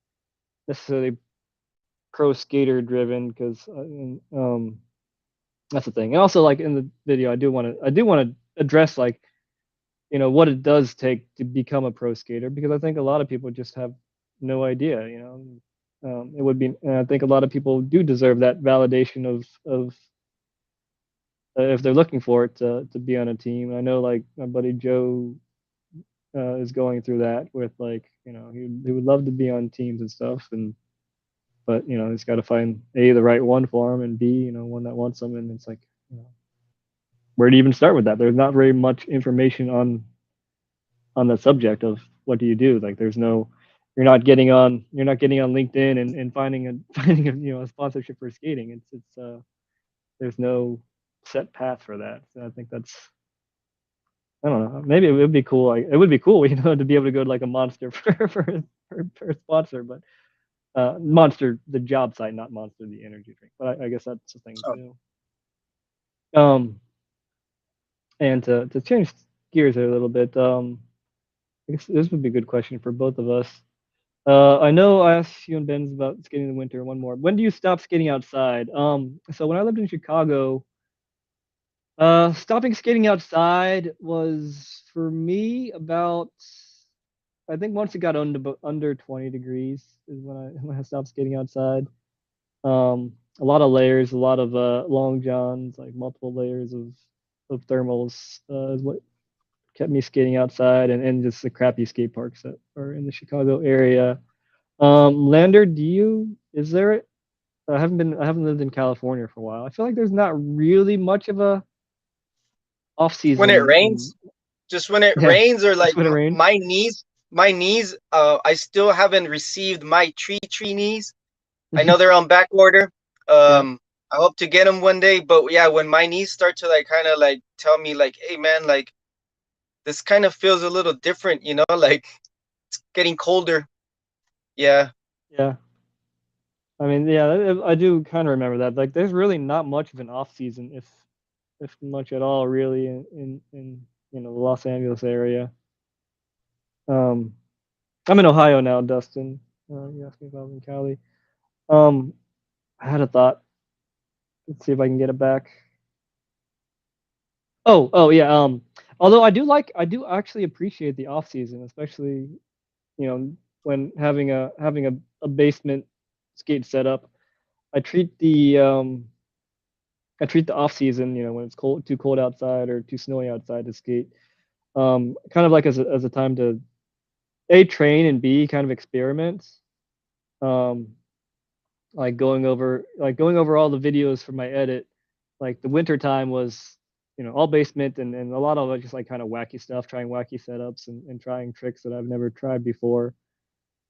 necessarily pro skater driven, because that's the thing. And also, like in the video, I do want to address like what it does take to become a pro skater, because I think a lot of people just have no idea. It would be, and I think a lot of people do deserve that validation of if they're looking for it to be on a team. I know like my buddy Joe is going through that with like he would love to be on teams and stuff, and but he's got to find a the right one for him, and b one that wants him, and it's like where do you even start with that? There's not very much information on the subject of what do you do. Like there's no, you're not getting on LinkedIn and finding a finding a sponsorship for skating. It's there's no set path for that. So I think that's, I don't know, maybe it would be cool. Like it would be cool to be able to go to like a Monster for a sponsor, but Monster the job site, not Monster the energy drink. But I guess that's the thing oh, too. um and to change gears here a little bit, I guess this would be a good question for both of us. I know I asked you and Ben's about skating in the winter. One more. When do you stop skating outside? So when I lived in Chicago, Stopping skating outside was for me about, I think once it got under 20 degrees is when I stopped skating outside. A lot of layers, a lot of long johns, like multiple layers of thermals is what kept me skating outside, and just the crappy skate parks that are in the Chicago area. Lander, is there, I haven't lived in California for a while. I feel like there's not really much of a off When it season in, rains, just when it yeah, rains, or just like when it rains. my knees, I still haven't received my tree knees. I know they're on back order. Yeah, I hope to get them one day, but yeah, when my knees start to like kind of like tell me like, hey man, like this kind of feels a little different, like it's getting colder. Yeah. yeah. I mean, yeah, I do kind of remember that. Like, there's really not much of an off season, if much at all, really, in the Los Angeles area. Um, I'm in Ohio now, Dustin. You asked me if I was in Cali. Um, I had a thought. Let's see if I can get it back. Oh yeah. Although I do actually appreciate the off season, especially when having a basement skate setup. I treat the um I treat the off season, when it's too cold outside or too snowy outside to skate, kind of like as a time to a train and b kind of experiment. Um, going over all the videos for my edit. Like the winter time was, all basement and a lot of it just like kind of wacky stuff, trying wacky setups and trying tricks that I've never tried before.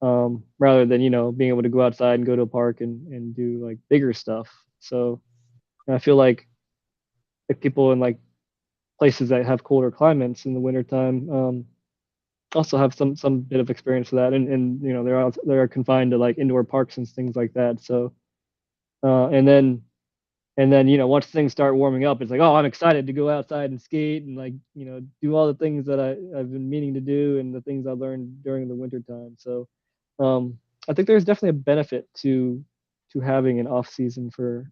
Rather than being able to go outside and go to a park and do like bigger stuff. So I feel like people in like places that have colder climates in the wintertime also have some bit of experience with that, and they're confined to like indoor parks and things like that. So and then once things start warming up, it's like, oh, I'm excited to go outside and skate and like do all the things that I've been meaning to do and the things I learned during the winter time. So um, I think there's definitely a benefit to having an off season for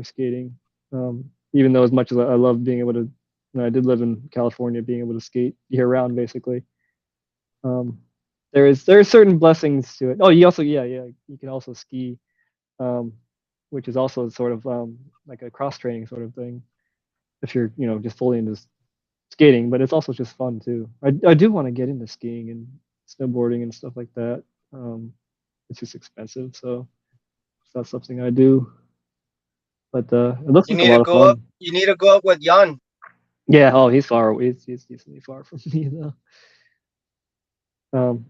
skating. Even though as much as I love being able to, I did live in California, being able to skate year round basically. Um, there are certain blessings to it. Oh, you also, yeah, you can also ski, um, which is also sort of like a cross training sort of thing if you're just fully into skating. But it's also just fun too. I do want to get into skiing and snowboarding and stuff like that. It's just expensive, so it's not something I do. But it looks You like a need to lot of go up. fun. You need to go up with Jan. Yeah. Oh, he's far away. He's decently far from me though.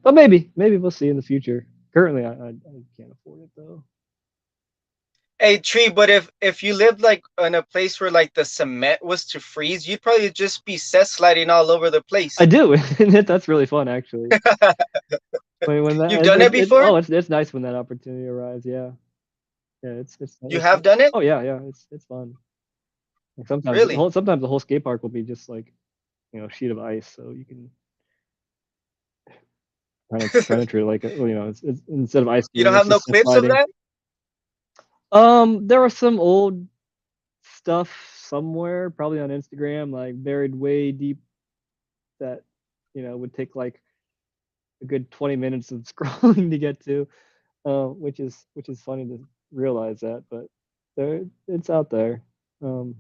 But maybe we'll see in the future. Currently, I can't afford it though. Hey, Tree, but if you lived like in a place where like the cement was to freeze, you'd probably just be set sliding all over the I place. do, and that's really fun actually. When You've done it before? it's nice when that opportunity arrives. Yeah, yeah, You it's have done it? oh yeah, it's fun. Like Really? sometimes the whole skate park will be just like a sheet of ice, so you can kind of treat it like it's instead of ice You skating, don't it's have no just clips of sliding. that? There are some old stuff somewhere, probably on Instagram, like buried way deep that would take like a good 20 minutes of scrolling to get to, which is funny to realize that, but it's out there. Um,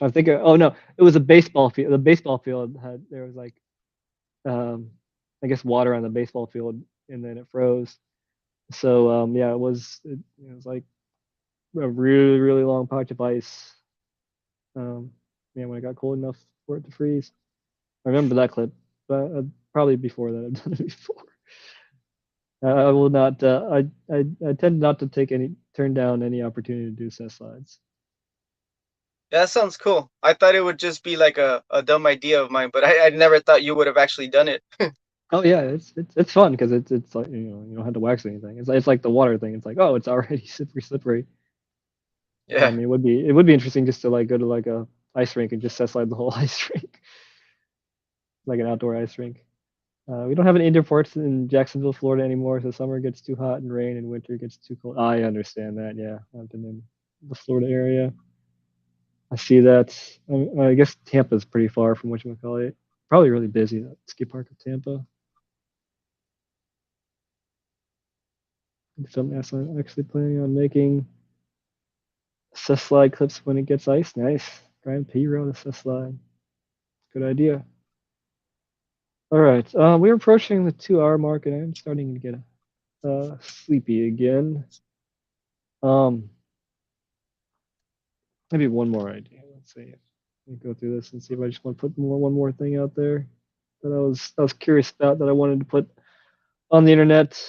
I think oh no, it was a baseball field. The baseball field had there was like um, I guess water on the baseball field, and then it froze. So yeah, it was like a really long patch of ice. Um, yeah, when it got cold enough for it to freeze. I remember that clip, but probably before that I've done it before. I will not. I tend not to turn down any opportunity to do set slides. Yeah, that sounds cool. I thought it would just be like a dumb idea of mine, but I never thought you would have actually done it. Oh yeah, it's fun because it's like you don't have to wax anything. It's like the water thing. It's like, oh, it's already slippery. I Yeah. mean, it would be interesting just to like go to like a ice rink and just set slide the whole ice rink, like an outdoor ice rink. We don't have any indoor ports in Jacksonville, Florida anymore, so summer gets too hot and rain, and winter gets too cold. I understand that. Yeah, I've been in the Florida area. I see that. I guess Tampa's pretty far from whatchamacallit. Probably really busy, that ski park of Tampa. Something else I'm actually planning on making. Assist slide clips when it gets ice. Nice. Grand P road assist slide. Good idea. All right. We're approaching the 2 hour mark and I'm starting to get sleepy again. Um, maybe one more idea. Let's see. Let me go through this and see if I just want to put one more thing out there that I was curious about that I wanted to put on the internet.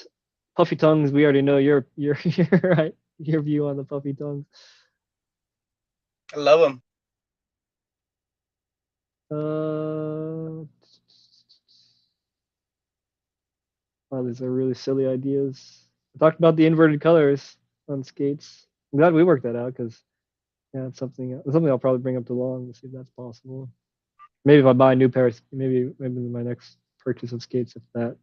Puffy tongues. We already know your view on the puffy tongues. I love them. Uh, wow, these are really silly ideas. I talked about the inverted colors on skates. I'm glad we worked that out because yeah, it's something I'll probably bring up to Long to see if that's possible. Maybe if I buy a new pair, maybe my next purchase of skates, if that,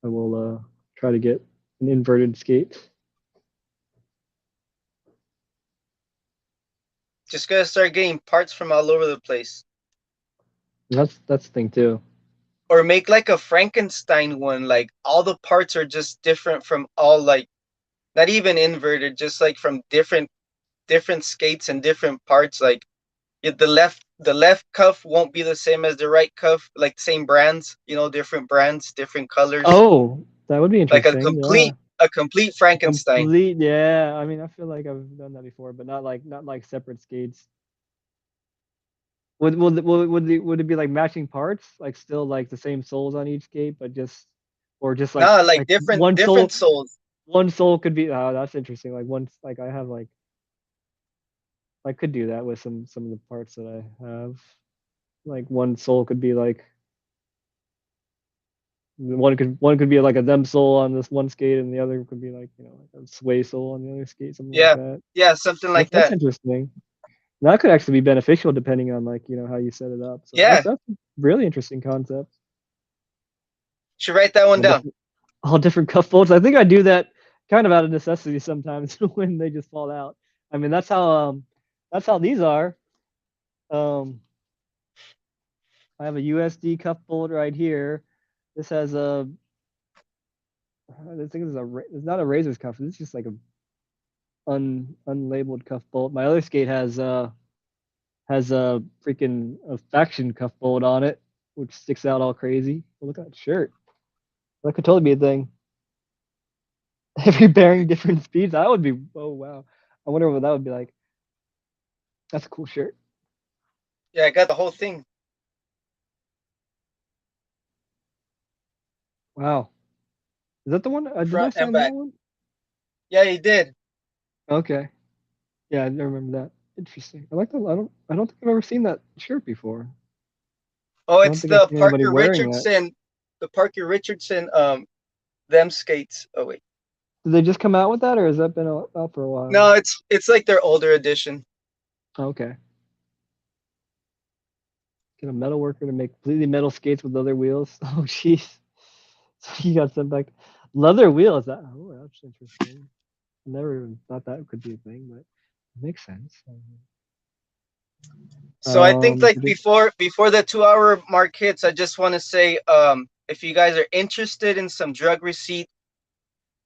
I will try to get an inverted skate. Just gotta start getting parts from all over the place. That's the thing too. Or make like a Frankenstein one, like all the parts are just different from all, like not even inverted, just like from different skates and different parts. Like the left cuff won't be the same as the right cuff, like same brands, different brands, different colors. Oh, that would be Like a interesting. Yeah, complete Frankenstein. complete. Yeah, I mean, I feel like I've done that before, but not like separate skates. Would it be like matching parts, like still like the same soles on each skate, but just or just like No, like like different different souls. one sole could be. Oh, that's interesting. Like once, like I have like I could do that with some of the parts that I have. Like one sole could be like one could be like a them sole on this one skate, and the other could be like like a sway sole on the other skate, something like Yeah, that. yeah, something That's like that's that. interesting. That could actually be beneficial depending on like how you set it up. So that's Yeah, that's a really interesting concept. should write that one All down. different, all different cuff bolts. I think I do that kind of out of necessity sometimes when they just fall out. I mean that's how these are. Um, I have a USD cuff bolt right here. This has I think it's not a razor's cuff. It's just like a unlabeled cuff bolt. My other skate has a freaking a faction cuff bolt on it, which sticks out all crazy. Oh, look at that shirt. That could totally be a thing. Every bearing different speeds. That would be. Oh wow. I wonder what that would be like. That's a cool shirt. Yeah, I got the whole thing. Wow. Is that the one? Did I Front and sign that back. one? Yeah, he did. Okay. Yeah, I remember that. Interesting. I like that. I don't think I've ever seen that shirt before. Oh, I don't it's think I've the seen anybody Parker wearing that. Richardson, the Parker Richardson them skates. Oh wait. Did they just come out with that, or has that been out for a No, while? it's like their older edition. Okay. Get a metal worker to make completely metal skates with leather wheels. Oh, jeez. So you got sent back. Leather wheels. Oh, that's interesting. I never even thought that could be a thing, but it makes sense. So I think like Did before the 2 hour mark hits, I just want to say if you guys are interested in some drug receipt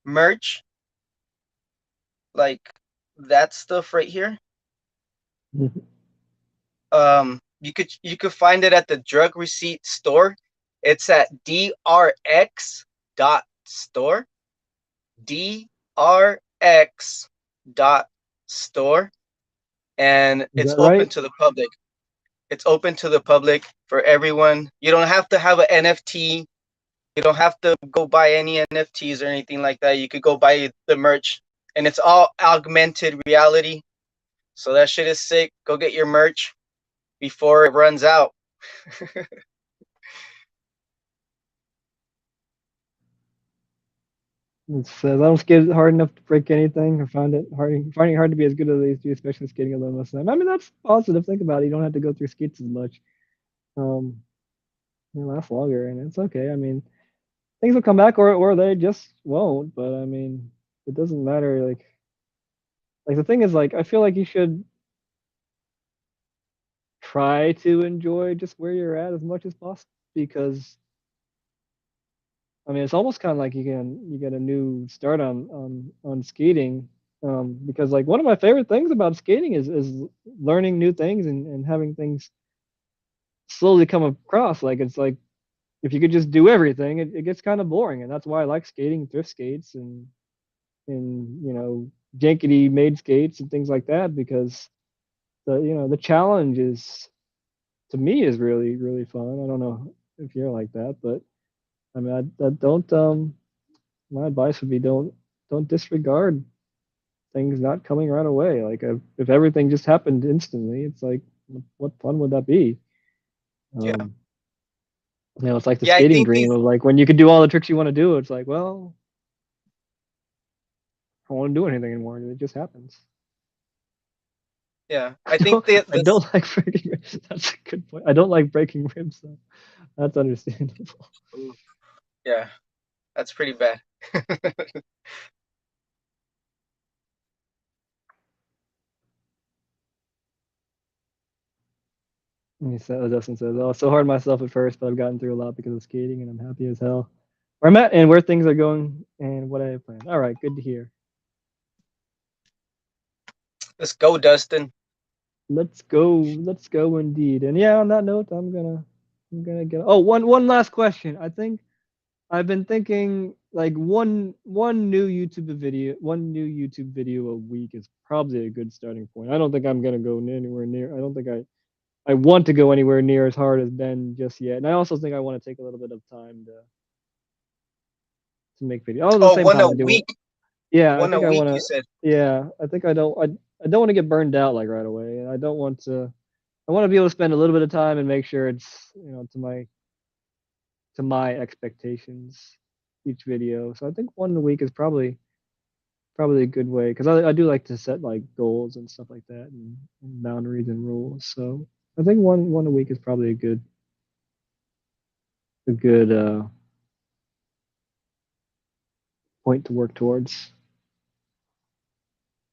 merch, like that stuff right here, it- you could find it at the drug receipt store. It's at drx.store. drx.store, and Is it's that open right? to the public. It's open to the public for everyone. You don't have to have an NFT. You don't have to go buy any NFTs or anything like that. You could go buy the merch, and it's all augmented reality. So that shit is sick. Go get your merch before it runs out. It says I don't skate hard enough to break anything. I finding it hard to be as good as I used to, especially skating alone most of the time. I mean that's positive. Think about it. You don't have to go through skates as much. Um, they last longer, and it's okay. I mean, things will come back, or they just won't. But I mean, it doesn't matter. Like the thing is, like I feel like you should try to enjoy just where you're at as much as possible because I mean it's almost kind of like you get a new start on skating because like one of my favorite things about skating is learning new things and having things slowly come across like it's like if you could just do everything it gets kind of boring and that's why I like skating thrift skates and jankety made skates and things like that because the challenge is to me is really really fun. I don't know if you're like that, but I mean, I don't. My advice would be don't disregard things not coming right away. Like if everything just happened instantly, it's like what fun would that be? Yeah. Um, it's like the Yeah, I skating think dream these of like when you could do all the tricks you want to do. It's like, well, I don't want to do anything anymore. It just happens. yeah. I I think don't. that I this don't like breaking ribs. That's a good point. I don't like breaking ribs, though. That's understandable. Ooh, yeah, that's pretty bad. Dustin says, "Oh, so hard myself at first, but I've gotten through a lot because of skating, and I'm happy as hell. Where I'm at and where things are going, and what I have planned. All right, good to hear. Let's go, Dustin. Let's go indeed. And yeah, on that note, I'm gonna get. Oh, one last question. I think I've been thinking like one new YouTube video a week is probably a good starting point. I don't think I'm gonna go anywhere near. I don't think I want to go anywhere near as hard as Ben just yet. And I also think I want to take a little bit of time to make videos. All at the Oh, same one time a I do it. week. Yeah, I One a think I week, want you to. said. Yeah, I think I don't want to get burned out like right away, and I don't want to. I want to be able to spend a little bit of time and make sure it's to my expectations each video. So I think one a week is probably a good way because I do like to set like goals and stuff like that and boundaries and rules. So I think one a week is probably a good point to work towards.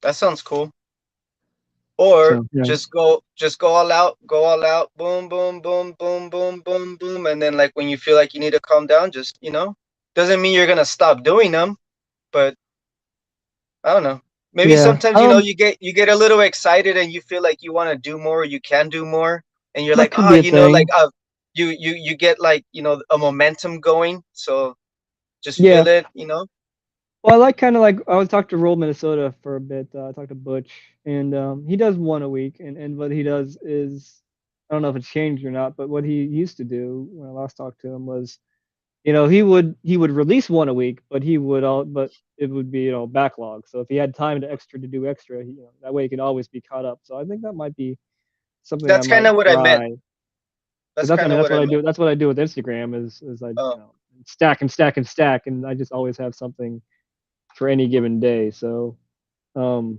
That sounds cool. Or So yeah, just go all out, boom, boom, boom, boom, boom, boom, boom, and then like when you feel like you need to calm down, just doesn't mean you're gonna stop doing them, but I don't know. Maybe yeah. sometimes you get a little excited and you feel like you want to do more, you can do more, and you're That like, could oh, be a thing. you get like a momentum going, so just Yeah. feel it. Well, I like kind of like I was talking to Roll Minnesota for a bit. I talked to Butch, and he does one a week, and what he does is I don't know if it's changed or not, but what he used to do when I last talked to him was, he would release one a week, but it would be backlog. So if he had time to extra to do extra, that way he can always be caught up. So I think that might be something I That's kind might of what I meant. try because That's that's I kind mean of that's what what I I meant. do. That's what I do with Instagram is I Oh, stack and stack and stack, and I just always have something for any given day. So um,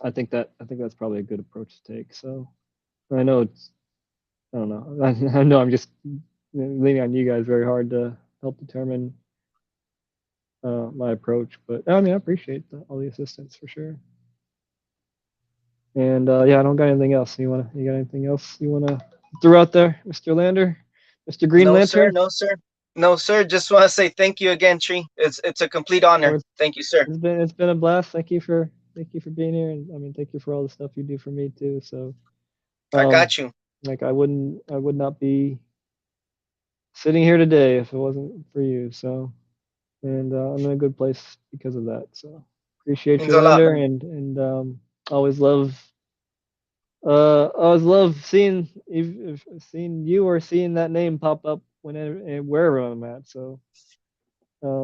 I think that's probably a good approach to take. So I know I don't know I know I'm just leaning on you guys very hard to help determine my approach, but I mean I appreciate all the assistance for sure. And yeah, I don't got anything else. You got anything else you wanna throw out there, Mr. Lander, Mr. Green no, sir, Lantern? no, sir, no, sir. Just want to say thank you again, Tree. It's a complete honor. Or Thank you, sir. it's been a blast. Thank you for being here, and I mean thank you for all the stuff you do for me too. So I um, got you. like I would not be sitting here today if it wasn't for you. So, and I'm in a good place because of that. So, appreciate Means you, a lot, Lander, man. and always love always love seeing you or seeing that name pop up whenever and wherever I'm at. So,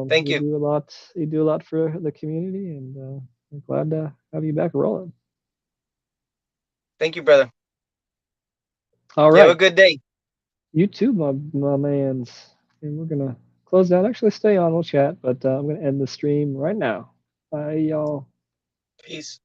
Thank you you. do a lot. You do a lot for the community, and I'm glad to have you back rolling. Thank you, brother. All You have a right, good day. you too, my man's, and we're gonna close down. Actually, stay on. We'll chat, but I'm gonna end the stream right now. Bye, y'all. Peace.